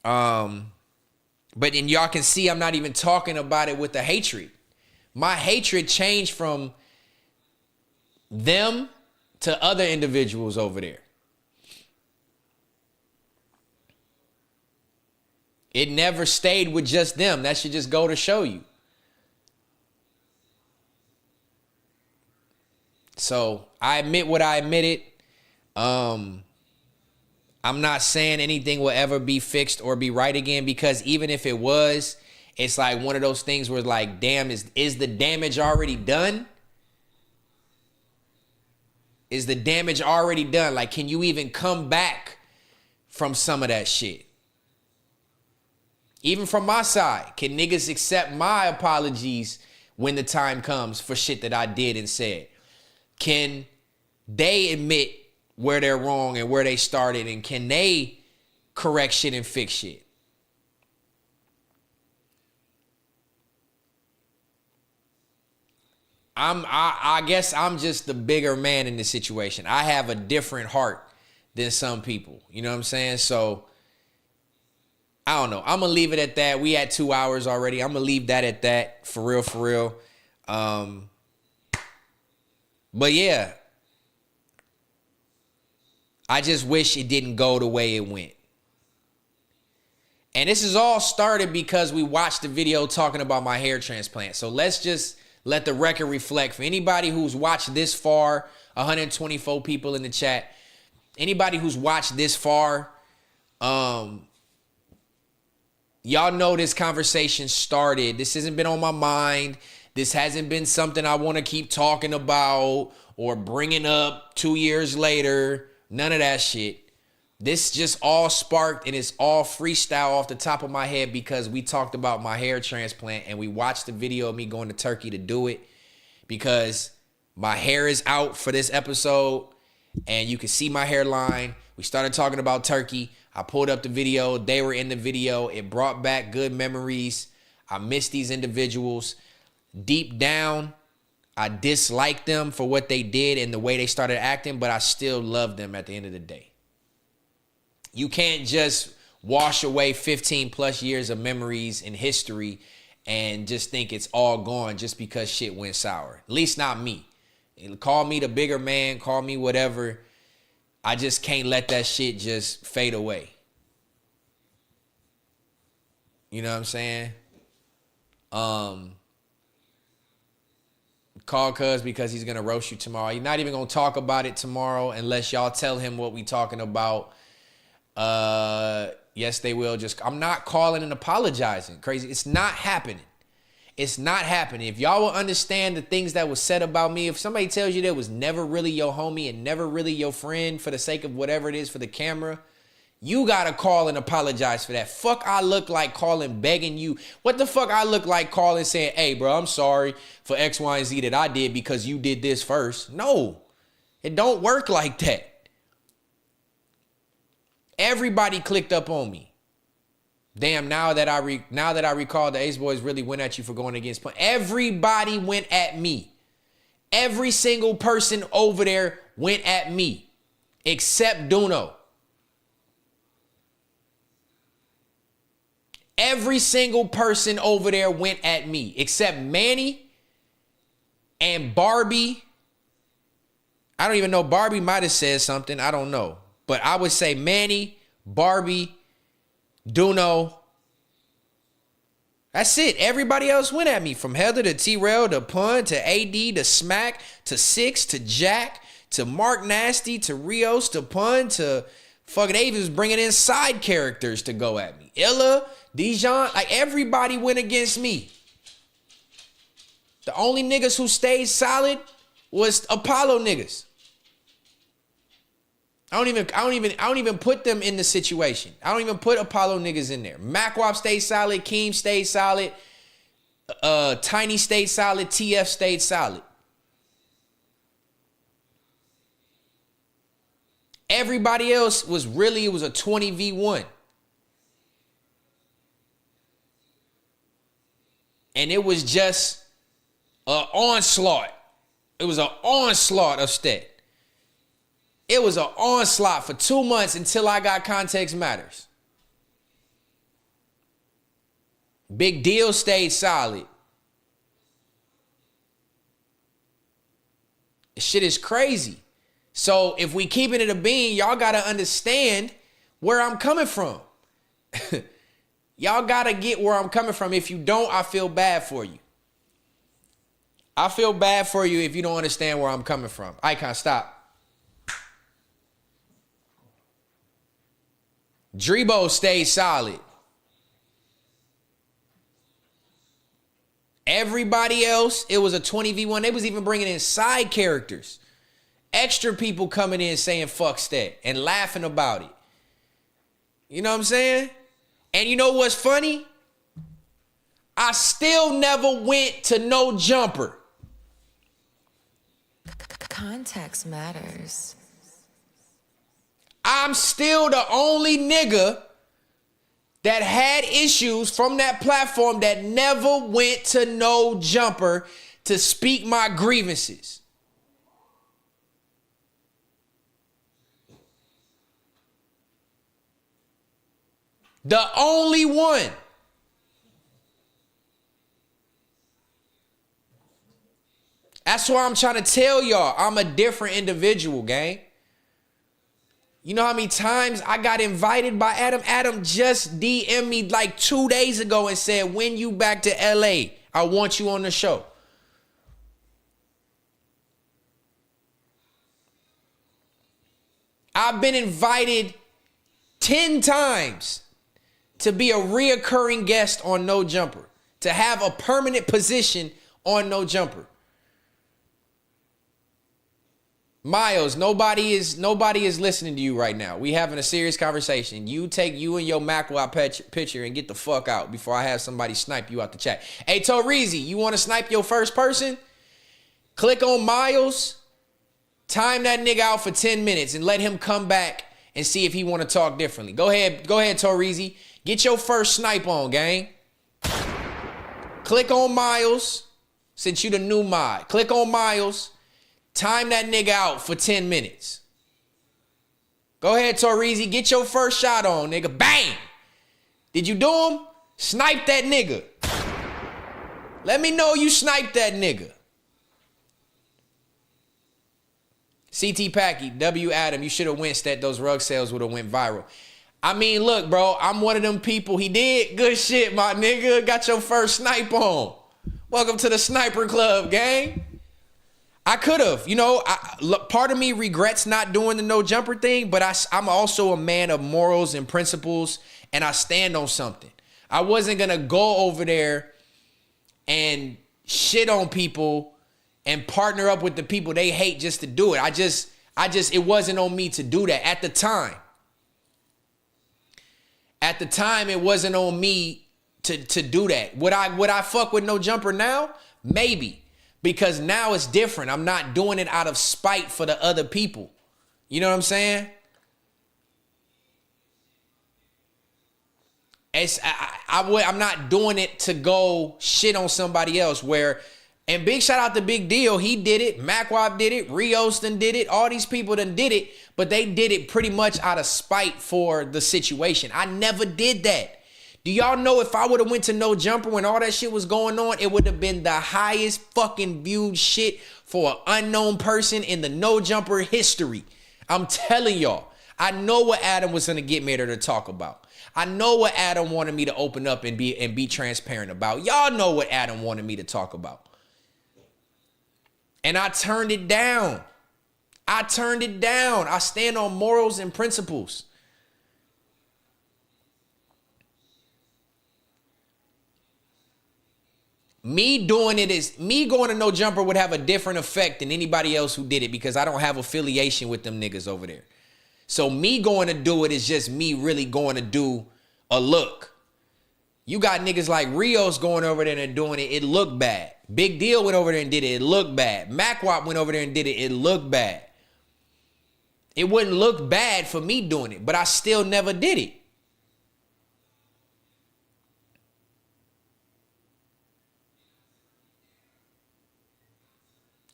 But then y'all can see I'm not even talking about it with the hatred. My hatred changed from them to other individuals over there. It never stayed with just them. That should just go to show you. So I admit what I admitted. I'm not saying anything will ever be fixed or be right again, because even if it was, it's like one of those things where like, damn, is the damage already done? Is the damage already done? Like, can you even come back from some of that shit? Even from my side, can niggas accept my apologies when the time comes for shit that I did and said? Can they admit where they're wrong and where they started, and can they correct shit and fix shit? I guess I'm just the bigger man in this situation. I have a different heart than some people. You know what I'm saying? So I don't know. I'm gonna leave it at that. We at 2 hours already. I'm gonna leave that at that. For real, for real. But yeah, I just wish it didn't go the way it went. And this is all started because we watched the video talking about my hair transplant. So let's just let the record reflect. For anybody who's watched this far, 124 people in the chat, anybody who's watched this far, y'all know this conversation started. This hasn't been on my mind. This hasn't been something I want to keep talking about or bringing up 2 years later. None of that shit. This just all sparked, and it's all freestyle off the top of my head because we talked about my hair transplant and we watched the video of me going to Turkey to do it because my hair is out for this episode and you can see my hairline. We started talking about Turkey. I pulled up the video. They were in the video. It brought back good memories. I miss these individuals. Deep down, I dislike them for what they did and the way they started acting, but I still love them at the end of the day. You can't just wash away 15 plus years of memories and history and just think it's all gone just because shit went sour. At least not me. Call me the bigger man, call me whatever. I just can't let that shit just fade away. You know what I'm saying? Call Cuz because he's going to roast you tomorrow. He's not even going to talk about it tomorrow unless y'all tell him what we talking about. Yes, they will. I'm not calling and apologizing. Crazy. It's not happening. It's not happening. If y'all will understand the things that was said about me, if somebody tells you that was never really your homie and never really your friend for the sake of whatever it is for the camera, you gotta call and apologize for that. Fuck I look like calling, begging you. What the fuck I look like calling saying, hey, bro, I'm sorry for X, Y, and Z that I did because you did this first. No, it don't work like that. Everybody clicked up on me. Damn, now that I recall, the Ace Boys really went at you for going against Pun. Everybody went at me. Every single person over there went at me, except Duno. Every single person over there went at me, except Manny and Barbie. I don't even know. Barbie might have said something. I don't know. But I would say Manny, Barbie, Duno. That's it. Everybody else went at me. From Heather to T-Rail to Pun to AD to Smack to Six to Jack to Mark Nasty to Rios to Pun to fucking Avis was bringing in side characters to go at me. Illa, Dijon, like everybody went against me. The only niggas who stayed solid was Apollo niggas. I don't even put them in the situation. I don't even put Apollo niggas in there. Macwop stayed solid. Keem stayed solid. Tiny stayed solid. TF stayed solid. Everybody else was really, it was a 20v1. And it was just an onslaught. It was an onslaught of Stet. It was an onslaught for 2 months until I got Context Matters. Big Deal stayed solid. This shit is crazy. So if we keeping it a bean, y'all got to understand where I'm coming from. Y'all got to get where I'm coming from. If you don't, I feel bad for you. I feel bad for you if you don't understand where I'm coming from. Icon, stop. Drebo stayed solid. Everybody else, it was a 20v1. They was even bringing in side characters. Extra people coming in saying fuck Stet and laughing about it. You know what I'm saying? And you know what's funny? I still never went to no jumper. Context matters. I'm still the only nigga that had issues from that platform that never went to no jumper to speak my grievances. The only one. That's why I'm trying to tell y'all I'm a different individual, gang. You know how many times I got invited by Adam? Adam just DM'd me like 2 days ago and said, when you back to LA, I want you on the show. I've been invited 10 times to be a reoccurring guest on No Jumper, to have a permanent position on No Jumper. Miles, nobody is listening to you right now. We having a serious conversation. You take you and your Macwop picture and get the fuck out before I have somebody snipe you out the chat. Hey, Torizi, you want to snipe your first person? Click on Miles, time that nigga out for 10 minutes and let him come back and see if he want to talk differently. Go ahead, Torizi. Get your first snipe on, gang. Click on Miles, since you the new mod. Click on Miles. Time that nigga out for 10 minutes. Go ahead, Torizi. Get your first shot on, nigga. Bang! Did you do him? Snipe that nigga. Let me know you sniped that nigga. CT Packy, W Adam, you should have went that those rug sales would have went viral. I mean, look, bro, I'm one of them people. He did good shit, my nigga. Got your first snipe on. Welcome to the Sniper Club, gang. I could have, you know, part of me regrets not doing the no jumper thing, but I'm also a man of morals and principles, and I stand on something. I wasn't going to go over there and shit on people and partner up with the people they hate just to do it. I just, it wasn't on me to do that at the time. At the time, it wasn't on me to do that. Would I fuck with No Jumper now? Maybe. Because now it's different. I'm not doing it out of spite for the other people. You know what I'm saying? I'm not doing it to go shit on somebody else and big shout out to Big Deal. He did it. MacWop did it. Rios done did it. All these people done did it, but they did it pretty much out of spite for the situation. I never did that. Do y'all know if I would have went to No Jumper when all that shit was going on, it would have been the highest fucking viewed shit for an unknown person in the No Jumper history. I'm telling y'all. I know what Adam was gonna get me there to talk about. I know what Adam wanted me to open up and be transparent about. Y'all know what Adam wanted me to talk about. And I turned it down. I turned it down. I stand on morals and principles. Me doing it is, me going to No Jumper would have a different effect than anybody else who did it because I don't have affiliation with them niggas over there. So me going to do it is just me really going to do a look. You got niggas like Rios going over there and doing it. It looked bad. Big Deal went over there and did it. It looked bad. MacWop went over there and did it. It looked bad. It wouldn't look bad for me doing it, but I still never did it.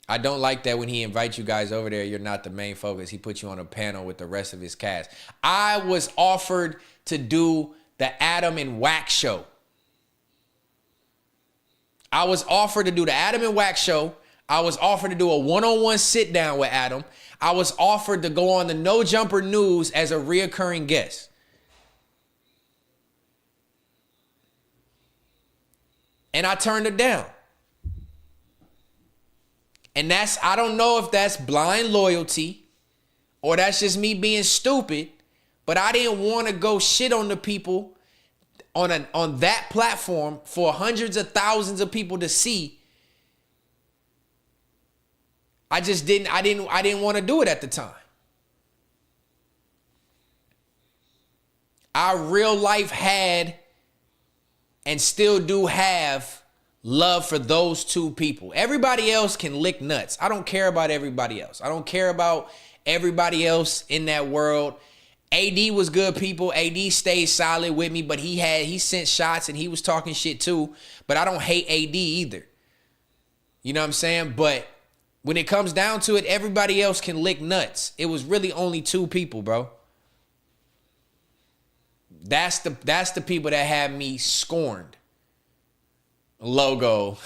I don't like that when he invites you guys over there, you're not the main focus. He puts you on a panel with the rest of his cast. I was offered to do the Adam and Wax show. I was offered to do the Adam and Wax show. I was offered to do a one-on-one sit down with Adam. I was offered to go on the No Jumper News as a reoccurring guest. And I turned it down. And I don't know if that's blind loyalty or that's just me being stupid, but I didn't want to go shit on the people on that platform for hundreds of thousands of people to see. I didn't want to do it at the time. I real life had and still do have love for those two people. Everybody else can lick nuts. I don't care about everybody else. I don't care about everybody else in that world. AD was good people. AD stayed solid with me, but he sent shots and he was talking shit too. But I don't hate AD either. You know what I'm saying? But when it comes down to it, everybody else can lick nuts. It was really only two people, bro. That's the people that had me scorned. Logo.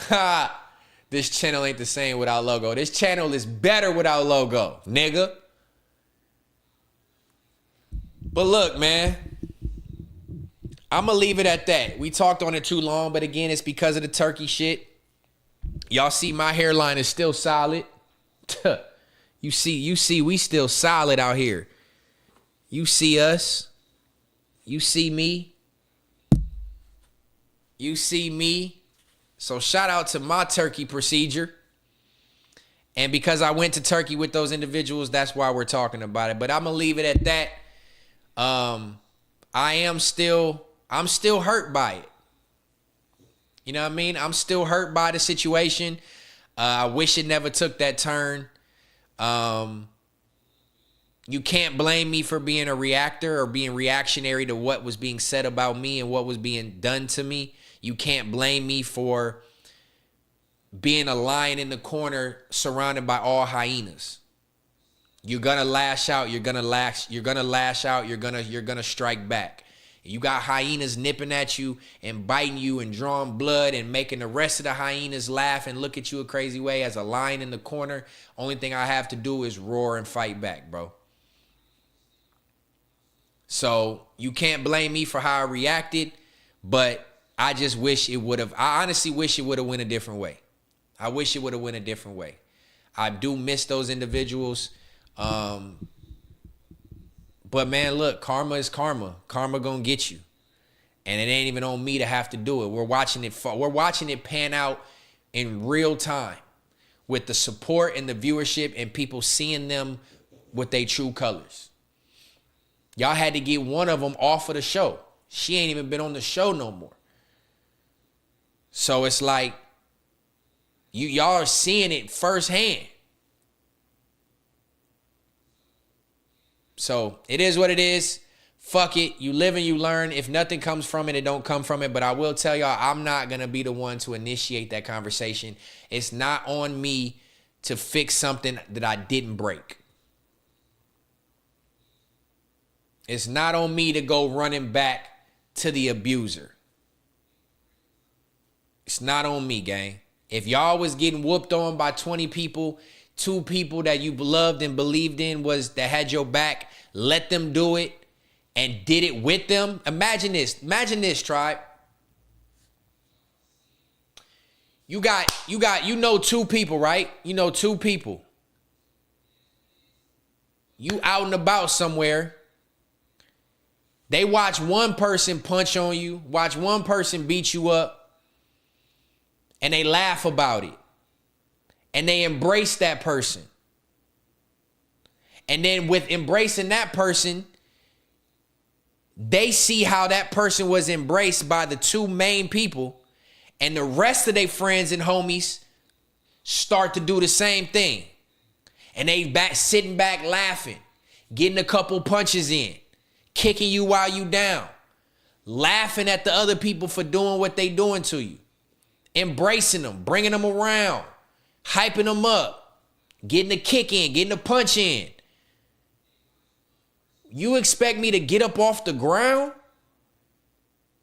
This channel ain't the same without logo. This channel is better without logo, nigga. But look, man, I'm going to leave it at that. We talked on it too long, but again, it's because of the turkey shit. Y'all see my hairline is still solid. You see we still solid out here. You see us. You see me. You see me. So shout out to my turkey procedure. And because I went to Turkey with those individuals, that's why we're talking about it. But I'm going to leave it at that. I'm still hurt by it. You know what I mean? I'm still hurt by the situation. I wish it never took that turn. You can't blame me for being a reactor or being reactionary to what was being said about me and what was being done to me. You can't blame me for being a lion in the corner surrounded by all hyenas. You're gonna lash out. You're gonna lash out. You're gonna strike back. You got hyenas nipping at you and biting you and drawing blood and making the rest of the hyenas laugh and look at you a crazy way as a lion in the corner. Only thing I have to do is roar and fight back, bro. So you can't blame me for how I reacted, but I just wish it would have. I honestly wish it would have went a different way. I wish it would have went a different way. I do miss those individuals. But man, look, karma is karma. Karma gonna get you. And it ain't even on me to have to do it. We're watching it pan out in real time with the support and the viewership and people seeing them with their true colors. Y'all had to get one of them off of the show. She ain't even been on the show no more. So it's like y'all are seeing it firsthand. So it is what it is. Fuck it. You live and you learn. If nothing comes from it, it don't come from it. But I will tell y'all, I'm not going to be the one to initiate that conversation. It's not on me to fix something that I didn't break. It's not on me to go running back to the abuser. It's not on me, gang. If y'all was getting whooped on by 20 people, 2 people that you loved and believed in that had your back, let them do it and did it with them. Imagine this, tribe. You know 2 people, right? You know 2 people. You out and about somewhere. They watch one person punch on you, watch one person beat you up, and they laugh about it. And they embrace that person. And then with embracing that person, they see how that person was embraced by the 2 main people, and the rest of their friends and homies start to do the same thing. And they sitting back laughing, getting a couple punches in, kicking you while you down, laughing at the other people for doing what they doing to you, embracing them, bringing them around, hyping them up, getting a kick in, getting a punch in. You expect me to get up off the ground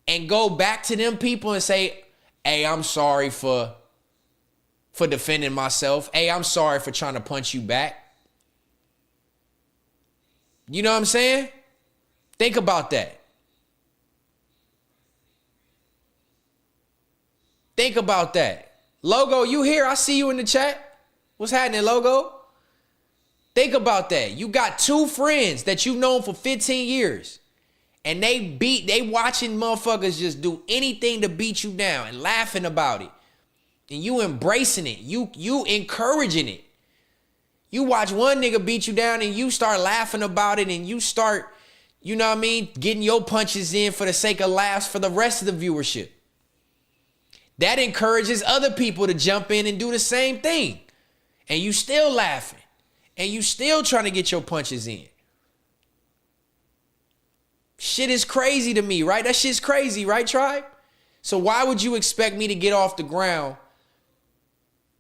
and go back to them people and say, hey, I'm sorry for defending myself. Hey, I'm sorry for trying to punch you back. You know what I'm saying? Think about that. Think about that. Logo, you here? I see you in the chat. What's happening, Logo? Think about that. You got 2 friends that you've known for 15 years. And they watching motherfuckers just do anything to beat you down and laughing about it. And you embracing it. You encouraging it. You watch one nigga beat you down and you start laughing about it and you start, you know what I mean, getting your punches in for the sake of laughs for the rest of the viewership. That encourages other people to jump in and do the same thing. And you still laughing. And you still trying to get your punches in. Shit is crazy to me, right? That shit's crazy, right, tribe? So why would you expect me to get off the ground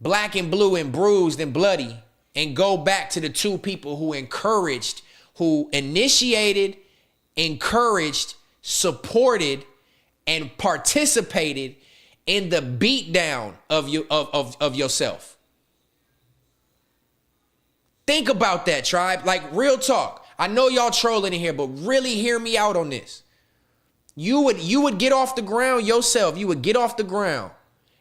black and blue and bruised and bloody and go back to the 2 people who initiated, encouraged, supported, and participated in the beatdown of yourself? Think about that, tribe. Like, real talk. I know y'all trolling in here, but really hear me out on this. You would get off the ground yourself. You would get off the ground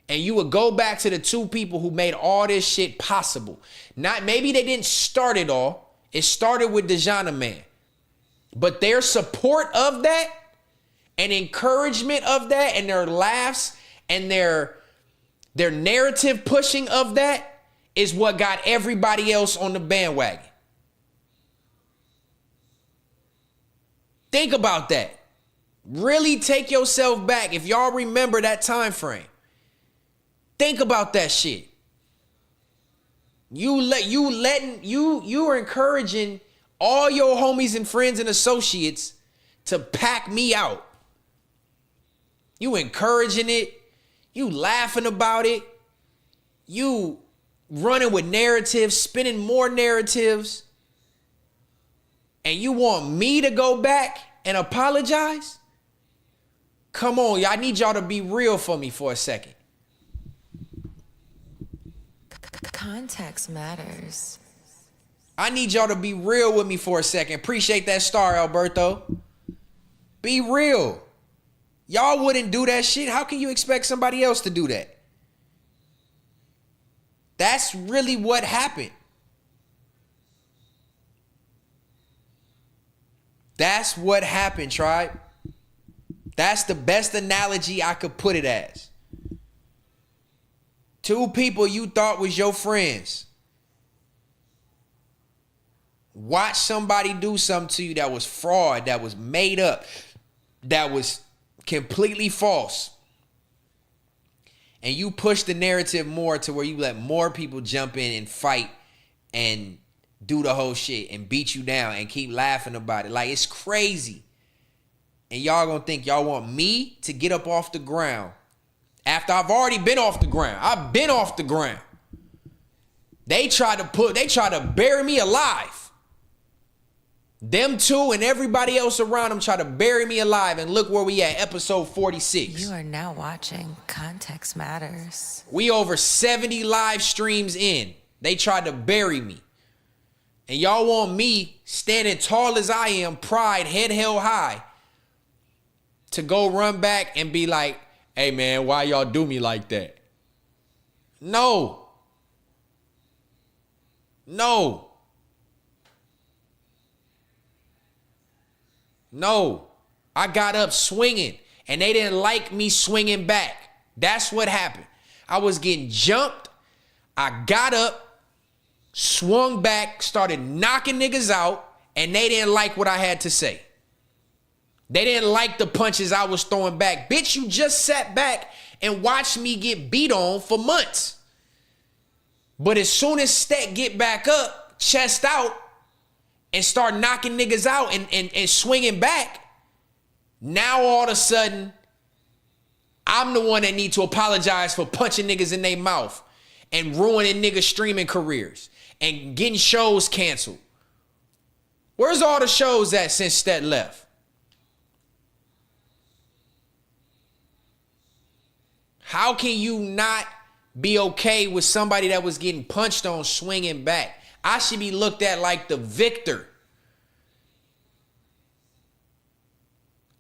and you would go back to the 2 people who made all this shit possible. Maybe they didn't start it all. It started with Dejana Man. But their support of that and encouragement of that and their laughs and their narrative pushing of that is what got everybody else on the bandwagon. Think about that. Really take yourself back. If y'all remember that time frame, think about that shit. You are encouraging all your homies and friends and associates to pack me out. You encouraging it. You laughing about it. You running with narratives, spinning more narratives. And you want me to go back and apologize? Come on, I need y'all to be real for me for a second. Context matters. I need y'all to be real with me for a second. Appreciate that star, Alberto. Be real. Y'all wouldn't do that shit. How can you expect somebody else to do that? That's really what happened. That's what happened, tribe. That's the best analogy I could put it as. Two people you thought was your friends. Watch somebody do something to you that was fraud, that was made up, that was completely false. And you push the narrative more to where you let more people jump in and fight and do the whole shit and beat you down and keep laughing about it. Like, it's crazy. And y'all gonna think y'all want me to get up off the ground after I've already been off the ground. I've been off the ground. They try to bury me alive. Them two and everybody else around them try to bury me alive. And look where we at, episode 46. You are now watching Context Matters. We over 70 live streams in. They tried to bury me. And y'all want me, standing tall as I am, pride, head held high, to go run back and be like, hey man, why y'all do me like that? No. No. No. I got up swinging and they didn't like me swinging back. That's what happened. I was getting jumped. I got up, swung back, started knocking niggas out, and they didn't like what I had to say. They didn't like the punches I was throwing back. Bitch, you just sat back and watched me get beat on for months. But as soon as Stet get back up, chest out, and start knocking niggas out and swinging back, now all of a sudden, I'm the one that need to apologize for punching niggas in their mouth and ruining niggas' streaming careers and getting shows canceled. Where's all the shows at since Stet left? How can you not be okay with somebody that was getting punched on swinging back? I should be looked at like the victor.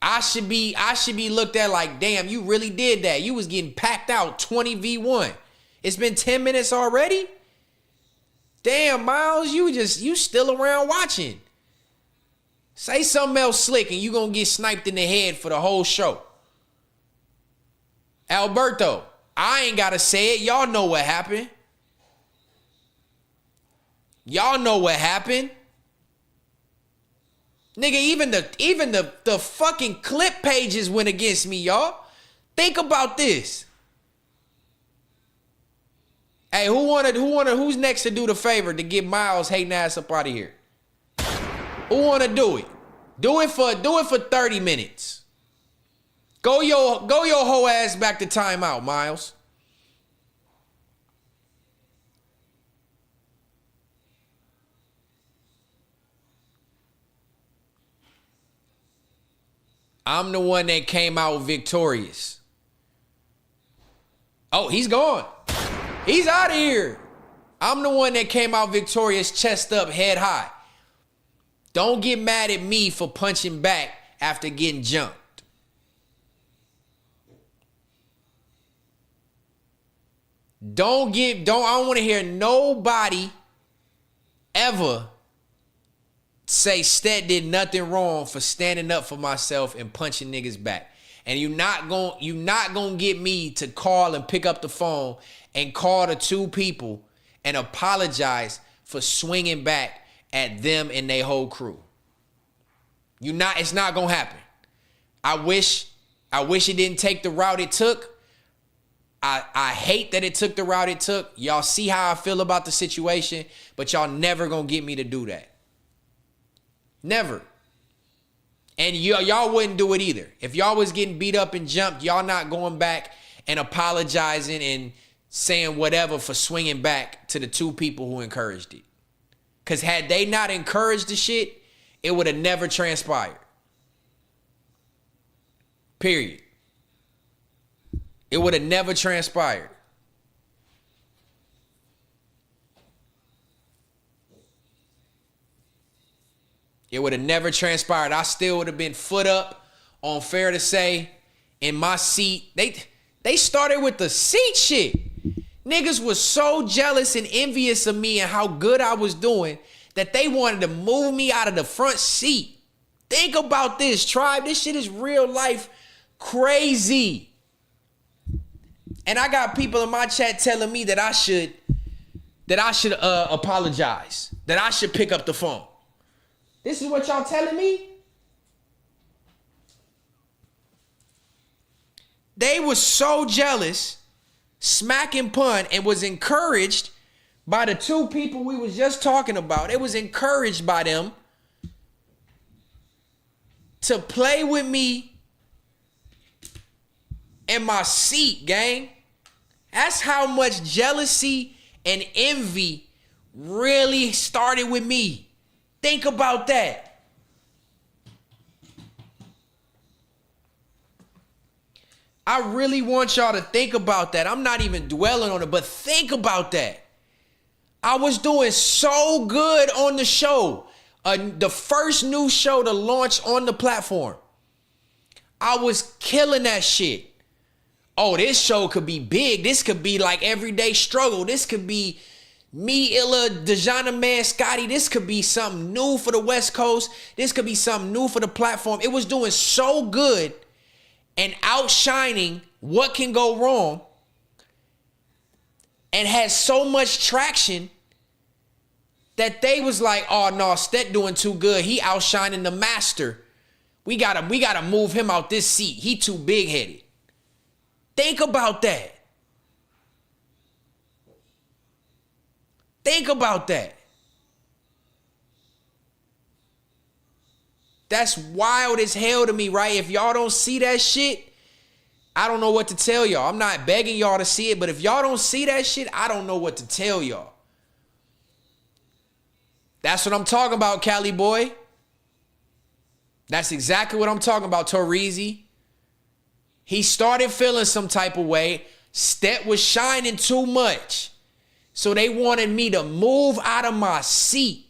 I should be looked at like, damn, you really did that. You was getting packed out 20v1. It's been 10 minutes already? Damn, Miles, you still around watching. Say something else slick and you gonna get sniped in the head for the whole show. Alberto, I ain't gotta say it. Y'all know what happened. Y'all know what happened. Nigga, even the fucking clip pages went against me, y'all. Think about this. Hey, who's next to do the favor to get Miles hating ass up out of here? Who wanna do it? Do it for 30 minutes. Go your whole ass back to timeout, Miles. I'm the one that came out victorious. Oh, he's gone. He's out of here. I'm the one that came out victorious, chest up, head high. Don't get mad at me for punching back after getting jumped. I don't want to hear nobody ever say Stet did nothing wrong for standing up for myself and punching niggas back. And you're not gonna get me to call and pick up the phone and call the two people and apologize for swinging back at them and their whole crew. It's not gonna happen. I wish it didn't take the route it took. I hate that it took the route it took. Y'all see how I feel about the situation, but y'all never gonna get me to do that. Never. And y'all wouldn't do it either. If y'all was getting beat up and jumped, y'all not going back and apologizing and saying whatever for swinging back to the two people who encouraged it. Because had they not encouraged the shit, it would have never transpired. Period. It would have never transpired. It would have never transpired. I still would have been foot up on Fair to Say in my seat. They started with the seat shit. Niggas was so jealous and envious of me and how good I was doing that they wanted to move me out of the front seat. Think about this, tribe. This shit is real life Crazy. And I got people in my chat telling me that I should apologize, that I should pick up the phone. This is what y'all telling me? They was so jealous, smacking pun, and was encouraged by the two people we was just talking about. It was encouraged by them to play with me in my seat, gang. That's how much jealousy and envy really started with me. Think about that. I really want y'all to think about that. I'm not even dwelling on it, but think about that. I was doing so good on the show. The first new show to launch on the platform. I was killing that shit. Oh, this show could be big. This could be like everyday struggle. This could be me, Illa, Dejana Man, Scotty. This could be something new for the West Coast. This could be something new for the platform. It was doing so good and outshining what can go wrong and had so much traction that they was like, oh no, Stet doing too good. He outshining the master. We gotta move him out this seat. He too big-headed. Think about that. Think about that. That's wild as hell to me, right? If y'all don't see that shit, I don't know what to tell y'all. I'm not begging y'all to see it, but if y'all don't see that shit, I don't know what to tell y'all. That's what I'm talking about, Cali boy. That's exactly what I'm talking about, Torizi. He started feeling some type of way. Stet was shining too much. So they wanted me to move out of my seat.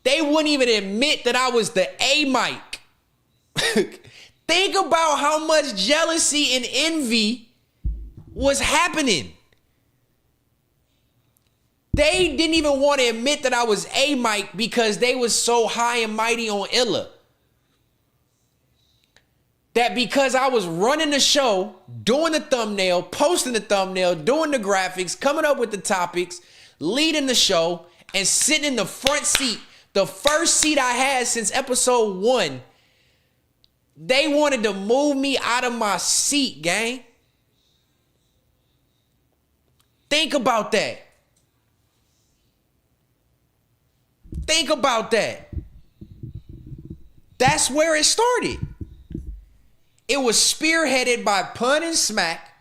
They wouldn't even admit that I was the A mic. Think about how much jealousy and envy was happening. They didn't even want to admit that I was A mic because they was so high and mighty on Illa. That because I was running the show, doing the thumbnail, posting the thumbnail, doing the graphics, coming up with the topics, leading the show, and sitting in the front seat, the first seat I had since episode 1, they wanted to move me out of my seat, gang. Think about that. Think about that. That's where it started. It was spearheaded by Pun and Smack.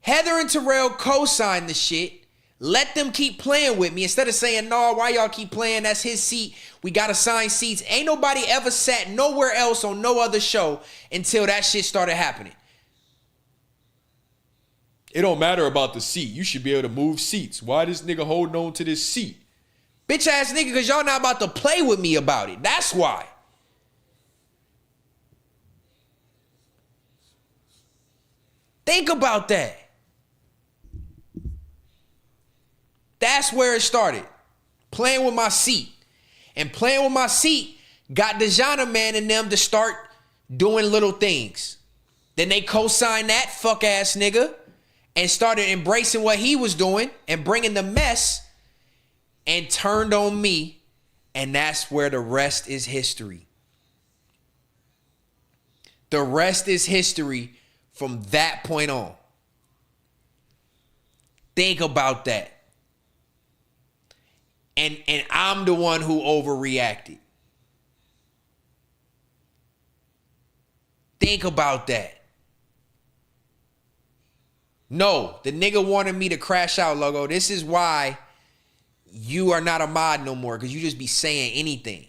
Heather and Terrell co-signed the shit. Let them keep playing with me. Instead of saying, no, why y'all keep playing? That's his seat. We got assigned seats. Ain't nobody ever sat nowhere else on no other show until that shit started happening. It don't matter about the seat. You should be able to move seats. Why this nigga holding on to this seat? Bitch ass nigga, because y'all not about to play with me about it. That's why. Think about that. That's where it started. Playing with my seat. And playing with my seat got Dejana Man and them to start doing little things. Then they co-signed that fuck ass nigga and started embracing what he was doing and bringing the mess and turned on me. And that's where the rest is history. The rest is history from that point on. Think about that. And I'm the one who overreacted. Think about that. No, the nigga wanted me to crash out, Logo. This is why you are not a mod no more, because you just be saying anything.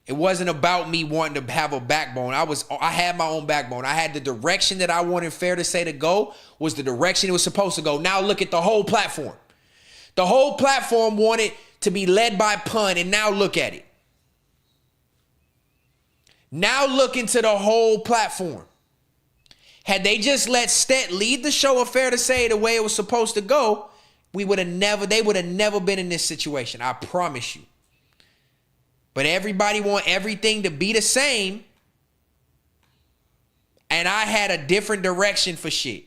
It wasn't about me wanting to have a backbone. I had my own backbone. I had the direction that I wanted Fair to Say to go was the direction it was supposed to go. Now look at the whole platform. The whole platform wanted to be led by Pun, and now look at it. Now look into the whole platform. Had they just let Stet lead the show of Fair to Say the way it was supposed to go, they would have never been in this situation. I promise you. But everybody want everything to be the same. And I had a different direction for shit.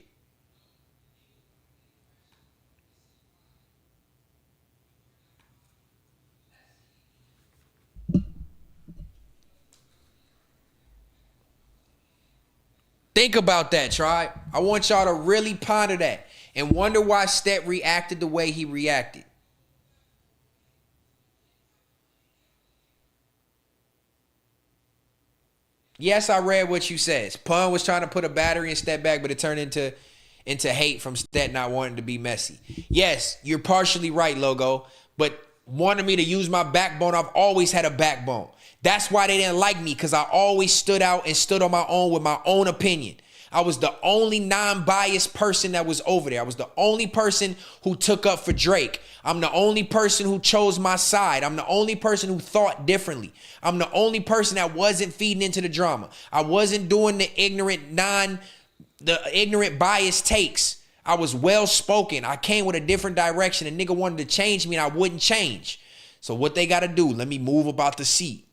Think about that, tribe. I want y'all to really ponder that and wonder why Stet reacted the way he reacted. Yes, I read what you said. Pun was trying to put a battery in Stet back, but it turned into hate from Stet not wanting to be messy. Yes, you're partially right, Logo, but wanting me to use my backbone, I've always had a backbone. That's why they didn't like me, because I always stood out and stood on my own with my own opinion. I was the only non-biased person that was over there. I was the only person who took up for Drake. I'm the only person who chose my side. I'm the only person who thought differently. I'm the only person that wasn't feeding into the drama. I wasn't doing the ignorant biased takes. I was well-spoken. I came with a different direction. A nigga wanted to change me and I wouldn't change. So what they got to do, let me move about the seat.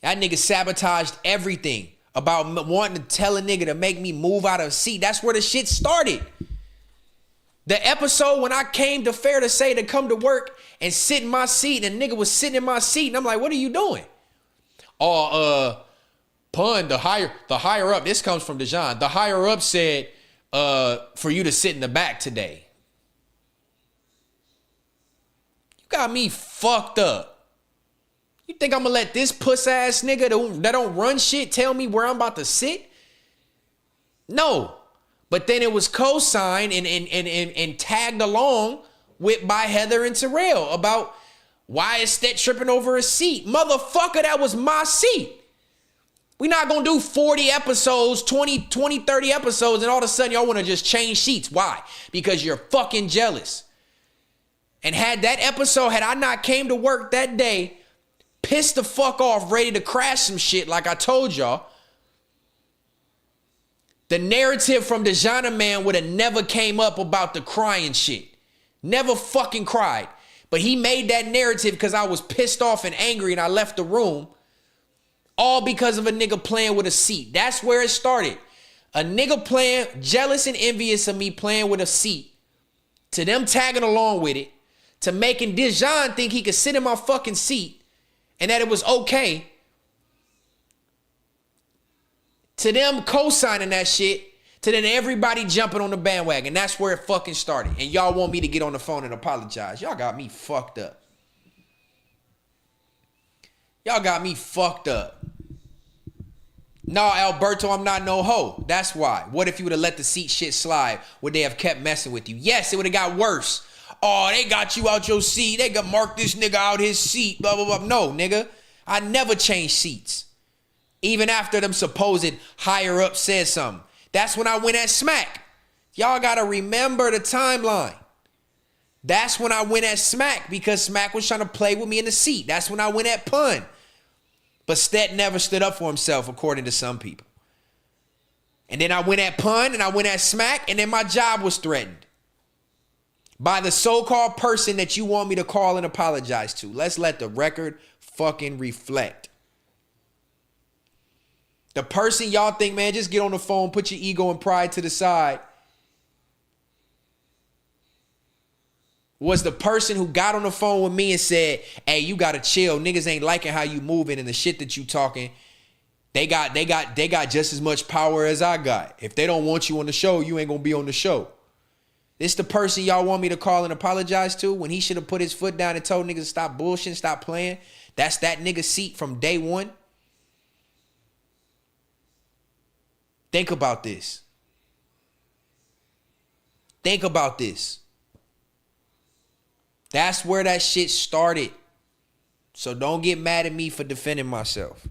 That nigga sabotaged everything about wanting to tell a nigga to make me move out of a seat. That's where the shit started. The episode when I came to Fair to Say to come to work and sit in my seat, and a nigga was sitting in my seat, and I'm like, what are you doing? Oh, Pun, the higher up, this comes from Dejan. The higher up said, for you to sit in the back today. You got me fucked up. You think I'm gonna let this puss ass nigga that don't run shit tell me where I'm about to sit? No. But then it was co-signed and tagged along with by Heather and Terrell about why is Stet tripping over a seat? Motherfucker, that was my seat. We're not gonna do 40 episodes, 20, 30 episodes, and all of a sudden y'all wanna just change seats. Why? Because you're fucking jealous. And had I not came to work that day, pissed the fuck off, ready to crash some shit like I told y'all, the narrative from Dejana Man would have never came up about the crying shit. Never fucking cried. But he made that narrative because I was pissed off and angry and I left the room. All because of a nigga playing with a seat. That's where it started. A nigga playing, jealous and envious of me playing with a seat. To them tagging along with it. To making Dejan think he could sit in my fucking seat. And that it was okay. To them co-signing that shit. To then everybody jumping on the bandwagon. That's where it fucking started. And y'all want me to get on the phone and apologize. Y'all got me fucked up. Y'all got me fucked up. No, Alberto, I'm not no hoe. That's why. What if you would have let the seat shit slide? Would they have kept messing with you? Yes, it would have got worse. Oh, they got you out your seat. They got marked this nigga out his seat. Blah, blah, blah. No, nigga. I never changed seats. Even after them supposed higher up said something. That's when I went at Smack. Y'all got to remember the timeline. That's when I went at Smack because Smack was trying to play with me in the seat. That's when I went at Pun. But Stet never stood up for himself, according to some people. And then I went at Pun and I went at Smack, and then my job was threatened by the so-called person that you want me to call and apologize to. Let's let the record fucking reflect. The person y'all think, man, just get on the phone, put your ego and pride to the side, was the person who got on the phone with me and said, hey, you gotta chill. Niggas ain't liking how you moving and the shit that you talking. They got just as much power as I got. If they don't want you on the show, you ain't gonna be on the show. This the person y'all want me to call and apologize to when he should have put his foot down and told niggas to stop bullshitting, stop playing. That's that nigga's seat from day one. Think about this. Think about this. That's where that shit started. So don't get mad at me for defending myself.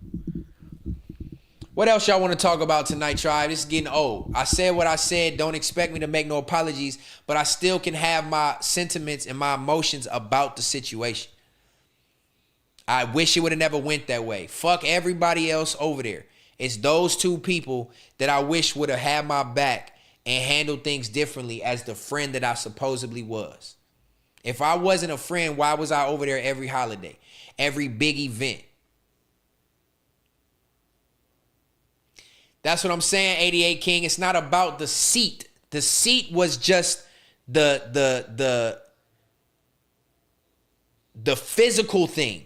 What else y'all want to talk about tonight, tribe? This is getting old. I said what I said. Don't expect me to make no apologies, but I still can have my sentiments and my emotions about the situation. I wish it would have never went that way. Fuck everybody else over there. It's those two people that I wish would have had my back and handled things differently as the friend that I supposedly was. If I wasn't a friend, why was I over there every holiday, every big event? That's what I'm saying, 88 King. It's not about the seat. The seat was just the physical thing.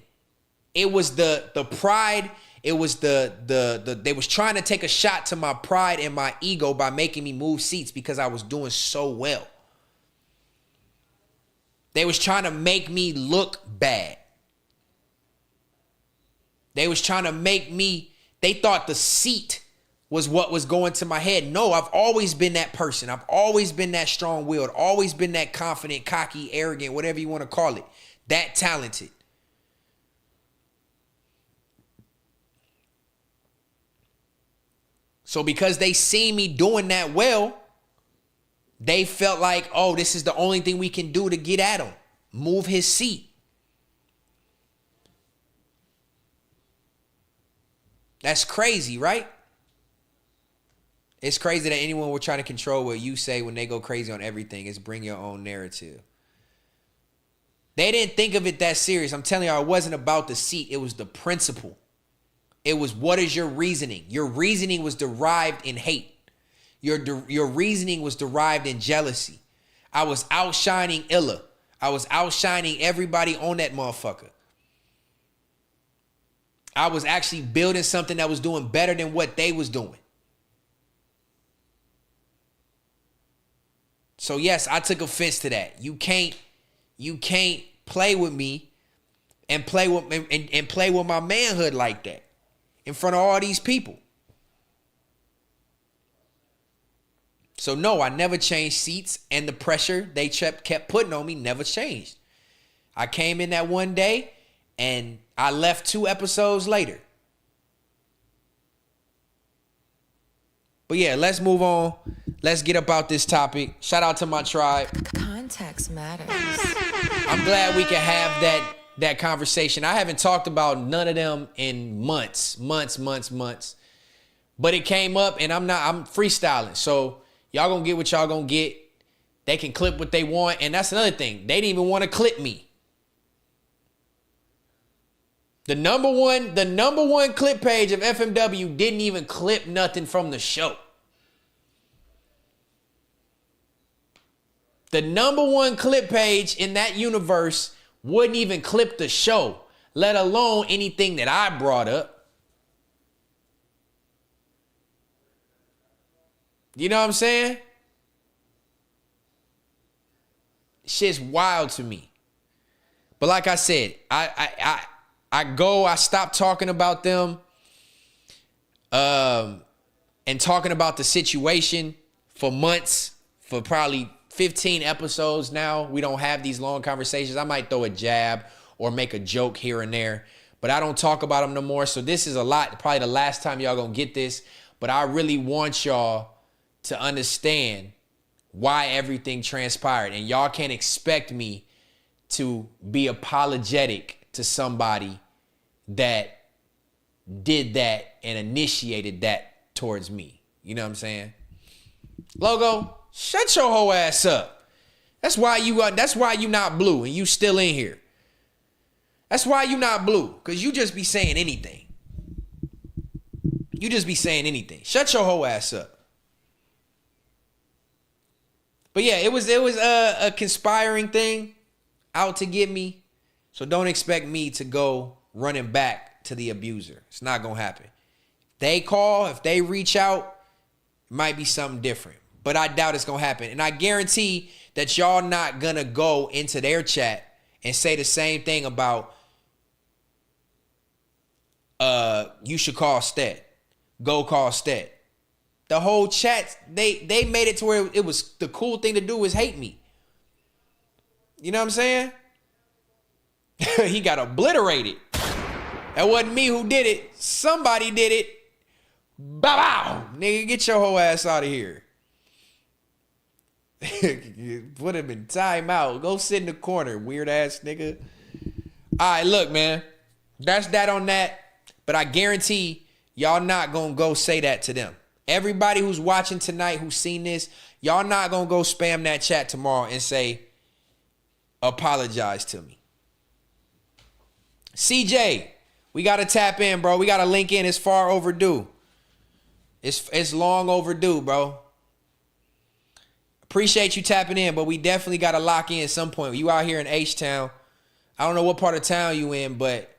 It was the pride. It was the they was trying to take a shot to my pride and my ego by making me move seats because I was doing so well. They was trying to make me look bad. They was trying to make me, they thought the seat was what was going to my head. No, I've always been that person. I've always been that strong-willed, always been that confident, cocky, arrogant, whatever you want to call it, that talented. So because they see me doing that well, they felt like, oh, this is the only thing we can do to get at him. Move his seat. That's crazy, right? It's crazy that anyone will try to control what you say when they go crazy on everything. It's bring your own narrative. They didn't think of it that serious. I'm telling you, it wasn't about the seat. It was the principle. It was, what is your reasoning? Your reasoning was derived in hate. Your reasoning was derived in jealousy. I was outshining Illa. I was outshining everybody on that motherfucker. I was actually building something that was doing better than what they was doing. So yes, I took offense to that. You can't play with me and play with my manhood like that in front of all these people. So no, I never changed seats, and the pressure they kept putting on me never changed. I came in that one day and I left 2 episodes later. But yeah, let's move on. Let's get about this topic. Shout out to my tribe. Context matters. I'm glad we can have that conversation. I haven't talked about none of them in months. But it came up and I'm freestyling. So y'all gonna get what y'all gonna get. They can clip what they want. And that's another thing. They didn't even want to clip me. The number one clip page of FMW didn't even clip nothing from the show. The number one clip page in that universe wouldn't even clip the show, let alone anything that I brought up. You know what I'm saying? Shit's wild to me. But like I said, I stop talking about them and talking about the situation for months, for probably 15 episodes now. We don't have these long conversations. I might throw a jab or make a joke here and there, but I don't talk about them no more. So this is probably the last time y'all gonna get this, but I really want y'all to understand why everything transpired. And y'all can't expect me to be apologetic to somebody that did that and initiated that towards me. You know what I'm saying? Logo, shut your whole ass up. That's why you not blue and you still in here. That's why you not blue, because you just be saying anything. You just be saying anything. Shut your whole ass up. But yeah, it was a conspiring thing out to get me. So don't expect me to go running back to the abuser. It's not going to happen. If they reach out, it might be something different. But I doubt it's going to happen. And I guarantee that y'all not going to go into their chat and say the same thing about you should call Stet. Go call Stet. The whole chat, they made it to where it was the cool thing to do was hate me. You know what I'm saying? He got obliterated. That wasn't me who did it. Somebody did it. Bow bow. Nigga, get your whole ass out of here. Put him in timeout. Go sit in the corner, weird ass nigga. All right, look, man. That's that on that. But I guarantee y'all not gonna go say that to them. Everybody who's watching tonight who's seen this, y'all not gonna go spam that chat tomorrow and say, apologize to me. CJ, we got to tap in, bro. We got to link in. It's far overdue. It's long overdue, bro. Appreciate you tapping in, but we definitely got to lock in at some point. You out here in H-Town. I don't know what part of town you in, but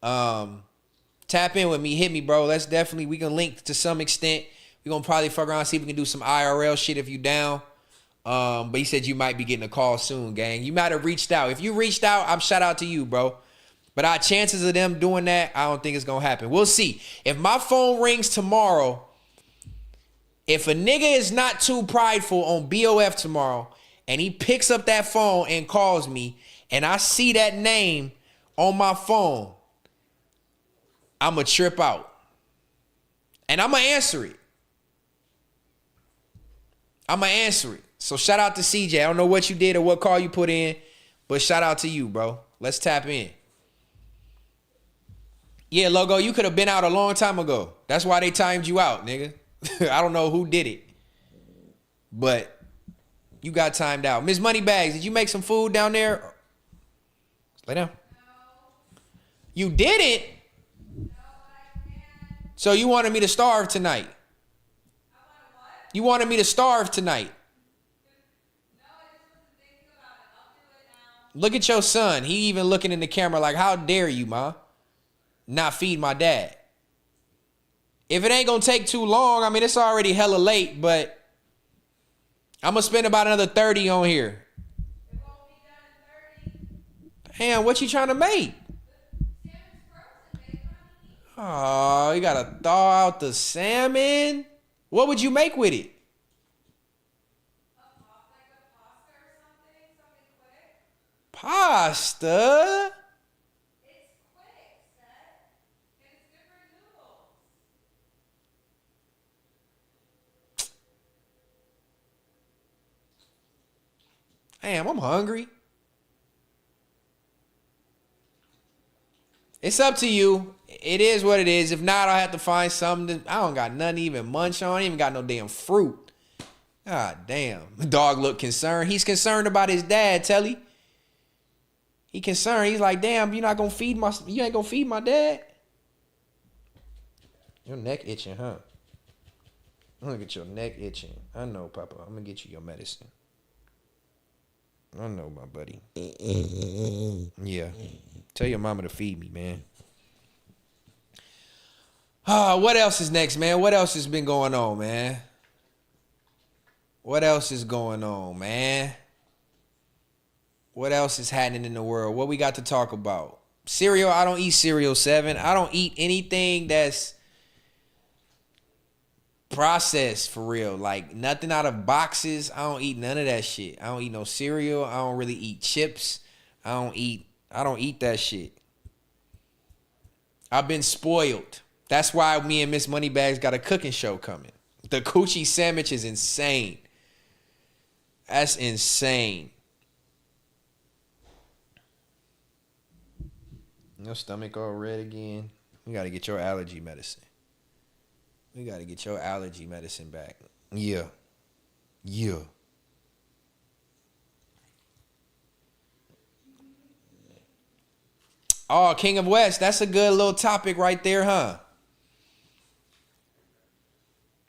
tap in with me. Hit me, bro. We can link to some extent. We're going to probably fuck around, see if we can do some IRL shit if you down. But he said you might be getting a call soon, gang. You might have reached out. If you reached out, I'm shout out to you, bro. But our chances of them doing that, I don't think it's going to happen. We'll see. If my phone rings tomorrow, if a nigga is not too prideful on BOF tomorrow and he picks up that phone and calls me and I see that name on my phone, I'm going to trip out. And I'm going to answer it. So shout out to CJ. I don't know what you did or what call you put in, but shout out to you, bro. Let's tap in. Yeah, Logo, you could have been out a long time ago. That's why they timed you out, nigga. I don't know who did it, but you got timed out. Miss Moneybags, did you make some food down there? Lay down. No. You didn't? No, I can't. So you wanted me to starve tonight? I wanted what? You wanted me to starve tonight? No, I just wasn't thinking about it. I'll do it now. Look at your son. He even looking in the camera like, how dare you, ma? Not feed my dad. If it ain't gonna take too long, I mean, it's already hella late, but I'm gonna spend about another 30 on here. It won't be done in 30. Damn, what you trying to make? The salmon's frozen, babe. Oh, you gotta thaw out the salmon? What would you make with it? Like a pasta or something quick. Pasta? Damn, I'm hungry. It's up to you. It is what it is. If not, I'll have to find something. I don't got nothing to even munch on. I ain't even got no damn fruit. God damn. The dog look concerned. He's concerned about his dad, Telly. He concerned. He's like, damn, you ain't gonna feed my dad? Your neck itching, huh? Look at your neck itching. I know, Papa. I'm gonna get you your medicine. I know, my buddy. Yeah. Tell your mama to feed me, man. What else is next, man? What else has been going on, man? What else is going on, man? What else is happening in the world? What we got to talk about? Cereal, I don't eat cereal, 7. I don't eat anything that's processed for real. Like nothing out of boxes. I don't eat none of that shit. I don't eat no cereal. I don't really eat chips. I don't eat that shit. I've been spoiled. That's why me and Miss Moneybags got a cooking show coming. The coochie sandwich is insane. That's insane. Your stomach all red again. We got to get your allergy medicine. We got to get your allergy medicine back. Yeah. Yeah. Oh, King of West. That's a good little topic right there, huh?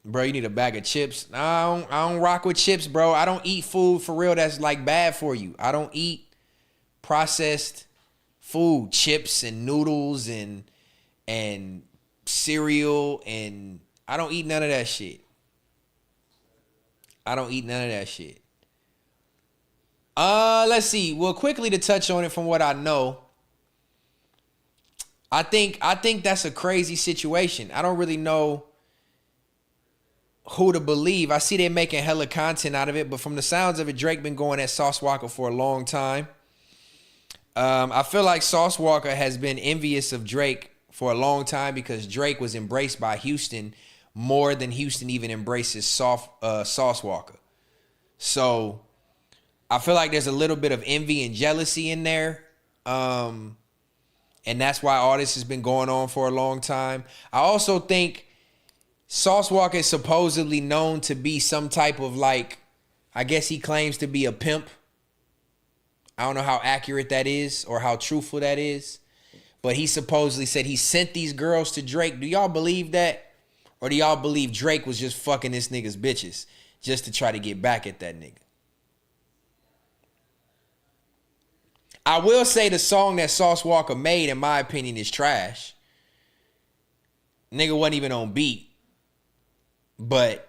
Bro, you need a bag of chips. I don't rock with chips, bro. I don't eat food for real that's like bad for you. I don't eat processed food, chips and noodles and cereal, and I don't eat none of that shit. Let's see. Well, quickly to touch on it from what I know, I think that's a crazy situation. I don't really know who to believe. I see they're making hella content out of it, but from the sounds of it, Drake been going at Sauce Walker for a long time. I feel like Sauce Walker has been envious of Drake for a long time because Drake was embraced by Houston more than Houston even embraces Sauce Walker. So I feel like there's a little bit of envy and jealousy in there. And that's why all this has been going on for a long time. I also think Sauce Walker is supposedly known to be some type of like, I guess he claims to be a pimp. I don't know how accurate that is or how truthful that is. But he supposedly said he sent these girls to Drake. Do y'all believe that? Or do y'all believe Drake was just fucking this nigga's bitches just to try to get back at that nigga? I will say the song that Sauce Walker made, in my opinion, is trash. Nigga wasn't even on beat. But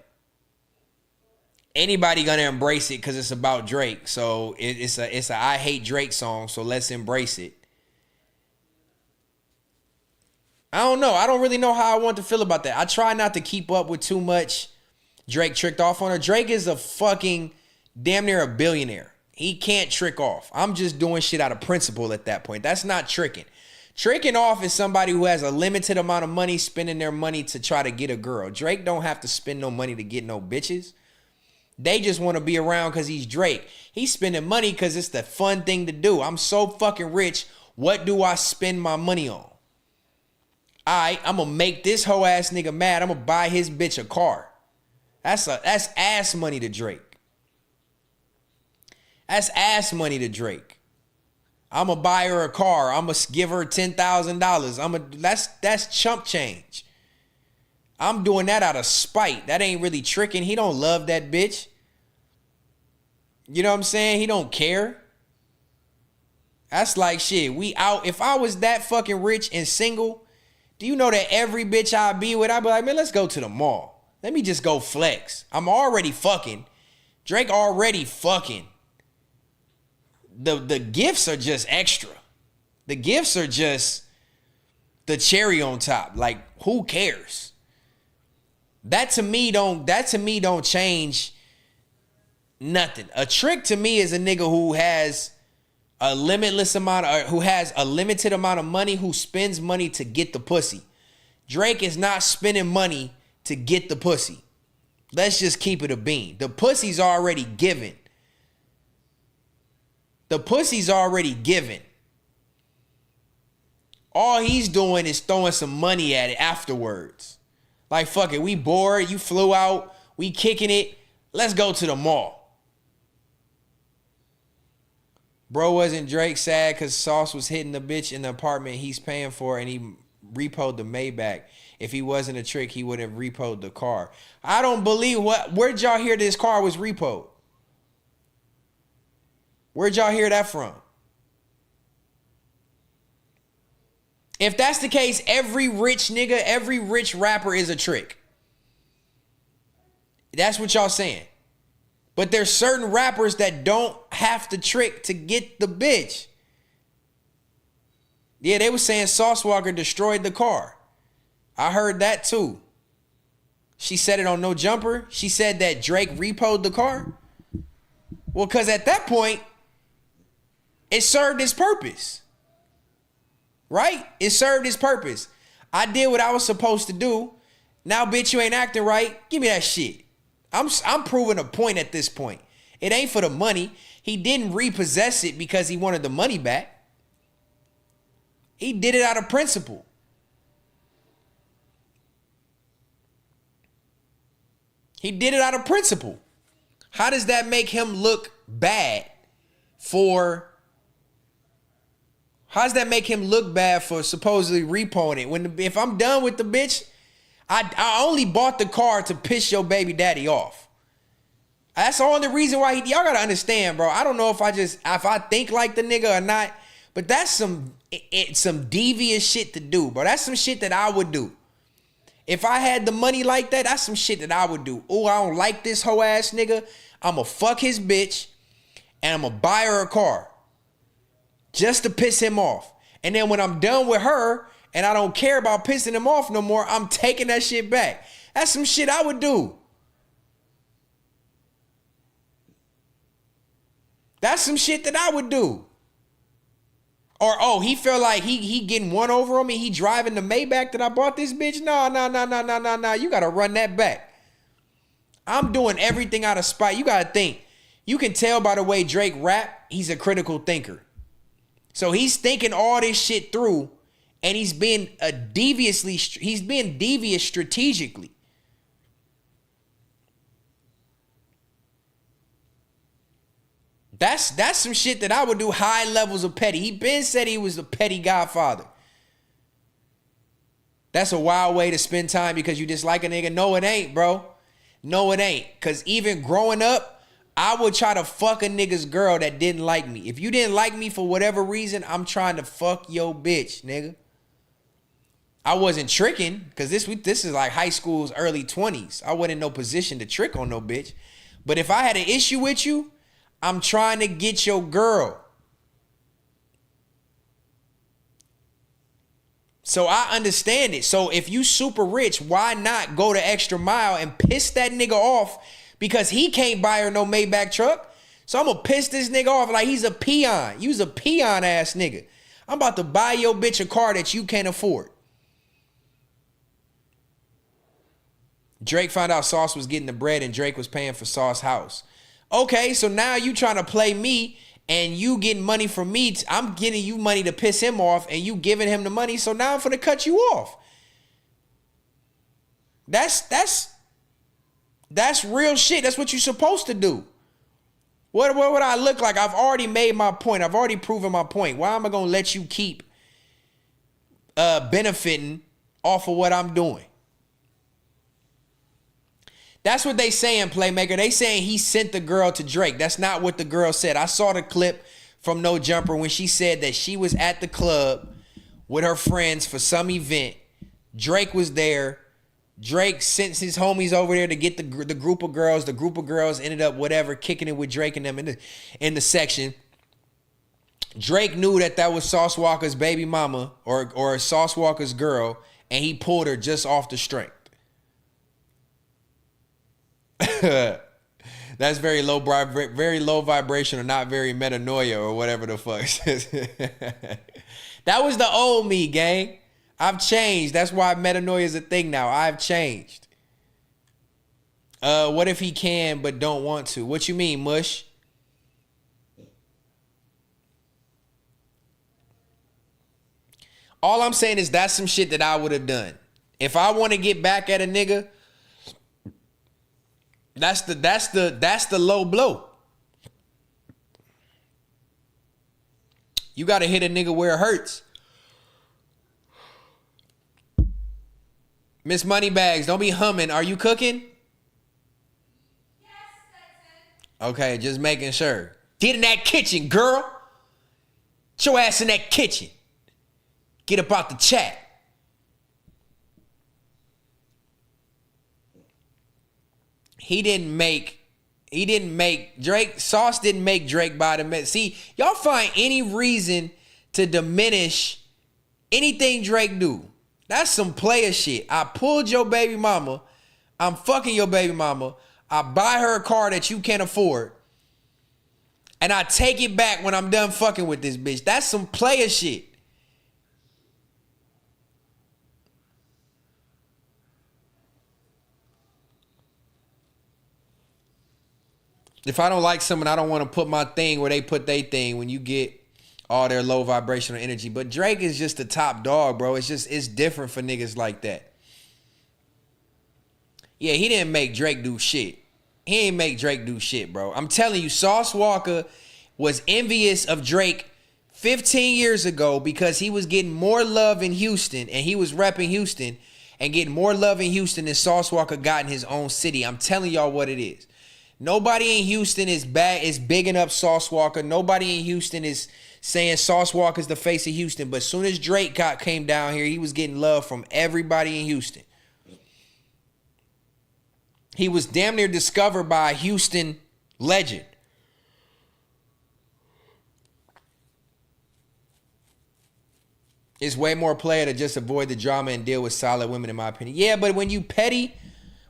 anybody gonna embrace it because it's about Drake. So it's a I hate Drake song, so let's embrace it. I don't know. I don't really know how I want to feel about that. I try not to keep up with too much Drake tricked off on her. Drake is a fucking damn near a billionaire. He can't trick off. I'm just doing shit out of principle at that point. That's not tricking. Tricking off is somebody who has a limited amount of money spending their money to try to get a girl. Drake don't have to spend no money to get no bitches. They just want to be around because he's Drake. He's spending money because it's the fun thing to do. I'm so fucking rich. What do I spend my money on? Alright, I'm gonna make this hoe ass nigga mad. I'm gonna buy his bitch a car. That's ass money to Drake. That's ass money to Drake. I'm gonna buy her a car. I'm gonna give her $10,000. That's chump change. I'm doing that out of spite. That ain't really tricking. He don't love that bitch. You know what I'm saying? He don't care. That's like shit. We out. If I was that fucking rich and single, do you know that every bitch I be with, I'd be like, man, let's go to the mall. Let me just go flex. I'm already fucking. Drake already fucking. The gifts are just extra. The gifts are just the cherry on top. Like, who cares? That to me don't change nothing. A trick to me is a nigga who has a limitless amount of, who has a limited amount of money, who spends money to get the pussy. Drake is not spending money to get the pussy. Let's just keep it a bean. The pussy's already given. The pussy's already given. All he's doing is throwing some money at it afterwards. Like, fuck it, we bored, you flew out, we kicking it, let's go to the mall. Bro, wasn't Drake sad because Sauce was hitting the bitch in the apartment he's paying for and he repoed the Maybach? If he wasn't a trick, he would have repoed the car. I don't believe where'd y'all hear this car was repoed? Where'd y'all hear that from? If that's the case, every rich nigga, every rich rapper is a trick. That's what y'all saying. But there's certain rappers that don't have to trick to get the bitch. Yeah, they were saying Sauce Walker destroyed the car. I heard that too. She said it on No Jumper. She said that Drake repoed the car. Well, because at that point, it served its purpose. Right? It served its purpose. I did what I was supposed to do. Now, bitch, you ain't acting right. Give me that shit. I'm proving a point at this point. It ain't for the money. He didn't repossess it because he wanted the money back. He did it out of principle. How does that make him look bad for supposedly repoing it? If I'm done with the bitch, I only bought the car to piss your baby daddy off. That's the only reason why y'all gotta understand, bro. I don't know if I think like the nigga or not, but that's some devious shit to do, bro. That's some shit that I would do. If I had the money like that, that's some shit that I would do. Oh, I don't like this hoe ass nigga. I'ma fuck his bitch and I'ma buy her a car just to piss him off. And then when I'm done with her and I don't care about pissing him off no more, I'm taking that shit back. That's some shit I would do. That's some shit that I would do. Or, oh, he felt like he getting one over on me. He driving the Maybach that I bought this bitch. No. You got to run that back. I'm doing everything out of spite. You got to think. You can tell by the way Drake rap, he's a critical thinker. So he's thinking all this shit through, and he's being devious strategically. That's some shit that I would do. High levels of petty. He been said he was the petty godfather. That's a wild way to spend time because you dislike a nigga. No, it ain't, bro. No, it ain't. Because even growing up, I would try to fuck a nigga's girl that didn't like me. If you didn't like me for whatever reason, I'm trying to fuck your bitch, nigga. I wasn't tricking because this is like high school's early 20s. I wasn't in no position to trick on no bitch. But if I had an issue with you, I'm trying to get your girl. So I understand it. So if you super rich, why not go the extra mile and piss that nigga off because he can't buy her no Maybach truck? So I'm gonna piss this nigga off like he's a peon. You's a peon ass nigga. I'm about to buy your bitch a car that you can't afford. Drake found out Sauce was getting the bread and Drake was paying for Sauce's house. Okay, so now you trying to play me and you getting money from me. I'm getting you money to piss him off and you giving him the money. So now I'm finna cut you off. That's real shit. That's what you're supposed to do. What would I look like? I've already made my point. I've already proven my point. Why am I gonna let you keep benefiting off of what I'm doing? That's what they saying, Playmaker. They saying he sent the girl to Drake. That's not what the girl said. I saw the clip from No Jumper when she said that she was at the club with her friends for some event. Drake was there. Drake sent his homies over there to get the group of girls. The group of girls ended up whatever kicking it with Drake and them in the section. Drake knew that was Sauce Walker's baby mama or Sauce Walker's girl, and he pulled her just off the strength. That's very low vibration or not very metanoia or whatever the fuck. That was the old me, gang. I've changed. That's why metanoia is a thing now. I've changed. What if he can but don't want to? What you mean, Mush? All I'm saying is that's some shit that I would have done. If I want to get back at a nigga, that's the low blow. You got to hit a nigga where it hurts. Miss Moneybags, don't be humming. Are you cooking? Yes, Stetsen. Okay, just making sure. Get in that kitchen, girl. Get your ass in that kitchen. Get up out the chat. Sauce didn't make Drake buy the mess. See, y'all find any reason to diminish anything Drake do. That's some player shit. I pulled your baby mama. I'm fucking your baby mama. I buy her a car that you can't afford. And I take it back when I'm done fucking with this bitch. That's some player shit. If I don't like someone, I don't want to put my thing where they put their thing when you get all their low vibrational energy. But Drake is just the top dog, bro. It's different for niggas like that. Yeah, he didn't make Drake do shit. He ain't make Drake do shit, bro. I'm telling you, Sauce Walker was envious of Drake 15 years ago because he was getting more love in Houston and he was repping Houston and getting more love in Houston than Sauce Walker got in his own city. I'm telling y'all what it is. Nobody in Houston is bigging up Sauce Walker. Nobody in Houston is saying Sauce Walker's the face of Houston. But as soon as Drake came down here, he was getting love from everybody in Houston. He was damn near discovered by a Houston legend. It's way more player to just avoid the drama and deal with solid women, in my opinion. Yeah, but when you petty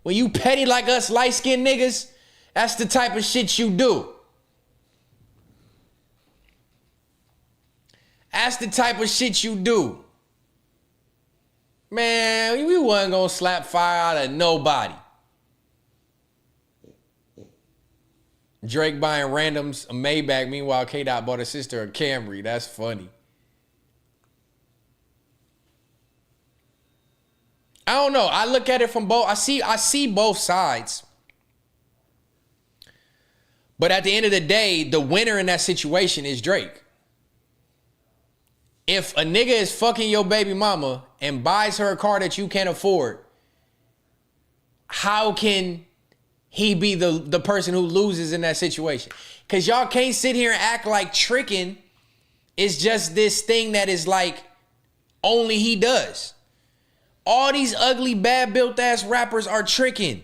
like us light-skinned niggas, that's the type of shit you do. That's the type of shit you do. Man, we wasn't gonna slap fire out of nobody. Drake buying randoms a Maybach, meanwhile K-Dot bought his sister a Camry. That's funny. I don't know. I look at it from both. I see both sides. But at the end of the day, the winner in that situation is Drake. If a nigga is fucking your baby mama and buys her a car that you can't afford, how can he be the person who loses in that situation? Because y'all can't sit here and act like tricking is just this thing that is like only he does. All these ugly, bad built ass rappers are tricking.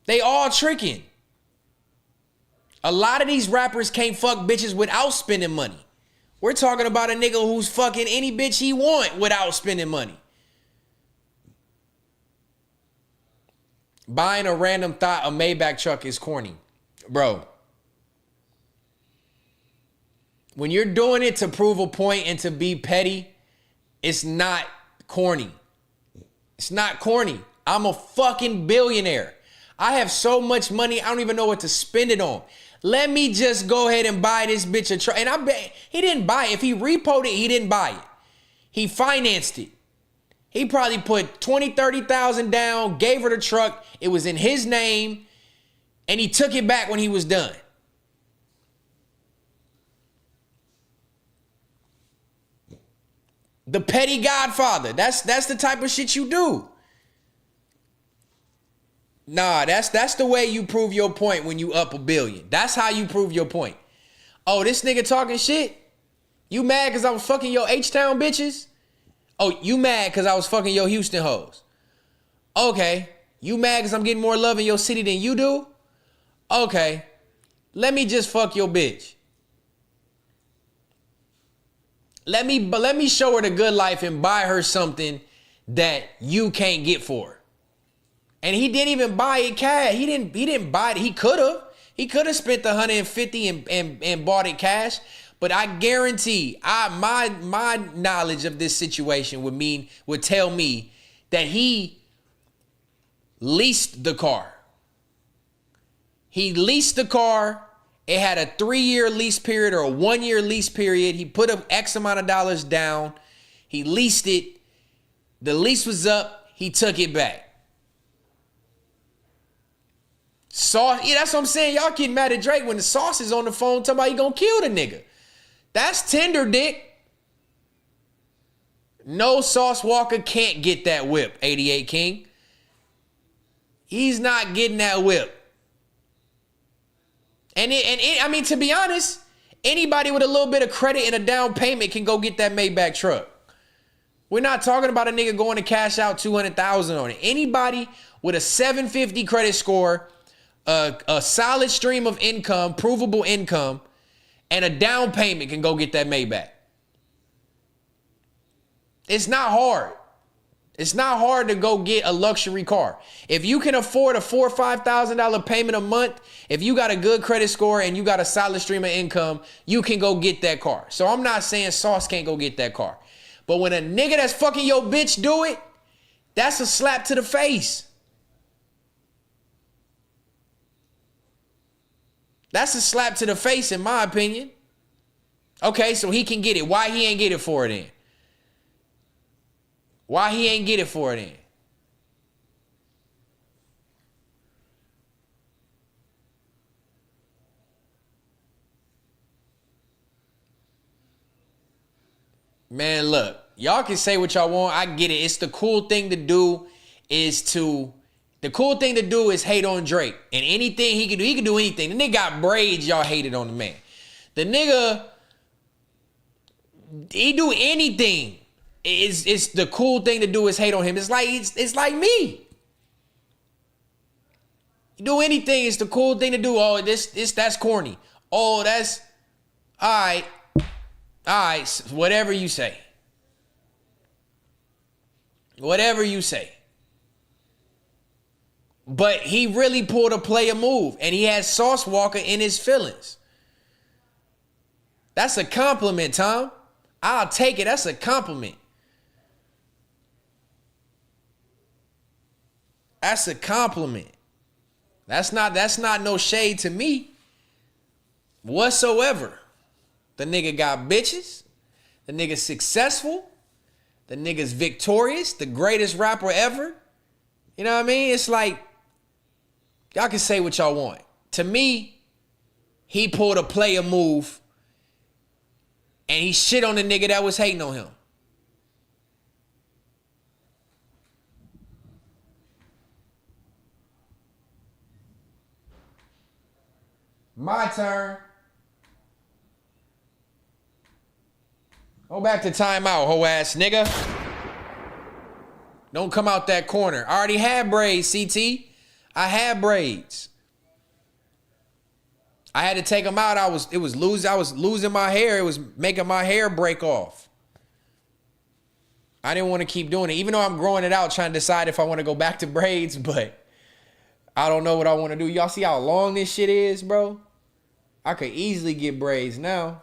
They all tricking. A lot of these rappers can't fuck bitches without spending money. We're talking about a nigga who's fucking any bitch he want without spending money. Buying a random thought a Maybach truck is corny. Bro. When you're doing it to prove a point and to be petty, it's not corny. It's not corny. I'm a fucking billionaire. I have so much money, I don't even know what to spend it on. Let me just go ahead and buy this bitch a truck. And I bet he didn't buy it. If he repoed it, he didn't buy it. He financed it. He probably put 20, 30,000 down, gave her the truck. It was in his name, and he took it back when he was done. The petty godfather. That's the type of shit you do. Nah, that's the way you prove your point when you up $1 billion. That's how you prove your point. Oh, this nigga talking shit? You mad because I was fucking your H-Town bitches? Oh, you mad because I was fucking your Houston hoes? Okay. You mad because I'm getting more love in your city than you do? Okay. Let me just fuck your bitch. Let me show her the good life and buy her something that you can't get for her. And he didn't even buy it cash. He didn't buy it. He could have. He could have spent the $150 and bought it cash. But I guarantee my knowledge of this situation would tell me that he leased the car. He leased the car. It had a 3-year lease period or a 1-year lease period. He put up X amount of dollars down. He leased it. The lease was up. He took it back. Sauce, yeah, that's what I'm saying. Y'all getting mad at Drake when the Sauce is on the phone talking about he gonna kill the nigga. That's tender dick. No, Sauce Walker can't get that whip, 88 King. He's not getting that whip. And I mean, to be honest, anybody with a little bit of credit and a down payment can go get that Maybach truck. We're not talking about a nigga going to cash out $200,000 on it. Anybody with a 750 credit score, a solid stream of income, provable income, and a down payment can go get that Maybach. It's not hard. It's not hard to go get a luxury car. If you can afford a $4,000 or $5,000 payment a month, if you got a good credit score and you got a solid stream of income, you can go get that car. So I'm not saying Sauce can't go get that car. But when a nigga that's fucking your bitch do it, that's a slap to the face. That's a slap to the face, in my opinion. Okay, so he can get it. Why he ain't get it for it then? Why he ain't get it for it then? Man, look, y'all can say what y'all want. I get it. It's the cool thing to do the cool thing to do is hate on Drake. And anything he can do anything. The nigga got braids, y'all hated on the man. The nigga, he do anything. It's the cool thing to do is hate on him. It's like me. You do anything, it's the cool thing to do. Oh, that's corny. Oh, that's all right, whatever you say. Whatever you say. But he really pulled a player move, and he had Sauce Walker in his feelings. That's a compliment, Tom. I'll take it. That's a compliment. That's a compliment. That's not no shade to me whatsoever. The nigga got bitches. The nigga's successful. The nigga's victorious. The greatest rapper ever. You know what I mean? It's like, y'all can say what y'all want. To me, he pulled a player move and he shit on the nigga that was hating on him. My turn. Go back to timeout, hoe ass nigga. Don't come out that corner. I already had braids, CT. I had braids. I had to take them out. I was losing my hair. It was making my hair break off. I didn't want to keep doing it. Even though I'm growing it out, trying to decide if I want to go back to braids, but I don't know what I want to do. Y'all see how long this shit is, bro? I could easily get braids now.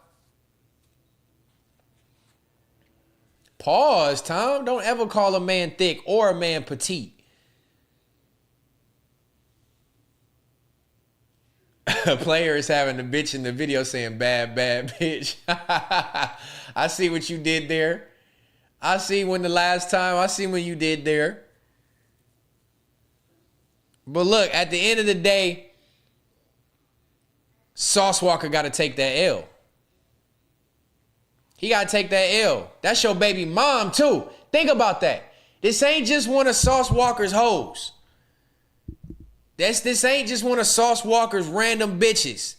Pause, Tom. Don't ever call a man thick or a man petite. A player is having a bitch in the video saying bad, bad bitch. I see what you did there. I see when you did there. But look, at the end of the day, Sauce Walker got to take that L. He got to take that L. That's your baby mom, too. Think about that. This ain't just one of Sauce Walker's hoes. This ain't just one of Sauce Walker's random bitches.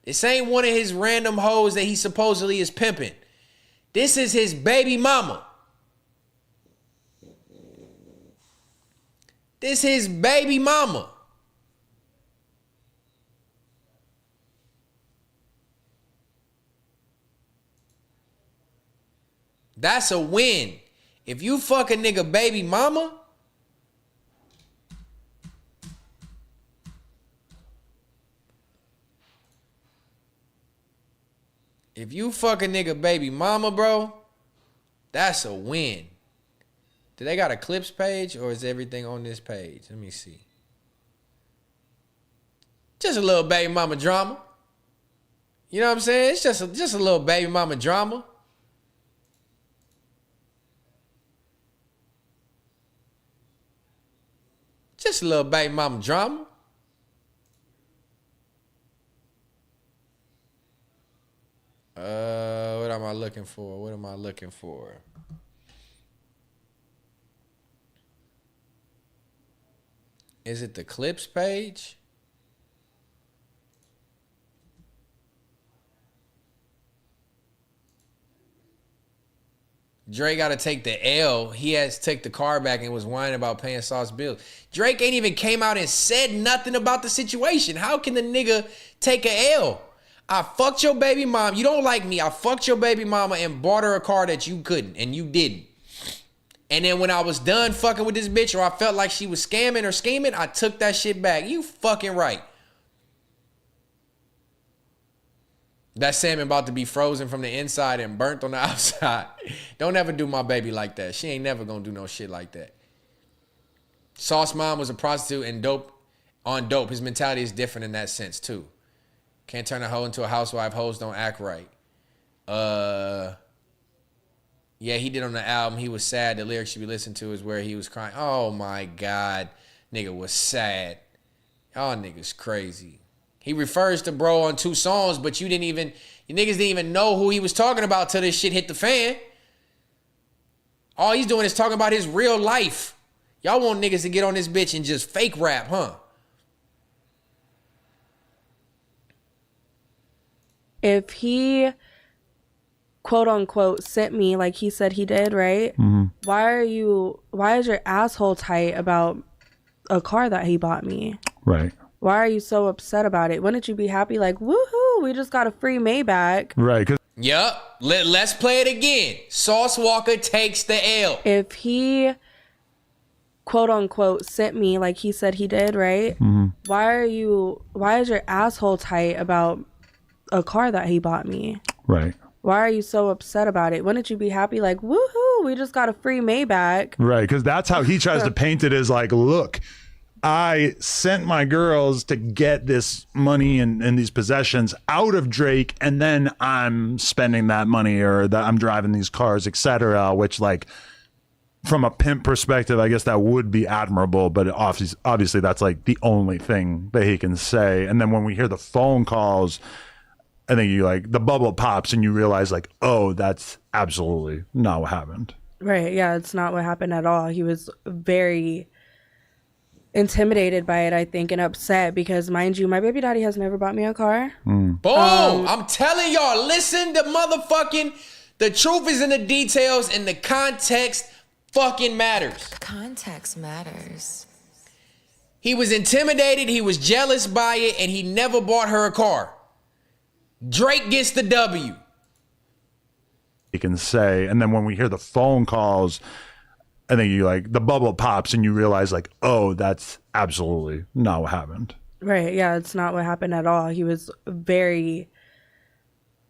This ain't one of his random hoes that he supposedly is pimping. This is his baby mama. This his baby mama. That's a win. If you fuck a nigga baby mama, bro, that's a win. Do they got a clips page or is everything on this page? Let me see. Just a little baby mama drama. You know what I'm saying? It's just a little baby mama drama. Just a little baby mama drama. What am I looking for? Is it the clips page? Drake got to take the L. He has to take the car back and was whining about paying Sauce bills. Drake ain't even came out and said nothing about the situation. How can the nigga take a L? I fucked your baby mom. You don't like me. I fucked your baby mama and bought her a car that you couldn't and you didn't. And then when I was done fucking with this bitch or I felt like she was scamming or scheming, I took that shit back. You fucking right. That salmon about to be frozen from the inside and burnt on the outside. Don't ever do my baby like that. She ain't never gonna do no shit like that. Sauce mom was a prostitute and dope. His mentality is different in that sense too. Can't turn a hoe into a housewife. Hoes don't act right. Yeah, he did on the album. He was sad. The lyrics should be listened to is where he was crying. Oh my God. Nigga was sad. Y'all niggas crazy. He refers to bro on 2 songs, but you niggas didn't even know who he was talking about till this shit hit the fan. All he's doing is talking about his real life. Y'all want niggas to get on this bitch and just fake rap, huh? If he, quote unquote, sent me like he said he did, right? Mm-hmm. Why is your asshole tight about a car that he bought me? Right. Why are you so upset about it? Wouldn't you be happy like, woohoo, we just got a free Maybach? Right. Yup. Let's play it again. Sauce Walker takes the L. If he, quote unquote, sent me like he said he did, right? Mm-hmm. Why is your asshole tight about a car that he bought me? Right. Why are you so upset about it? Wouldn't you be happy like, woohoo, we just got a free Maybach? Right. Because that's how he tries to paint it as like, look, I sent my girls to get this money and these possessions out of Drake, and then I'm spending that money or that I'm driving these cars, etc. Which, like, from a pimp perspective, I guess that would be admirable, but obviously that's like the only thing that he can say. And then when we hear the phone calls, I think you like the bubble pops and you realize like, oh, that's absolutely not what happened. Right. Yeah, it's not what happened at all. He was very intimidated by it, I think, and upset because, mind you, my baby daddy has never bought me a car. Boom! I'm telling y'all, listen to motherfucking, the truth is in the details and the context fucking matters. Context matters. He was intimidated, he was jealous by it, and he never bought her a car. Drake gets the W. He can say, and then when we hear the phone calls, I think you like the bubble pops and you realize like, oh, that's absolutely not what happened. Right. Yeah, it's not what happened at all. He was very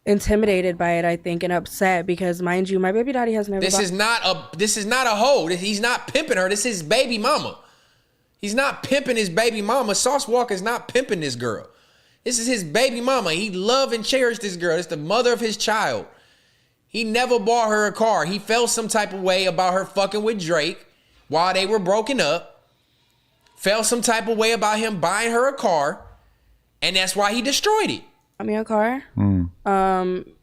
intimidated by it, I think, and upset because, mind you, my baby daddy has never. This is not a hoe. He's not pimping her. This is his baby mama. He's not pimping his baby mama. Sauce Walker's not pimping this girl. This is his baby mama. He loved and cherished this girl. It's the mother of his child. He never bought her a car. He felt some type of way about her fucking with Drake while they were broken up. Felt some type of way about him buying her a car, and that's why he destroyed it. Bought me a car.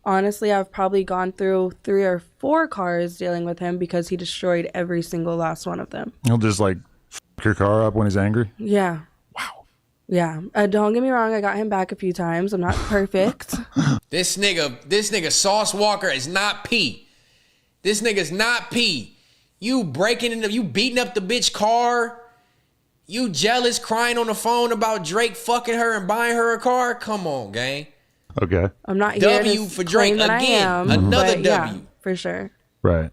Honestly, I've probably gone through 3 or 4 cars dealing with him because he destroyed every single last one of them. He'll just like f your car up when he's angry. Yeah. Wow. Yeah. Don't get me wrong. I got him back a few times. I'm not perfect. This nigga Sauce Walker is not P. This nigga's not P. You beating up the bitch car. You jealous, crying on the phone about Drake fucking her and buying her a car. Come on, gang. Okay. I'm not here W to for Drake claim that again. I am, Another but W. yeah, for sure. Right.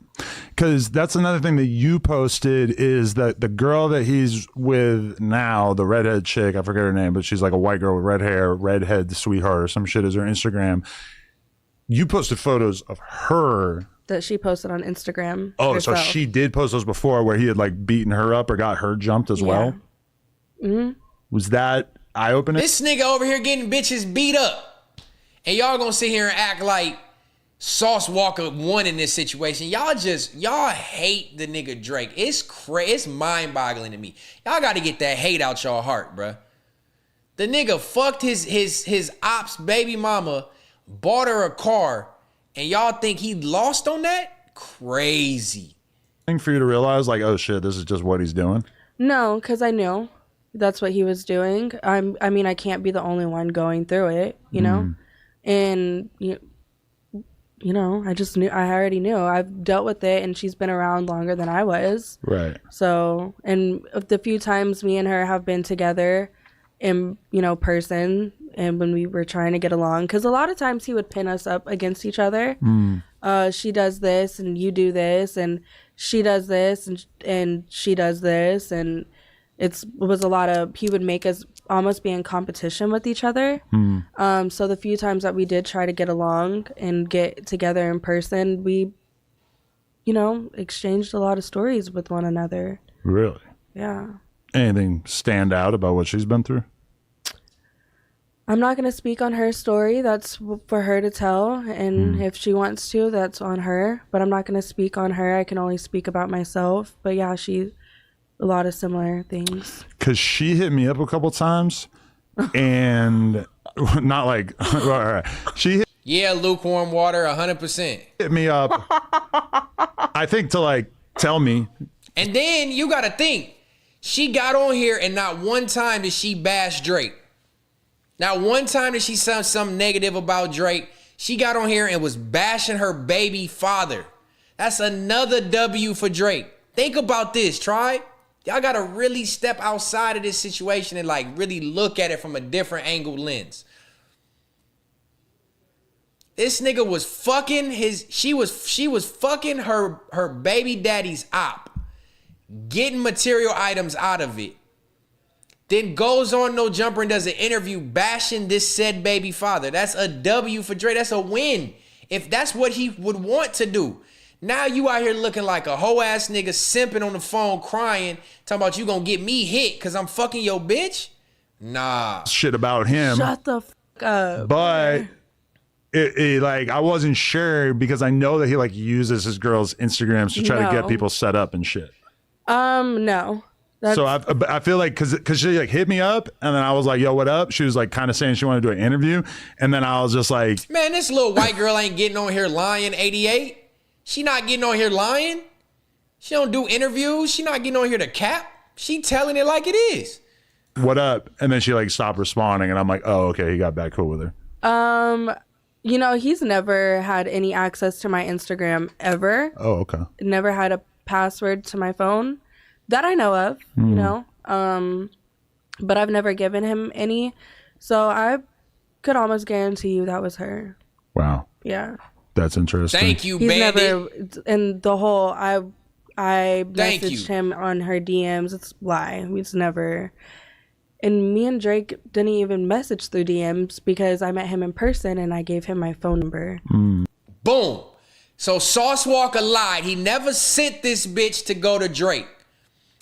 Because that's another thing that you posted is that the girl that he's with now, the redhead chick, I forget her name, but she's like a white girl with red hair, redhead sweetheart or some shit is her Instagram. You posted photos of her. That she posted on Instagram. Oh, herself. so she did post those before where he had like beaten her up or got her jumped as well? Mm-hmm. Was that eye-opening? This nigga over here getting bitches beat up. And y'all gonna sit here and act like Sauce Walker won in this situation. Y'all hate the nigga Drake. It's mind-boggling to me. Y'all gotta get that hate out y'all heart, bruh. The nigga fucked his ops baby mama, bought her a car, and y'all think he lost on that? Crazy. For you to realize like, oh shit, this is just what he's doing? No, because I knew that's what he was doing. I mean, I can't be the only one going through it, you know? And, you know, I already knew. I've dealt with it, and she's been around longer than I was. Right. So, and the few times me and her have been together in, person, and when we were trying to get along, because a lot of times he would pin us up against each other. She does this, and you do this, and she does this, and she does this, and it was a lot of, he would make us almost be in competition with each other. So the few times that we did try to get along and get together in person, we, exchanged a lot of stories with one another. Really? Yeah. Anything stand out about what she's been through? I'm not going to speak on her story. That's for her to tell. And if she wants to, that's on her. But I'm not going to speak on her. I can only speak about myself. But yeah, a lot of similar things. Because she hit me up a couple times and not like, she hit lukewarm water, 100%. Hit me up, I think to like tell me. And then you got to think, she got on here and not one time did she bash Drake. Not one time did she say something negative about Drake. She got on here and was bashing her baby father. That's another W for Drake. Think about this, tribe. Y'all gotta really step outside of this situation and like really look at it from a different angle lens. This nigga was fucking she was fucking her baby daddy's op, getting material items out of it. Then goes on No Jumper and does an interview bashing this said baby father. That's a W for Drake. That's a win. If that's what he would want to do. Now you out here looking like a hoe ass nigga simping on the phone crying, talking about you gonna get me hit because I'm fucking your bitch? Nah. Shit about him. Shut the fuck up. But like I wasn't sure because I know that he like uses his girls' Instagrams to try to get No. people set up and shit. No. So I feel like because she like hit me up and then I was like, yo, what up? She was like kind of saying she wanted to do an interview. And then I was just like, man, this little white girl ain't getting on here lying 88. She not getting on here lying. She don't do interviews. She not getting on here to cap. She telling it like it is. what up? And then she like stopped responding. And I'm like, oh, okay. He got back cool with her. You know, he's never had any access to my Instagram ever. Oh, okay. Never had a password to my phone that I know of, you know. But I've never given him any. So I could almost guarantee you that was her. Wow. Yeah. That's interesting. Thank you, He's Bandit. never, and the whole, I Thank messaged you. him on her DMs. It's a lie. He's never. And me and Drake didn't even message through DMs because I met him in person and I gave him my phone number. Boom. So Sauce Walker lied. He never sent this bitch to go to Drake.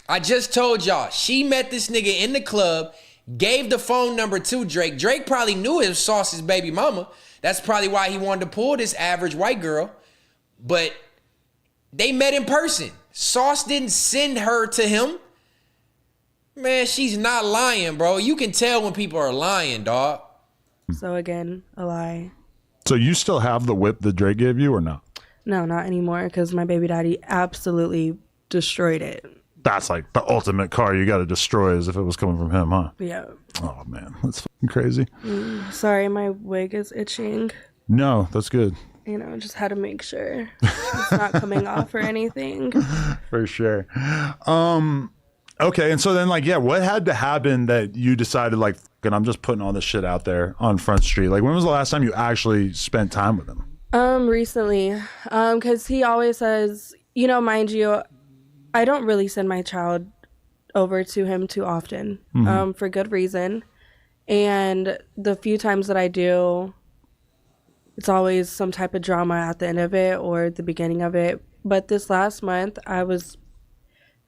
I just told y'all, she met this nigga in the club, gave the phone number to Drake. Drake probably knew it was Sauce's baby mama. That's probably why he wanted to pull this average white girl. But they met in person. Sauce didn't send her to him. Man, she's not lying, bro. You can tell when people are lying, dog. So again, a lie. So you still have the whip that Drake gave you or not? No, not anymore because my baby daddy absolutely destroyed it. That's like the ultimate car you got to destroy as if it was coming from him, huh? Yeah. Oh, man. That's fucking crazy. Sorry, my wig is itching. No, that's good. You know, just had to make sure it's not coming off or anything. For sure. Okay, and so then like, yeah, what had to happen that you decided like, and I'm just putting all this shit out there on Front Street? Like, when was the last time you actually spent time with him? Recently, because he always says, you know, mind you, I don't really send my child over to him too often, for good reason. And the few times that I do, it's always some type of drama at the end of it or the beginning of it. But this last month,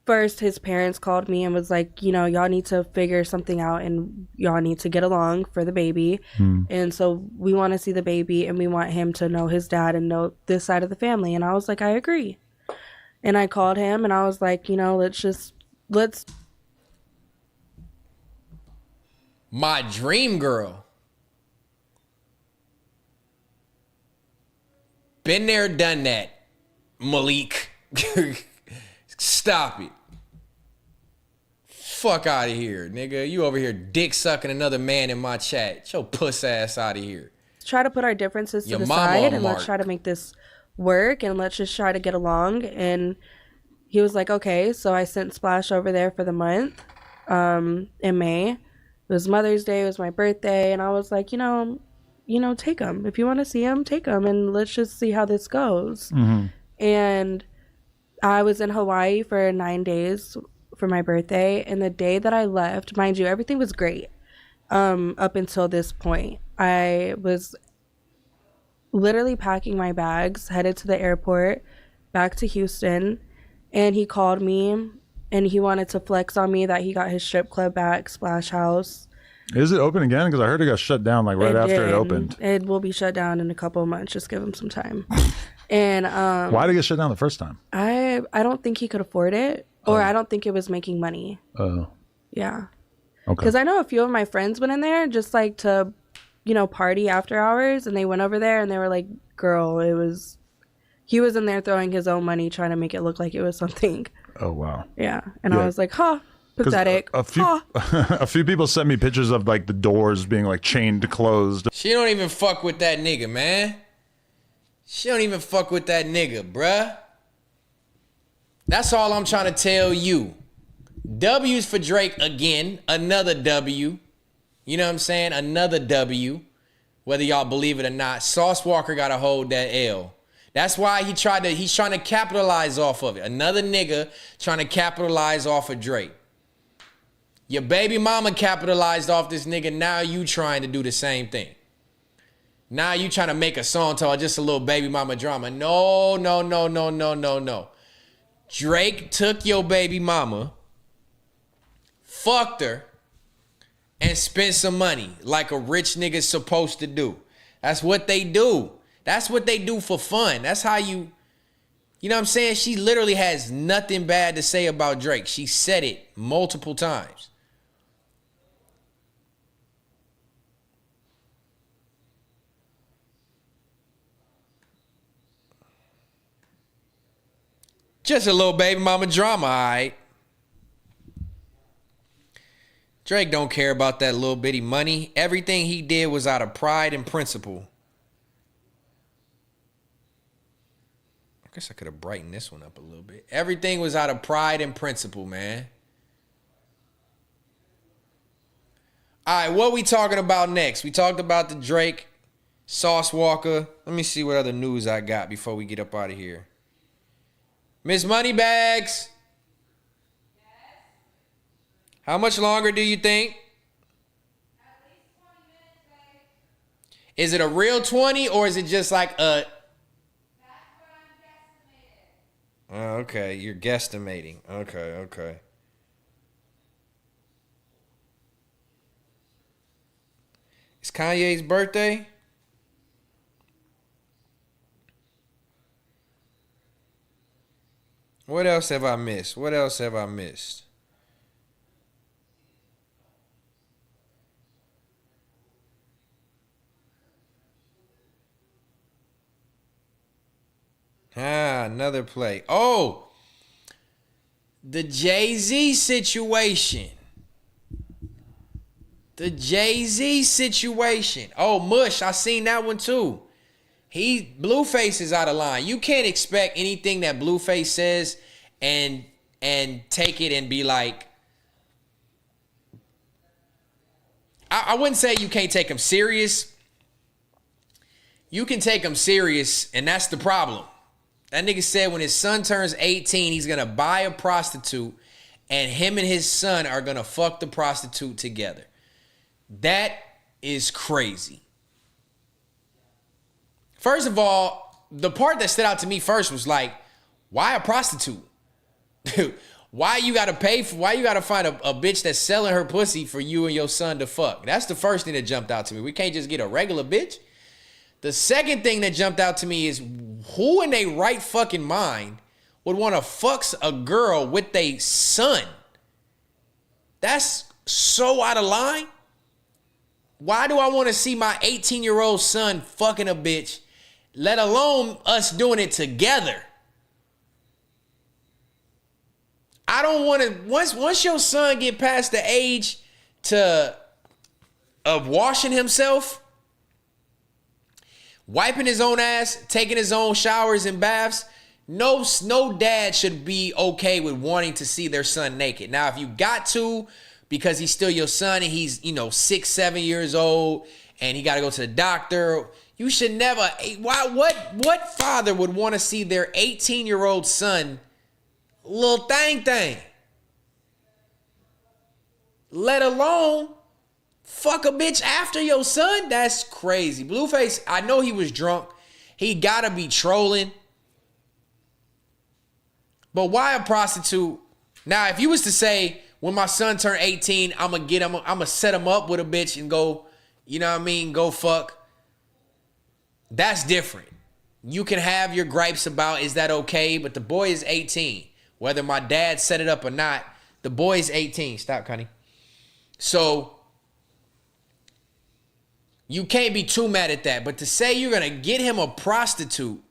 first, his parents called me and was like, you know, y'all need to figure something out and y'all need to get along for the baby. And so we want to see the baby and we want him to know his dad and know this side of the family. And I was like, I agree. And I called him and I was like, you know, let's. My dream girl. Been there, done that, Malik. Stop it. Fuck out of here, nigga. You over here dick sucking another man in my chat. Get your puss ass out of here. Try to put our differences to Your the mama side a and mark. let's try to make this work and let's just try to get along. And he was like, okay. So I sent Splash over there for the month in May. It was Mother's Day. It was my birthday. And I was like, you know, take him. If you want to see him, take him. And let's just see how this goes. And I was in Hawaii for 9 days for my birthday. And the day that I left, mind you, everything was great up until this point. I was literally packing my bags, headed to the airport, back to Houston. And he called me and he wanted to flex on me that he got his strip club back, Splash House. Is it open again? Because I heard it got shut down like right after it did. opened. It will be shut down in a couple of months. Just give him some time. And Why did it get shut down the first time? I don't think he could afford it, or I don't think it was making money. Oh. Yeah. Okay. Because I know a few of my friends went in there just like to, you know, party after hours, and they went over there and they were like, "Girl, he was in there throwing his own money trying to make it look like it was something." Oh wow. Yeah. And Yeah. I was like, "Huh." Pathetic. A few people sent me pictures of like the doors being like chained closed. She don't even fuck with that nigga, man. She don't even fuck with that nigga, bruh. That's all I'm trying to tell you. W's for Drake again. Another W. You know what I'm saying? Another W. Whether y'all believe it or not. Sauce Walker got to hold that L. That's why he's trying to capitalize off of it. Another nigga trying to capitalize off of Drake. Your baby mama capitalized off this nigga. Now you trying to do the same thing. Now you trying to make a song to just a little baby mama drama. No. Drake took your baby mama, fucked her, and spent some money like a rich nigga's supposed to do. That's what they do. That's what they do for fun. That's how you know what I'm saying? She literally has nothing bad to say about Drake. She said it multiple times. Just a little baby mama drama, all right? Drake don't care about that little bitty money. Everything he did was out of pride and principle. I guess I could have brightened this one up a little bit. Everything was out of pride and principle, man. All right, what we talking about next? We talked about the Drake, Sauce Walker. Let me see what other news I got before we get up out of here. Miss Moneybags. How much longer do you think? At least 20 minutes, babe. Is it a real 20 or is it just like a... That's what I'm guesstimating. Oh, okay, you're guesstimating. Okay. It's Kanye's birthday? What else have I missed? Another play. Oh, the Jay-Z situation. Oh, Mush, I seen that one too. Blueface is out of line. You can't expect anything that Blueface says and take it and be like, I wouldn't say you can't take him serious. You can take him serious, and that's the problem. That nigga said when his son turns 18, he's going to buy a prostitute, and him and his son are going to fuck the prostitute together. That is crazy. First of all, the part that stood out to me first was like, why a prostitute? Why you gotta find a bitch that's selling her pussy for you and your son to fuck? That's the first thing that jumped out to me. We can't just get a regular bitch. The second thing that jumped out to me is who in their right fucking mind would want to fuck a girl with their son? That's so out of line. Why do I want to see my 18-year-old son fucking a bitch, let alone us doing it together? I don't want to, once your son get past the age of washing himself, wiping his own ass, taking his own showers and baths, no dad should be okay with wanting to see their son naked. Now, if you got to, because he's still your son and he's, 6, 7 years old and he got to go to the doctor, you should never, what father would want to see their 18-year-old son little thing, let alone fuck a bitch after your son? That's crazy. Blueface, I know he was drunk. He gotta be trolling. But why a prostitute? Now, if you was to say, when my son turned 18, I'm gonna set him up with a bitch and go, go fuck. That's different. You can have your gripes about, is that okay? But the boy is 18. Whether my dad set it up or not, the boy is 18. Stop, Connie. So you can't be too mad at that. But to say you're gonna get him a prostitute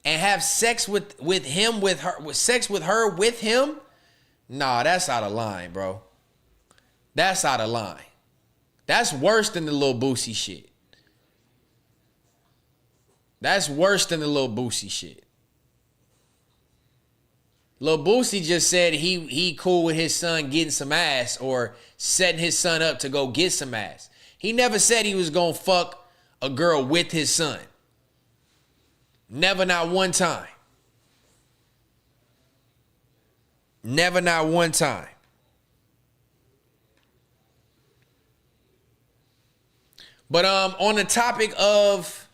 and have sex with her with him, nah, that's out of line, bro. That's out of line. That's worse than the little Boosie shit. Lil Boosie just said he cool with his son getting some ass or setting his son up to go get some ass. He never said he was gonna fuck a girl with his son. Never, not one time. Never, not one time. But on the topic of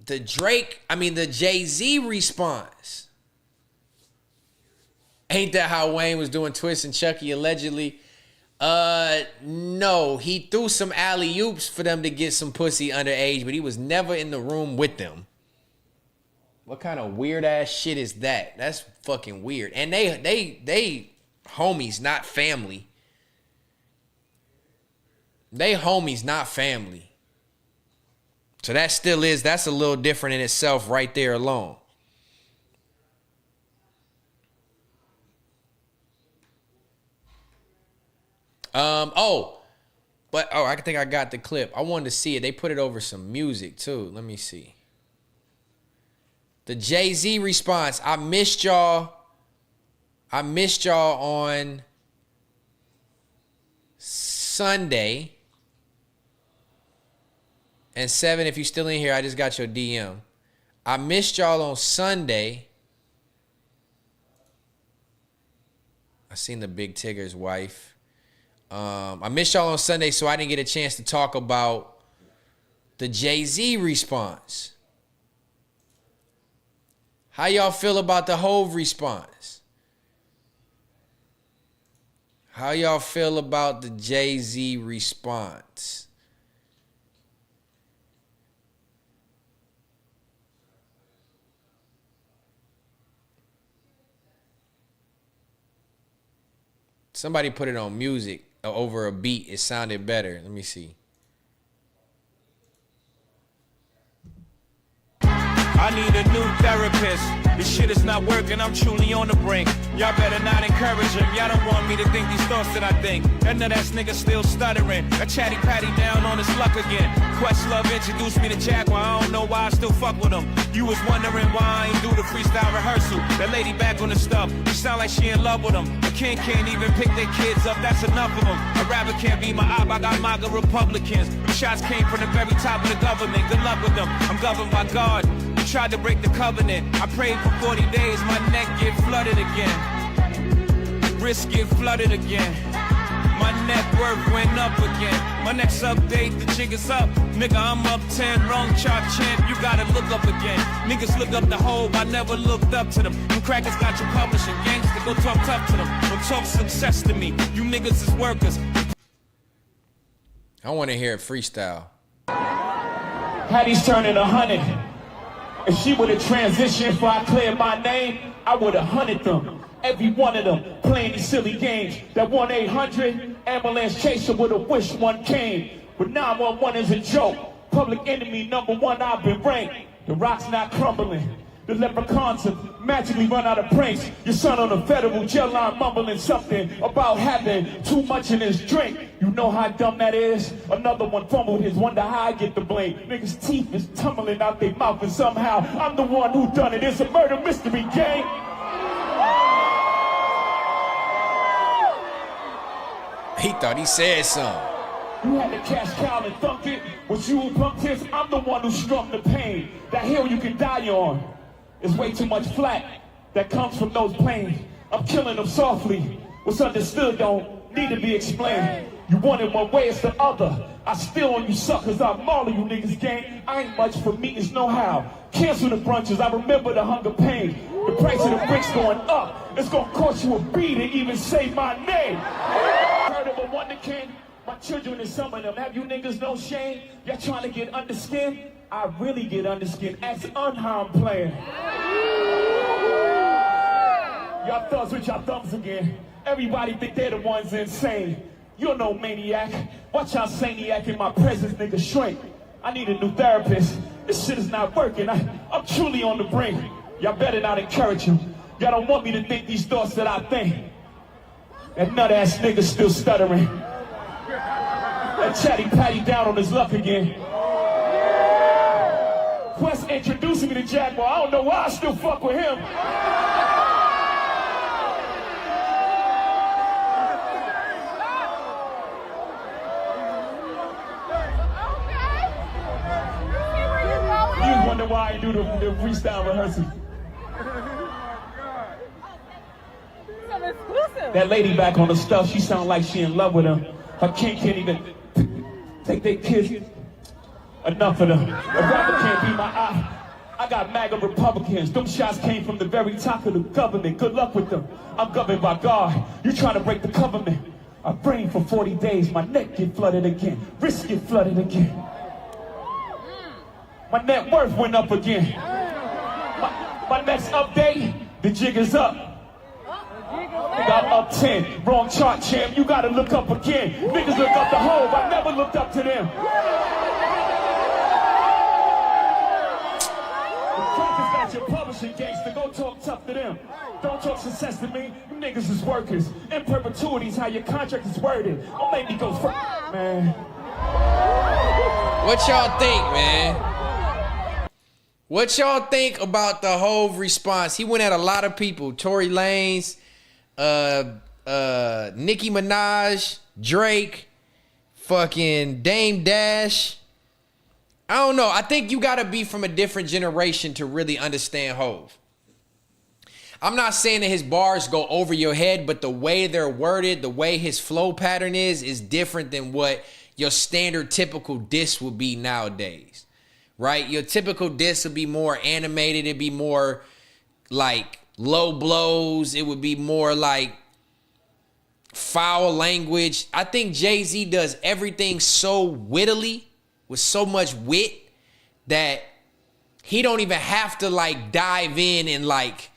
the Jay-Z response. Ain't that how Wayne was doing Twist and Chucky allegedly? No, he threw some alley-oops for them to get some pussy underage, but he was never in the room with them. What kind of weird ass shit is that? That's fucking weird. And they homies, not family. They homies, not family. So that's a little different in itself right there alone. I think I got the clip. I wanted to see it. They put it over some music too. Let me see. The Jay-Z response. I missed y'all on Sunday. And 7, if you still in here, I just got your DM. I missed y'all on Sunday. I seen the Big Tigger's wife. I missed y'all on Sunday, so I didn't get a chance to talk about the Jay-Z response. How y'all feel about the Hove response? How y'all feel about the Jay-Z response? Somebody put it on music over a beat. It sounded better. Let me see. I need a new therapist. This shit is not working, I'm truly on the brink. Y'all better not encourage him. Y'all don't want me to think these thoughts that I think. That nut ass nigga still stuttering. That chatty patty down on his luck again. Questlove introduced me to Jaguar. I don't know why I still fuck with him. You was wondering why I ain't do the freestyle rehearsal. That lady back on the stuff. She sound like she in love with him. A king can't even pick their kids up. That's enough of them. A rapper can't be my op. I got MAGA Republicans. The shots came from the very top of the government. Good luck with them. I'm governed by God. Tried to break the covenant. I prayed for 40 days, my neck get flooded again. Wrist get flooded again. My net worth went up again. My next update, the jig is up. Nigga, I'm up 10, wrong chart champ. You gotta look up again. Niggas look up the Hove, I never looked up to them. Them crackers got you publishing. Gangsta, go talk tough to them. Don't talk success to me. You niggas is workers. I wanna hear it freestyle. Hattie's turning 100. If she would've transitioned before I cleared my name, I would've hunted them. Every one of them playing these silly games. That 1-800 ambulance chaser would've wished one came. But 911 is a joke. Public enemy #1, I've been ranked. The rock's not crumbling. The leprechauns have magically run out of pranks. Your son on a federal jail line mumbling something about having too much in his drink. You know how dumb that is? Another one fumbled his, wonder how I get the blame. Niggas' teeth is tumbling out their mouth and somehow I'm the one who done it. It's a murder mystery gang. He thought he said something. You had to cash cow and thunk it. Was you who punked his? I'm the one who strummed the pain. That hill you can die on. There's way too much flack that comes from those planes. I'm killing them softly. What's understood don't need to be explained. You want it one way, it's the other. I still on you suckers, I maul you niggas gang. I ain't much for meetings, no how. Cancel the brunches, I remember the hunger pain. The price of the bricks going up. It's gonna cost you a beat to even say my name. Heard of a wonder king? My children and some of them. Have you niggas no shame? Y'all trying to get under skin? I really get under skin as unharmed player. Y'all thugs with y'all thumbs again. Everybody think they're the ones insane. You're no maniac. Watch y'all saniac in my presence, nigga shrink. I need a new therapist. This shit is not working. I'm truly on the brink. Y'all better not encourage him. Y'all don't want me to think these thoughts that I think. That nut ass nigga still stuttering. That chatty patty down on his luck again. Quest introducing me to Jaguar. I don't know why I still fuck with him. You wonder why I do the freestyle rehearsal. That lady back on the stuff, she sound like she in love with him. Her king can't even take their kids. Enough of them. A rapper can't be my eye. I got MAGA Republicans. Them shots came from the very top of the government. Good luck with them. I'm governed by God. You trying to break the covenant. I brain for 40 days, my neck get flooded again, wrist get flooded again. My net worth went up again. My next update, the jig is up. Nigga, I'm up 10, wrong chart, champ, you gotta look up again. Niggas look up the Hove, I never looked up to them. Crackers got your publishing gangster, go talk tough to them. Don't talk success to me, you niggas is workers. In perpetuity's how your contract is worded. Don't make me go man. What y'all think, man? What y'all think about the Hove response? He went at a lot of people. Tory Lanez, Nicki Minaj, Drake, fucking Dame Dash. I don't know. I think you gotta be from a different generation to really understand Hove. I'm not saying that his bars go over your head, but the way they're worded, the way his flow pattern is different than what your standard typical diss would be nowadays. Right? Your typical diss would be more animated. It'd be more like low blows. It would be more like foul language. I think Jay-Z does everything so wittily, with so much wit, that he don't even have to like dive in and like,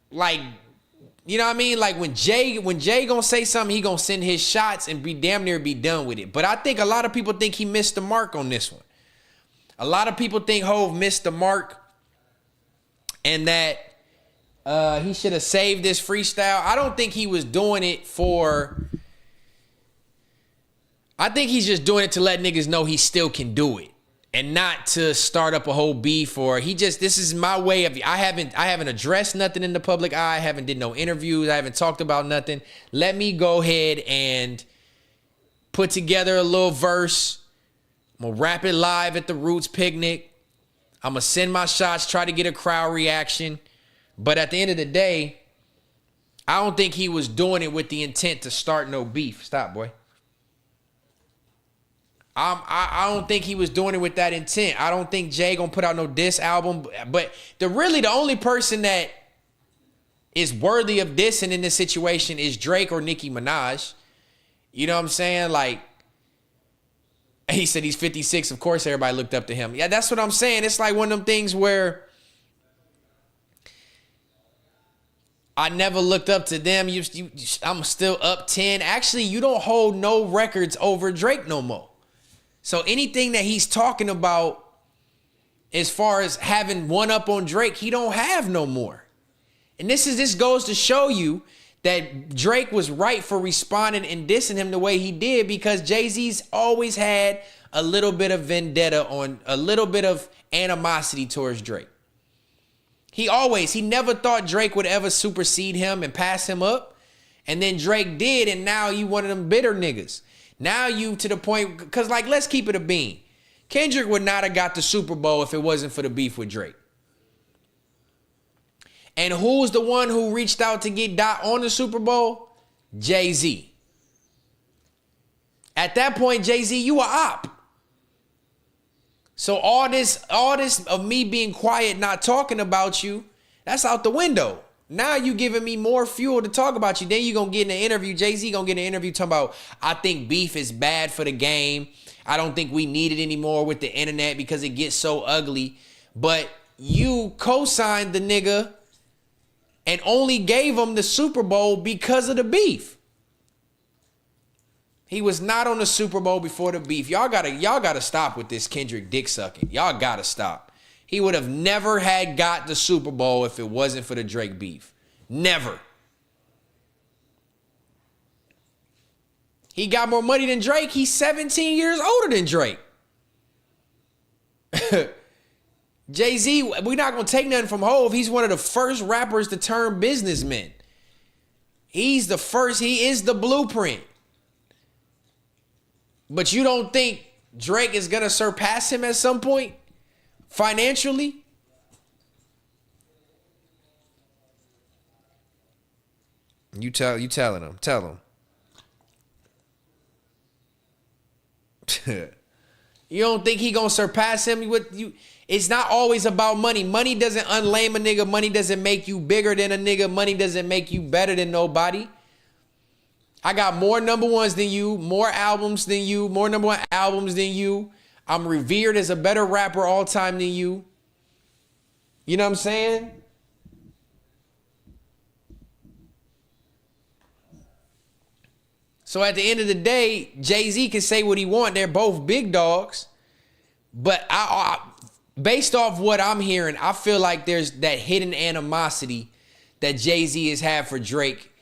you know what I mean? Like when Jay gonna say something, he gonna send his shots and be damn near be done with it. But I think a lot of people think he missed the mark on this one. A lot of people think Hove missed the mark and that he should have saved this freestyle. I don't think he was doing it for... I think he's just doing it to let niggas know he still can do it and not to start up a whole beef or this is my way of... I haven't addressed nothing in the public eye. I haven't did no interviews. I haven't talked about nothing. Let me go ahead and put together a little verse. I'm going to rap it live at the Roots picnic. I'm going to send my shots, try to get a crowd reaction. But at the end of the day, I don't think he was doing it with the intent to start no beef. Stop, boy. I don't think he was doing it with that intent. I don't think Jay going to put out no diss album. But the only person that is worthy of dissing in this situation is Drake or Nicki Minaj. You know what I'm saying? Like, he said he's 56. Of course, everybody looked up to him. Yeah, that's what I'm saying. It's like one of them things where I never looked up to them. I'm still up 10. Actually, you don't hold no records over Drake no more. So anything that he's talking about as far as having one up on Drake, he don't have no more. And this goes to show you that Drake was right for responding and dissing him the way he did, because Jay-Z's always had a little bit of vendetta on, a little bit of animosity towards Drake. He never thought Drake would ever supersede him and pass him up. And then Drake did, and now you one of them bitter niggas. Now you to the point, because like, let's keep it a bean. Kendrick would not have got the Super Bowl if it wasn't for the beef with Drake. And who's the one who reached out to get Dot on the Super Bowl? Jay-Z. At that point, Jay-Z, you a op. So all this of me being quiet, not talking about you, that's out the window. Now you giving me more fuel to talk about you. Then you gonna get in an interview. Jay-Z gonna get in an interview talking about, I think beef is bad for the game. I don't think we need it anymore with the internet because it gets so ugly. But you co-signed the nigga and only gave him the Super Bowl because of the beef. He was not on the Super Bowl before the beef. Y'all gotta stop with this Kendrick dick sucking. Y'all gotta stop. He would have never had got the Super Bowl if it wasn't for the Drake beef. Never. He got more money than Drake. He's 17 years older than Drake. Jay-Z, we're not going to take nothing from Hove. He's one of the first rappers to turn businessmen. He's the first. He is the blueprint. But you don't think Drake is going to surpass him at some point? Financially? You telling him. Tell him. You don't think he gonna surpass him with you? It's not always about money. Money doesn't unlame a nigga. Money doesn't make you bigger than a nigga. Money doesn't make you better than nobody. I got more number ones than you, more albums than you, more number one albums than you. I'm revered as a better rapper all time than you. You know what I'm saying? So at the end of the day, Jay-Z can say what he want. They're both big dogs. But I based off what I'm hearing, I feel like there's that hidden animosity that Jay-Z has had for Drake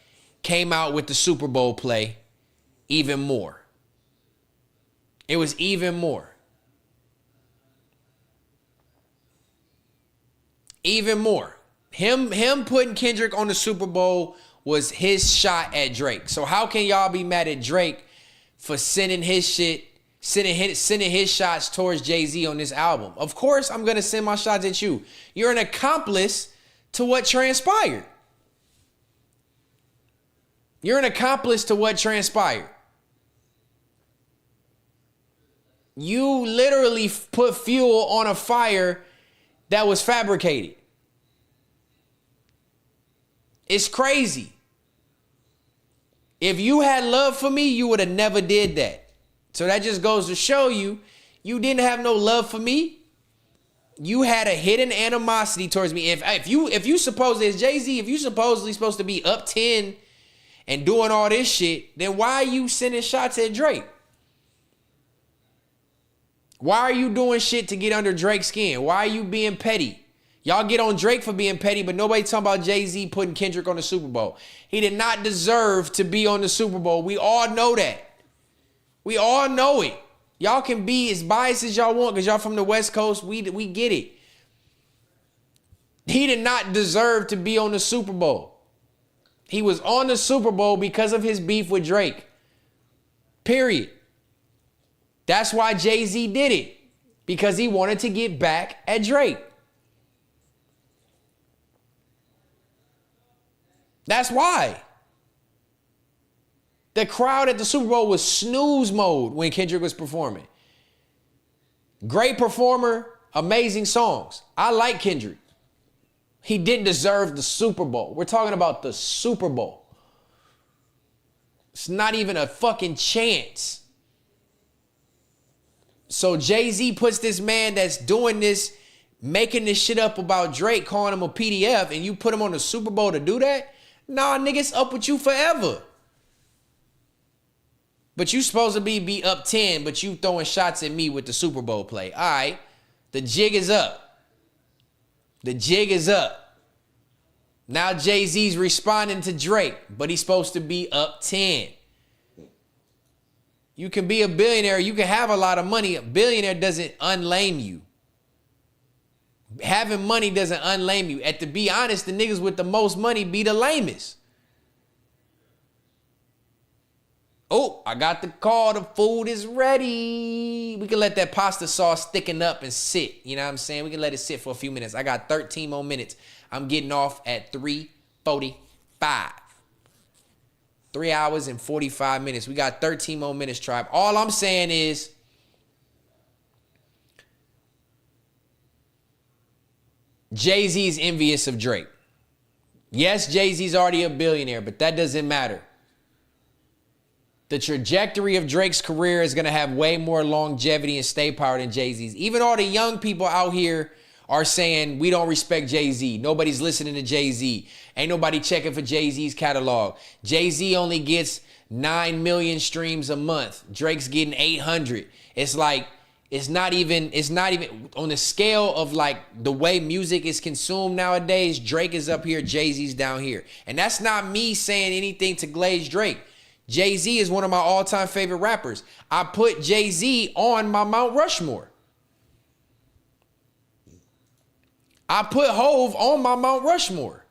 came out with the Super Bowl play even more. It was even more. Even more. Him putting Kendrick on the Super Bowl was his shot at Drake. So how can y'all be mad at Drake for sending his shots towards Jay-Z on this album? Of course I'm going to send my shots at you. You're an accomplice to what transpired. You're an accomplice to what transpired. You literally put fuel on a fire that was fabricated. It's crazy. If you had love for me, you would have never did that. So that just goes to show you, you didn't have no love for me. You had a hidden animosity towards me. If you suppose as Jay-Z, if you supposedly supposed to be up 10 and doing all this shit, then why are you sending shots at Drake? Why are you doing shit to get under Drake's skin? Why are you being petty? Y'all get on Drake for being petty, but nobody talking about Jay-Z putting Kendrick on the Super Bowl. He did not deserve to be on the Super Bowl. We all know that. We all know it. Y'all can be as biased as y'all want because y'all from the West Coast. We get it. He did not deserve to be on the Super Bowl. He was on the Super Bowl because of his beef with Drake. Period. That's why Jay-Z did it. Because he wanted to get back at Drake. That's why. The crowd at the Super Bowl was snooze mode when Kendrick was performing. Great performer, amazing songs. I like Kendrick. He didn't deserve the Super Bowl. We're talking about the Super Bowl. It's not even a fucking chance. So Jay-Z puts this man that's doing this, making this shit up about Drake, calling him a PDF, and you put him on the Super Bowl to do that? Nah, nigga, it's up with you forever. But you supposed to be up 10, but you throwing shots at me with the Super Bowl play. All right, the jig is up. The jig is up. Now Jay-Z's responding to Drake, but he's supposed to be up 10. You can be a billionaire. You can have a lot of money. A billionaire doesn't unlame you. Having money doesn't unlame you. To be honest, the niggas with the most money be the lamest. Oh, I got the call. The food is ready. We can let that pasta sauce thicken up and sit. You know what I'm saying? We can let it sit for a few minutes. I got 13 more minutes. I'm getting off at 3:45. 3 hours and 45 minutes. We got 13 more minutes, tribe. All I'm saying is, Jay-Z's envious of Drake. Yes, Jay-Z's already a billionaire, but that doesn't matter. The trajectory of Drake's career is going to have way more longevity and stay power than Jay-Z's. Even all the young people out here are saying, we don't respect Jay-Z. Nobody's listening to Jay-Z. Ain't nobody checking for Jay-Z's catalog. Jay-Z only gets 9 million streams a month. Drake's getting 800. It's like, it's not even on the scale of like the way music is consumed nowadays. Drake is up here, Jay-Z's down here. And that's not me saying anything to glaze Drake. Jay-Z is one of my all-time favorite rappers. I put Jay-Z on my Mount Rushmore. I put Hove on my Mount Rushmore.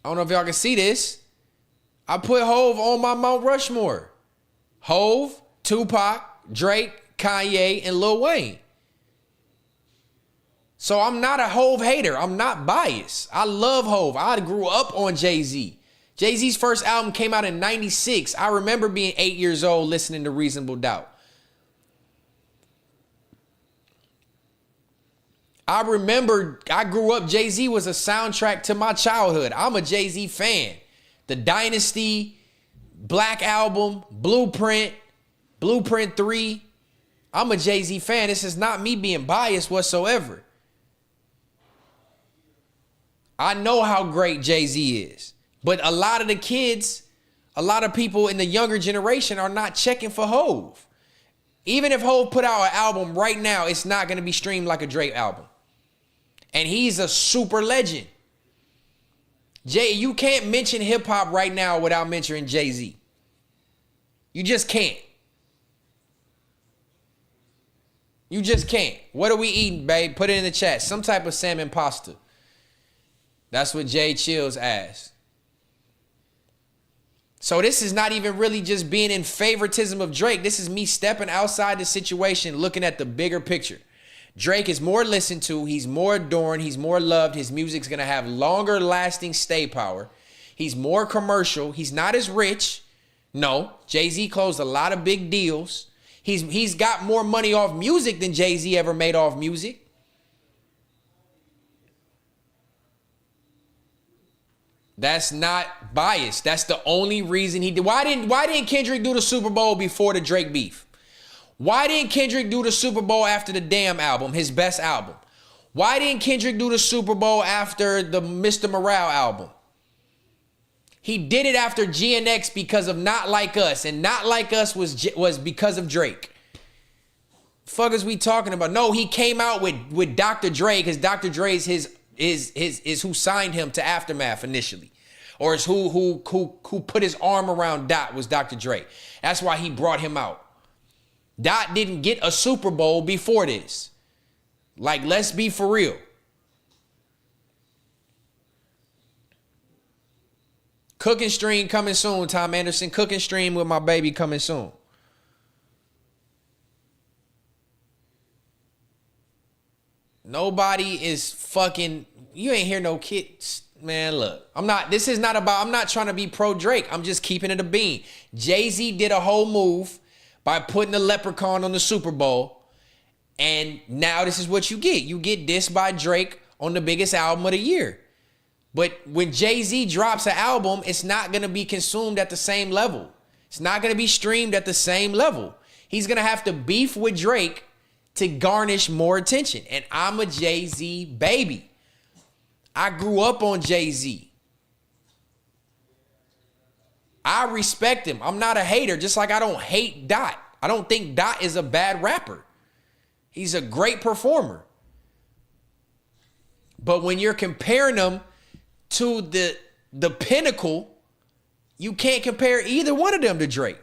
I don't know if y'all can see this. I put Hove on my Mount Rushmore. Hove, Tupac, Drake, Kanye, and Lil Wayne. So I'm not a Hove hater. I'm not biased. I love Hove. I grew up on Jay-Z. Jay-Z's first album came out in 96. I remember being 8 years old listening to Reasonable Doubt. I remember I grew up, Jay-Z was a soundtrack to my childhood. I'm a Jay-Z fan. The Dynasty, Black Album, Blueprint 3. I'm a Jay-Z fan. This is not me being biased whatsoever. I know how great Jay-Z is. But a lot of the kids, a lot of people in the younger generation are not checking for Hove. Even if Hove put out an album right now, it's not going to be streamed like a Drake album. And he's a super legend. You can't mention hip hop right now without mentioning Jay-Z. You just can't. You just can't. What are we eating, babe? Put it in the chat. Some type of salmon pasta. That's what Jay Chills asked. So this is not even really just being in favoritism of Drake. This is me stepping outside the situation, looking at the bigger picture. Drake is more listened to. He's more adorned. He's more loved. His music's going to have longer lasting stay power. He's more commercial. He's not as rich. No, Jay-Z closed a lot of big deals. He's got more money off music than Jay-Z ever made off music. That's not biased. That's the only reason he did. Why didn't Kendrick do the Super Bowl before the Drake beef? Why didn't Kendrick do the Super Bowl after the Damn album, his best album? Why didn't Kendrick do the Super Bowl after the Mr. Morale album? He did it after GNX because of Not Like Us, and Not Like Us was because of Drake. Fuck is we talking about? No, he came out with Dr. Dre because Dr. Dre is who signed him to Aftermath initially, or is who put his arm around Dot was Dr. Dre. That's why he brought him out. Dot didn't get a Super Bowl before this. Like, let's be for real. Cooking stream coming soon, Tom Anderson. Cooking stream with my baby coming soon. Nobody is fucking, you ain't hear no kids. Man, look, I'm not trying to be pro Drake. I'm just keeping it a bean. Jay-Z did a whole move by putting the leprechaun on the Super Bowl. And now this is what you get. You get dissed by Drake on the biggest album of the year. But when Jay-Z drops an album, it's not going to be consumed at the same level. It's not going to be streamed at the same level. He's going to have to beef with Drake to garnish more attention. And I'm a Jay-Z baby. I grew up on Jay-Z. I respect him. I'm not a hater, just like I don't hate Dot. I don't think Dot is a bad rapper. He's a great performer. But when you're comparing them to the pinnacle, you can't compare either one of them to Drake.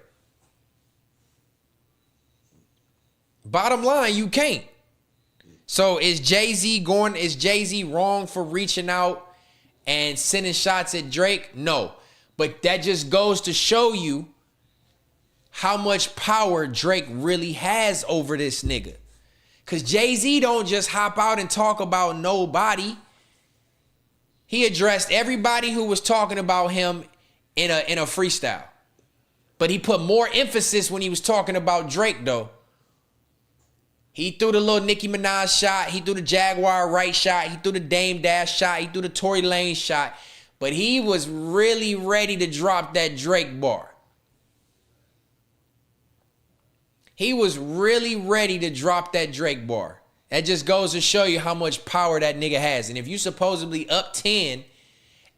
Bottom line, you can't. So is Jay-Z wrong for reaching out and sending shots at Drake? No. But that just goes to show you how much power Drake really has over this nigga. Because Jay-Z don't just hop out and talk about nobody. He addressed everybody who was talking about him in a freestyle. But he put more emphasis when he was talking about Drake, though. He threw the little Nicki Minaj shot. He threw the Jaguar right shot. He threw the Dame Dash shot. He threw the Tory Lanez shot. But he was really ready to drop that Drake bar. He was really ready to drop that Drake bar. That just goes to show you how much power that nigga has. And if you supposedly up 10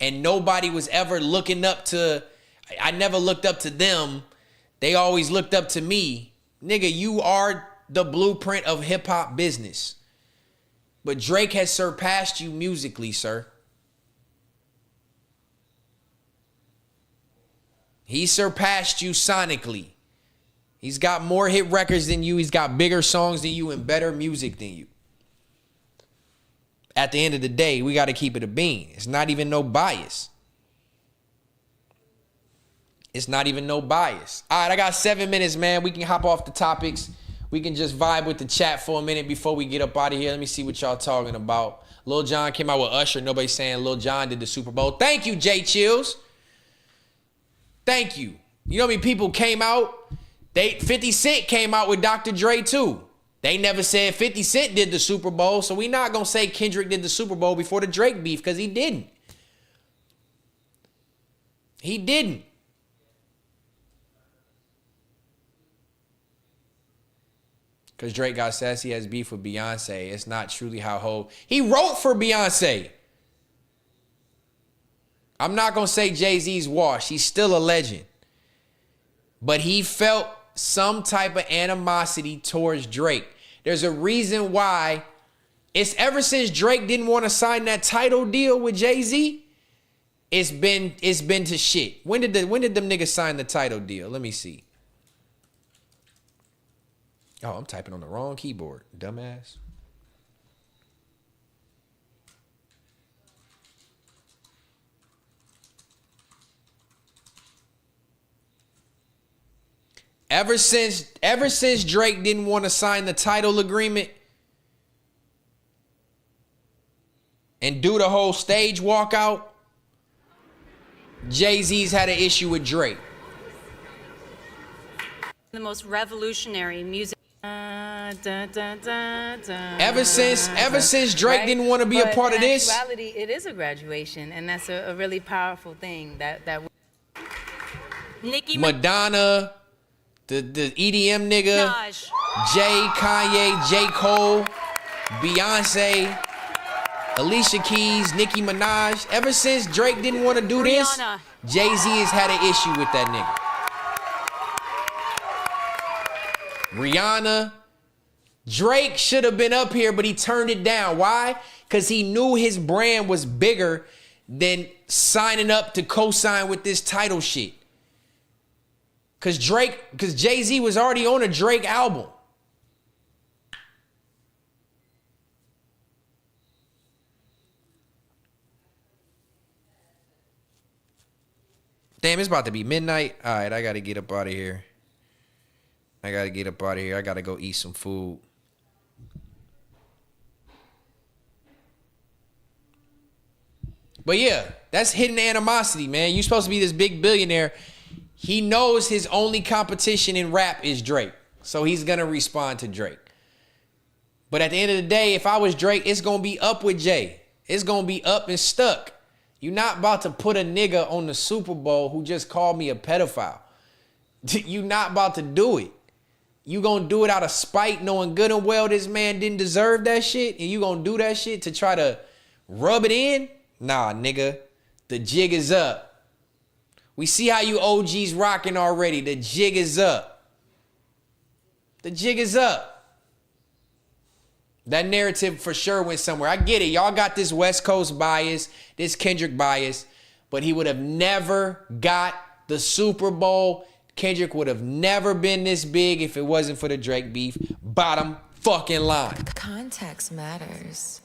and nobody was ever looking up to, I never looked up to them. They always looked up to me. Nigga, you are the blueprint of hip hop business. But Drake has surpassed you musically, sir. He surpassed you sonically. He's got more hit records than you. He's got bigger songs than you and better music than you. At the end of the day, we got to keep it a bean. It's not even no bias. It's not even no bias. All right, I got 7 minutes, man. We can hop off the topics. We can just vibe with the chat for a minute before we get up out of here. Let me see what y'all talking about. Lil Jon came out with Usher. Nobody's saying Lil Jon did the Super Bowl. Thank you, Jay Chills. Thank you. You know how many people came out? 50 Cent came out with Dr. Dre too. They never said 50 Cent did the Super Bowl, so we not going to say Kendrick did the Super Bowl before the Drake beef, because he didn't. He didn't. Because Drake got sassy has beef with Beyonce. It's not truly how Hov. He wrote for Beyonce. I'm not going to say Jay-Z's washed. He's still a legend. But he felt some type of animosity towards Drake. There's a reason why. It's ever since Drake didn't want to sign that title deal with Jay-Z, it's been to shit. When did them niggas sign the title deal? Let me see. Oh, I'm typing on the wrong keyboard, dumbass. Ever since Drake didn't want to sign the title agreement and do the whole stage walkout, Jay-Z's had an issue with Drake. The most revolutionary music. Ever since Drake didn't want to be a part of this. In actuality, it is a graduation, and that's a really powerful thing. Madonna, the EDM nigga, Jay, Kanye, J. Cole, Beyonce, Alicia Keys, Nicki Minaj. Ever since Drake didn't want to do this, Jay-Z has had an issue with that nigga. Rihanna. Drake should have been up here, but he turned it down. Why? Because he knew his brand was bigger than signing up to co-sign with this title shit. Because Jay-Z was already on a Drake album. Damn, it's about to be midnight. All right, I got to get up out of here. I got to go eat some food. But yeah, that's hidden animosity, man. You're supposed to be this big billionaire. He knows his only competition in rap is Drake. So he's going to respond to Drake. But at the end of the day, if I was Drake, it's going to be up with Jay. It's going to be up and stuck. You're not about to put a nigga on the Super Bowl who just called me a pedophile. You're not about to do it. You gonna do it out of spite, knowing good and well this man didn't deserve that shit, and you gonna do that shit to try to rub it in? Nah, nigga. The jig is up. We see how you OGs rocking already. The jig is up. The jig is up. That narrative for sure went somewhere. I get it. Y'all got this West Coast bias, this Kendrick bias, but he would have never got the Super Bowl. Kendrick would have never been this big if it wasn't for the Drake beef. Bottom fucking line. Context matters.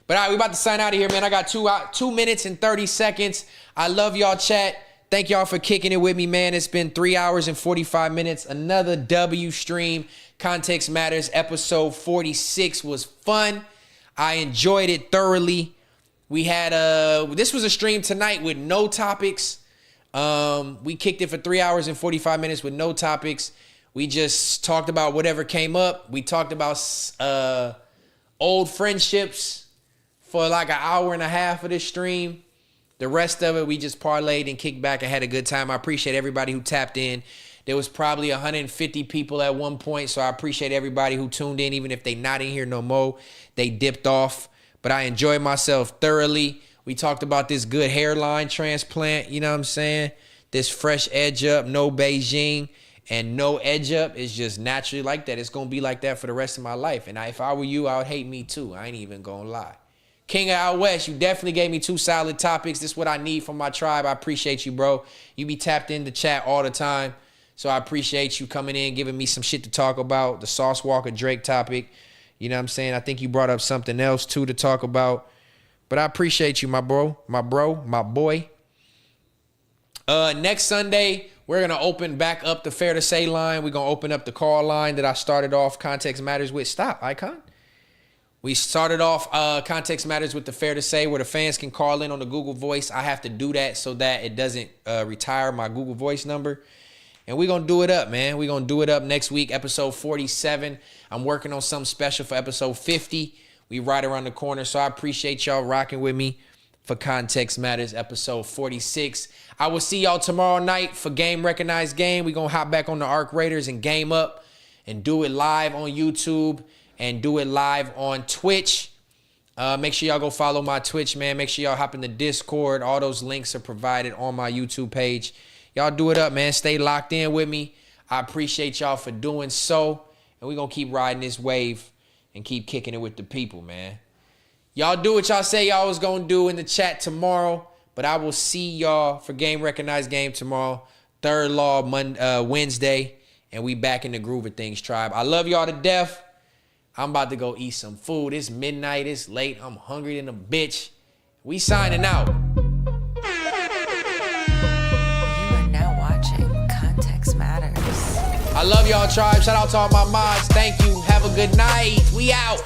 But all right, we about to sign out of here, man. I got 2 minutes and 30 seconds. I love y'all, chat. Thank y'all for kicking it with me, man. It's been 3 hours and 45 minutes. Another W stream. Context Matters episode 46 was fun. I enjoyed it thoroughly. We had this was a stream tonight with no topics. We kicked it for 3 hours and 45 minutes with no topics. We just talked about whatever came up. We talked about old friendships for like an hour and a half of this stream. The rest of it, we just parlayed and kicked back and had a good time. I appreciate everybody who tapped in. There was probably 150 people at one point, so I appreciate everybody who tuned in, even if they not in here no more. They dipped off, but I enjoyed myself thoroughly. We talked about this good hairline transplant, you know what I'm saying? This fresh edge up, no Beijing, and no edge up is just naturally like that. It's going to be like that for the rest of my life. And if I were you, I would hate me too. I ain't even going to lie. King of Out West, you definitely gave me 2 solid topics. This is what I need from my tribe. I appreciate you, bro. You be tapped in the chat all the time. So I appreciate you coming in, giving me some shit to talk about. The Sauce Walker Drake topic. You know what I'm saying? I think you brought up something else too to talk about. But I appreciate you, my boy. Next Sunday, we're going to open back up the Fair to Say line. We're going to open up the call line that I started off Context Matters with. Stop, Icon. We started off Context Matters with the Fair to Say, where the fans can call in on the Google Voice. I have to do that so that it doesn't retire my Google Voice number. And we're going to do it up, man. We're going to do it up next week, episode 47. I'm working on something special for episode 50. We right around the corner. So I appreciate y'all rocking with me for Context Matters, episode 46. I will see y'all tomorrow night for Game Recognized Game. We're going to hop back on the Arc Raiders and game up and do it live on YouTube and do it live on Twitch. Make sure y'all go follow my Twitch, man. Make sure y'all hop in the Discord. All those links are provided on my YouTube page. Y'all do it up, man. Stay locked in with me. I appreciate y'all for doing so. And we're going to keep riding this wave and keep kicking it with the people, man. Y'all do what y'all say y'all was going to do in the chat tomorrow. But I will see y'all for Game Recognized Game tomorrow. Third Law Wednesday. And we back in the groove of things, tribe. I love y'all to death. I'm about to go eat some food. It's midnight. It's late. I'm hungry than a bitch. We signing out. You are now watching Context Matters. I love y'all, tribe. Shout out to all my mods. Thank you. Have a good night. We out.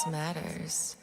Context matters.